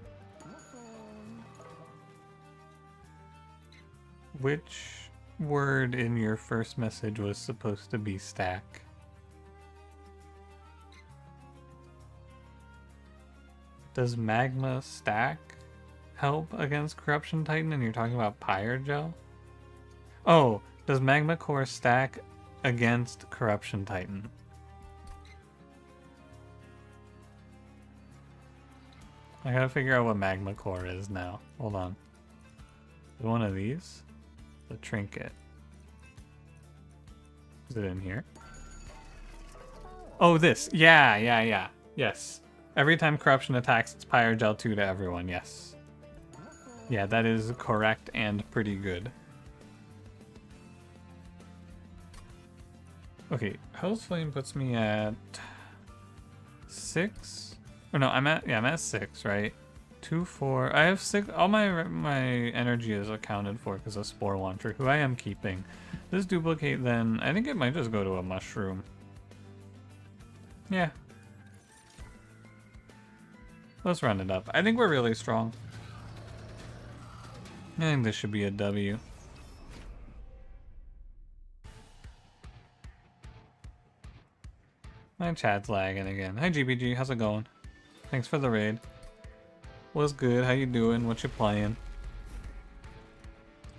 Which word in your first message was supposed to be stack? Does Magma stack help against Corruption Titan and you're talking about Pyre Gel? Oh, does Magma Core stack against Corruption Titan? I gotta figure out what Magma Core is now. Hold on. Is one of these? The trinket. Is it in here? Oh, this. Yeah. Yes. Every time Corruption attacks, it's Pyre Gel 2 to everyone. Yes. Yeah, that is correct and pretty good. Okay, Hell's Flame puts me at 6. Or no, I'm at 6, right? 2, 4. I have 6. All my energy is accounted for because of Spore Launcher, who I am keeping. This duplicate, then I think it might just go to a mushroom. Yeah. Let's run it up. I think we're really strong. I think this should be a W. My chat's lagging again. Hi GBG, how's it going? Thanks for the raid. What's good? How you doing? What you playing?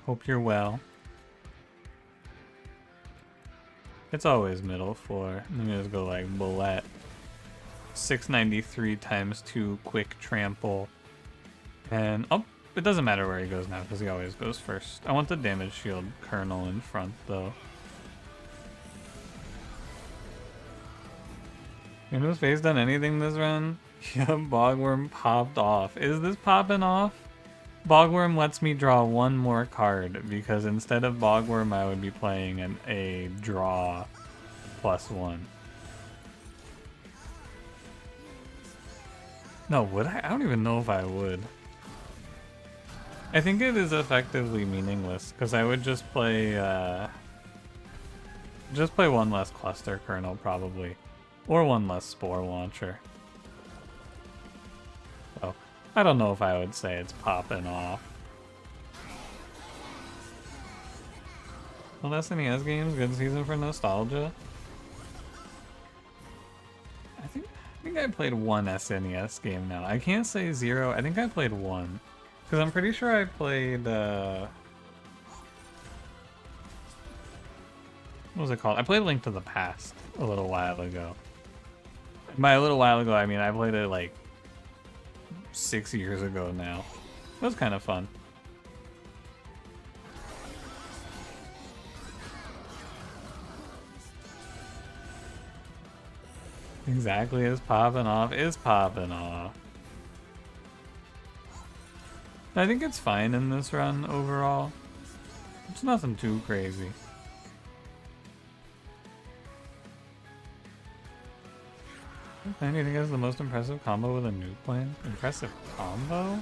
Hope you're well. It's always middle 4. Let me just go like Bullet. 693 times 2 quick trample. And oh, it doesn't matter where he goes now because he always goes first. I want the damage shield kernel in front though. You know who's face done anything this run? Yeah, Bogworm popped off. Is this popping off? Bogworm lets me draw 1 more card because instead of Bogworm I would be playing a draw +1. No, would I? I don't even know if I would. I think it is effectively meaningless because I would just play 1 less cluster kernel probably. Or one less Spore Launcher. So, I don't know if I would say it's popping off. Well, SNES games, good season for nostalgia. I think I played one SNES game now. I can't say zero. I think I played one. Because I'm pretty sure I played, what was it called? I played Link to the Past a little while ago. By a little while ago, I mean I played it like 6 years ago now. It was kind of fun. Exactly, is popping off. I think it's fine in this run overall. It's nothing too crazy. What plan do you think has the most impressive combo with a nuke plan? Impressive combo?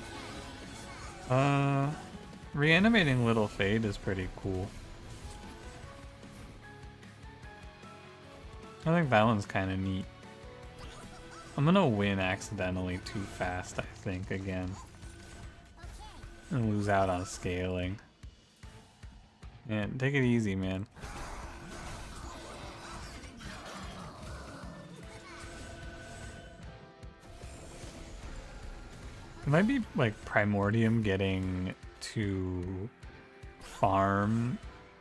Reanimating Little Fade is pretty cool. I think that one's kind of neat. I'm gonna win accidentally too fast, I think, again. And lose out on scaling. Man, take it easy, man. It might be like Primordium getting to farm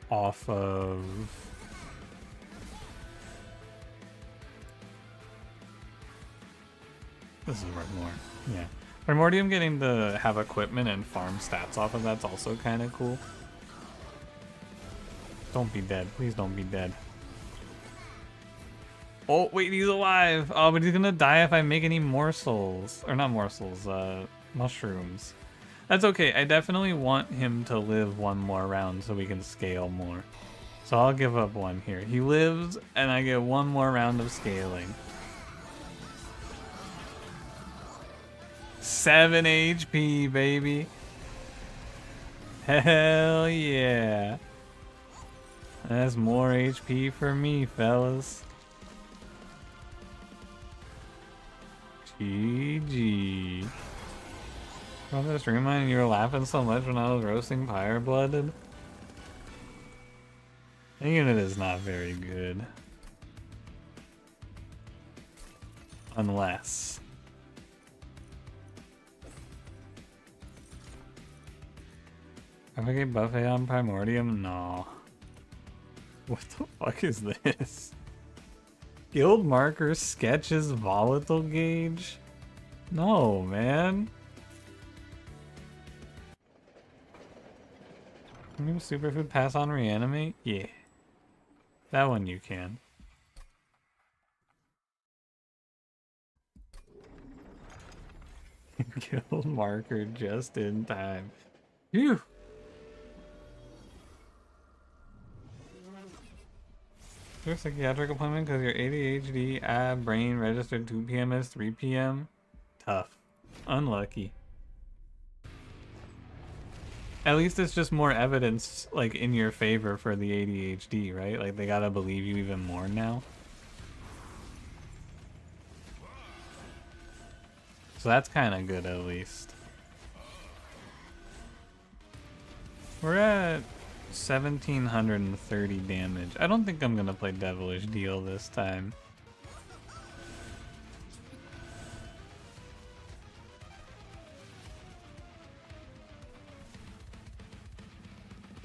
off of... This is worth more. Yeah. Primordium getting to have equipment and farm stats off of that's also kind of cool. Don't be dead. Please don't be dead. Oh, wait, he's alive! Oh, but he's gonna die if I make any morsels. Or not morsels, mushrooms. That's okay. I definitely want him to live one more round so we can scale more. So I'll give up one here. He lives, and I get one more round of scaling. 7 HP, baby. Hell yeah. That's more HP for me, fellas. GG. On the streamline, you were laughing so much when I was roasting Fire Blooded. The unit is not very good. Unless... If I get buffet on Primordium? No. What the fuck is this? Guild marker sketches volatile gauge? No, man. Can you superfood pass on reanimate? Yeah. That one you can. Guild marker just in time. Phew. Your psychiatric appointment because your ADHD brain registered 2 p.m. as 3 p.m. Tough. Unlucky. At least it's just more evidence, like, in your favor for the ADHD, right? Like, they gotta believe you even more now. So that's kind of good, at least. We're at 1730 damage. I don't think I'm gonna play Devilish Deal this time.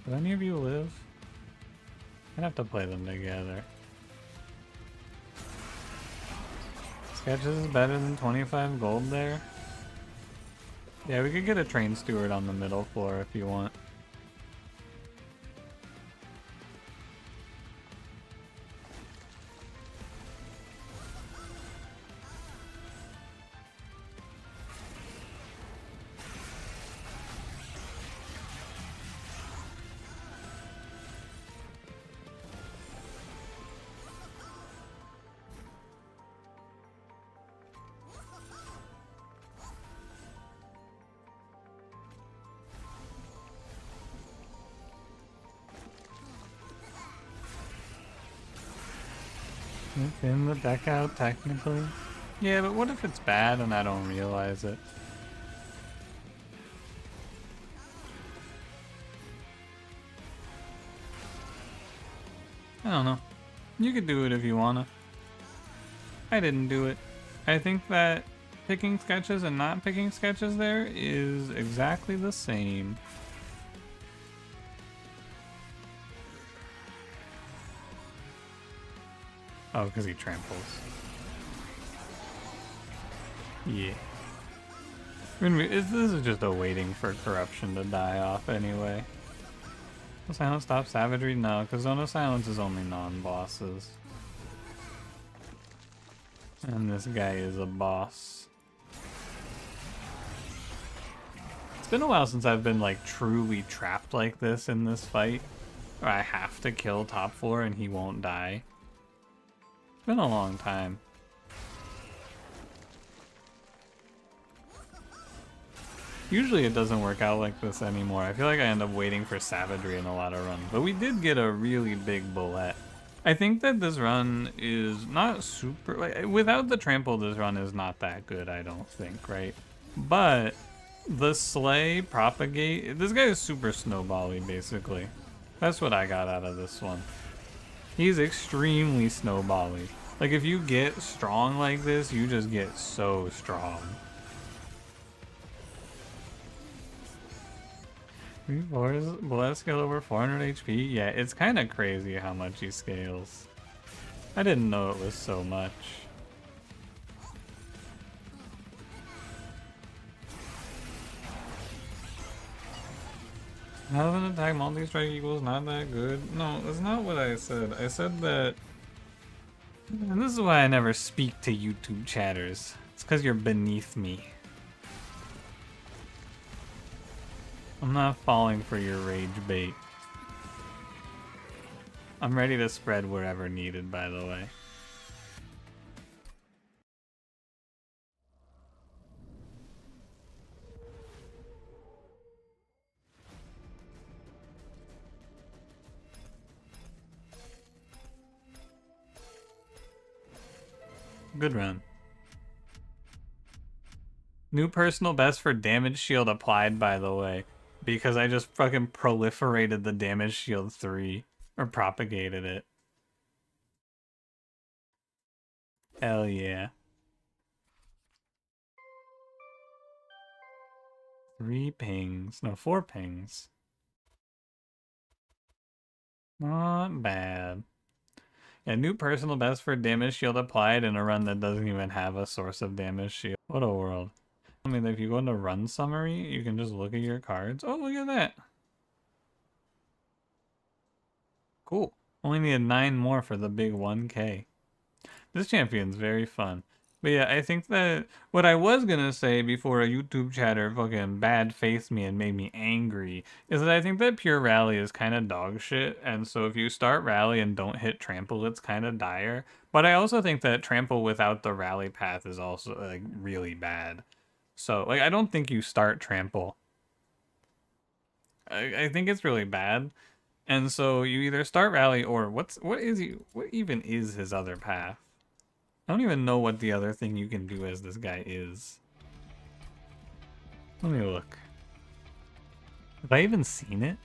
Do any of you live? I'd have to play them together. Sketches is better than 25 gold there. Yeah, we could get a train steward on the middle floor if you want. It's in the deck out, technically. Yeah, but what if it's bad and I don't realize it? I don't know. You could do it if you wanna. I didn't do it. I think that picking sketches and not picking sketches there is exactly the same. Oh, because he tramples. Yeah. This is just a waiting for corruption to die off anyway. Will silence stop savagery? No, because Zone of Silence is only non-bosses. And this guy is a boss. It's been a while since I've been like truly trapped like this in this fight. Where I have to kill top 4 and he won't die. It's been a long time. Usually it doesn't work out like this anymore. I feel like I end up waiting for savagery in a lot of runs. But we did get a really big bullet. I think that this run is not super... like, without the trample, this run is not that good, I don't think, right? But the slay, propagate... this guy is super snowbally, basically. That's what I got out of this one. He's extremely snowbally. Like, if you get strong like this, you just get so strong. Bullet scale over 400 HP? Yeah, it's kind of crazy how much he scales. I didn't know it was so much. How an attack multi-strike equals not that good? No, that's not what I said. I said that... and this is why I never speak to YouTube chatters. It's because you're beneath me. I'm not falling for your rage bait. I'm ready to spread wherever needed, by the way. Good run. New personal best for damage shield applied, by the way. Because I just fucking proliferated the damage shield 3. Or propagated it. Hell yeah. 3 pings. No, 4 pings. Not bad. Yeah, new personal best for damage shield applied in a run that doesn't even have a source of damage shield. What a world. I mean, if you go into run summary, you can just look at your cards. Oh, look at that. Cool. Only needed 9 more for the big 1k. This champion's very fun. But yeah, I think that what I was gonna say before a YouTube chatter fucking bad-faced me and made me angry is that I think that pure rally is kind of dog shit. And so if you start rally and don't hit trample, it's kind of dire. But I also think that trample without the rally path is also like really bad. So, like, I don't think you start trample. I think it's really bad. And so you either start rally or what even is his other path? I don't even know what the other thing you can do as this guy is. Let me look. Have I even seen it?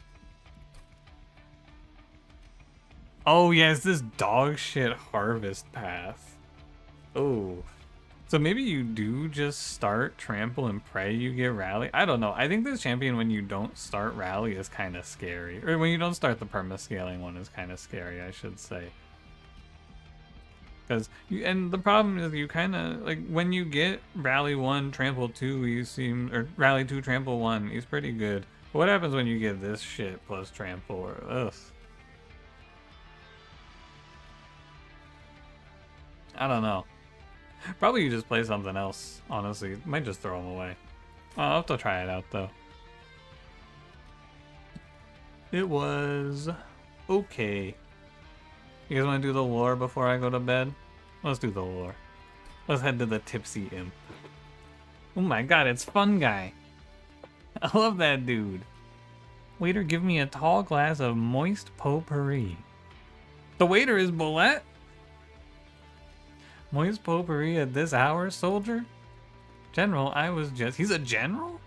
Oh yeah, it's this dog shit harvest path. Oh. So maybe you do just start trample and pray you get rally. I don't know. I think this champion when you don't start rally is kind of scary. Or when you don't start the perma-scaling one is kind of scary, I should say. Because and the problem is you kind of like when you get rally 1 trample 2 you seem or rally 2 trample 1 he's pretty good. But what happens when you get this shit plus trample or ugh? I don't know. Probably you just play something else, honestly. Might just throw them away. I'll have to try it out, though. It was okay. You guys want to do the lore before I go to bed? Let's do the lore. Let's head to the Tipsy Imp. Oh my god, it's Fun Guy. I love that dude. Waiter, give me a tall glass of moist potpourri. The waiter is Bullet? Moist potpourri at this hour, soldier? General, I was just... He's a general?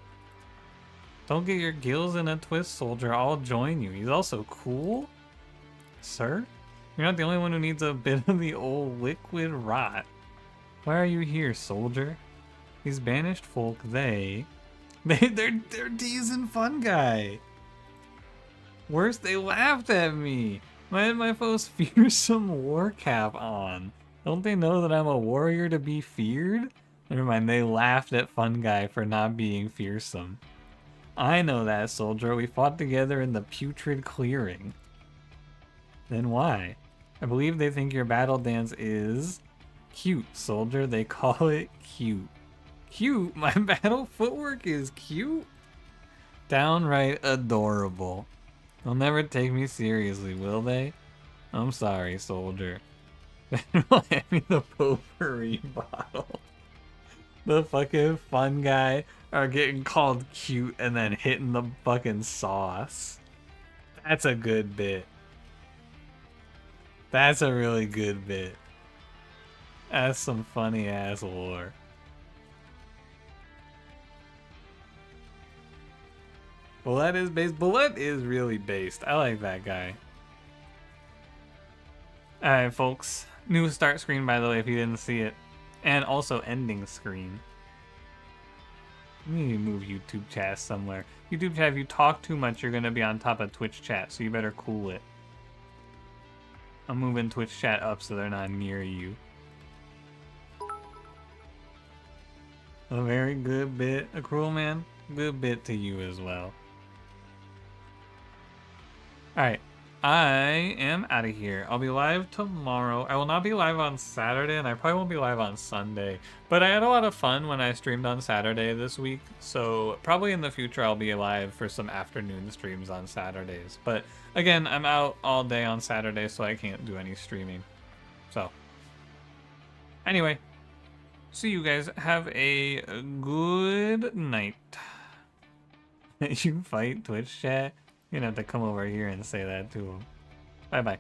Don't get your gills in a twist, soldier. I'll join you. He's also cool? Sir? You're not the only one who needs a bit of the old liquid rot. Why are you here, soldier? These banished folk, they're teasing fun guy. Worse, they laughed at me. I had my most fearsome war cap on. Don't they know that I'm a warrior to be feared? Never mind, they laughed at fun guy for not being fearsome. I know that, soldier. We fought together in the putrid clearing. Then why? I believe they think your battle dance is cute, soldier. They call it cute. Cute? My battle footwork is cute? Downright adorable. They'll never take me seriously, will they? I'm sorry, soldier. Hand me the potpourri bottle. The fucking fun guy are getting called cute and then hitting the fucking sauce. That's a good bit. That's a really good bit. That's some funny ass lore. Bullet is based. Bullet is really based. I like that guy. Alright, folks. New start screen, by the way, if you didn't see it. And also ending screen. Let me move YouTube chat somewhere. YouTube chat, if you talk too much, you're going to be on top of Twitch chat, so you better cool it. I'm moving Twitch chat up so they're not near you. A very good bit. A cruel man. Good bit to you as well. Alright. I am out of here. I'll be live tomorrow. I will not be live on Saturday, and I probably won't be live on Sunday. But I had a lot of fun when I streamed on Saturday this week, so probably in the future I'll be live for some afternoon streams on Saturdays. But again, I'm out all day on Saturday, so I can't do any streaming. So, anyway, see you guys. Have a good night. You fight Twitch chat? You're gonna have to come over here and say that to him. Bye bye.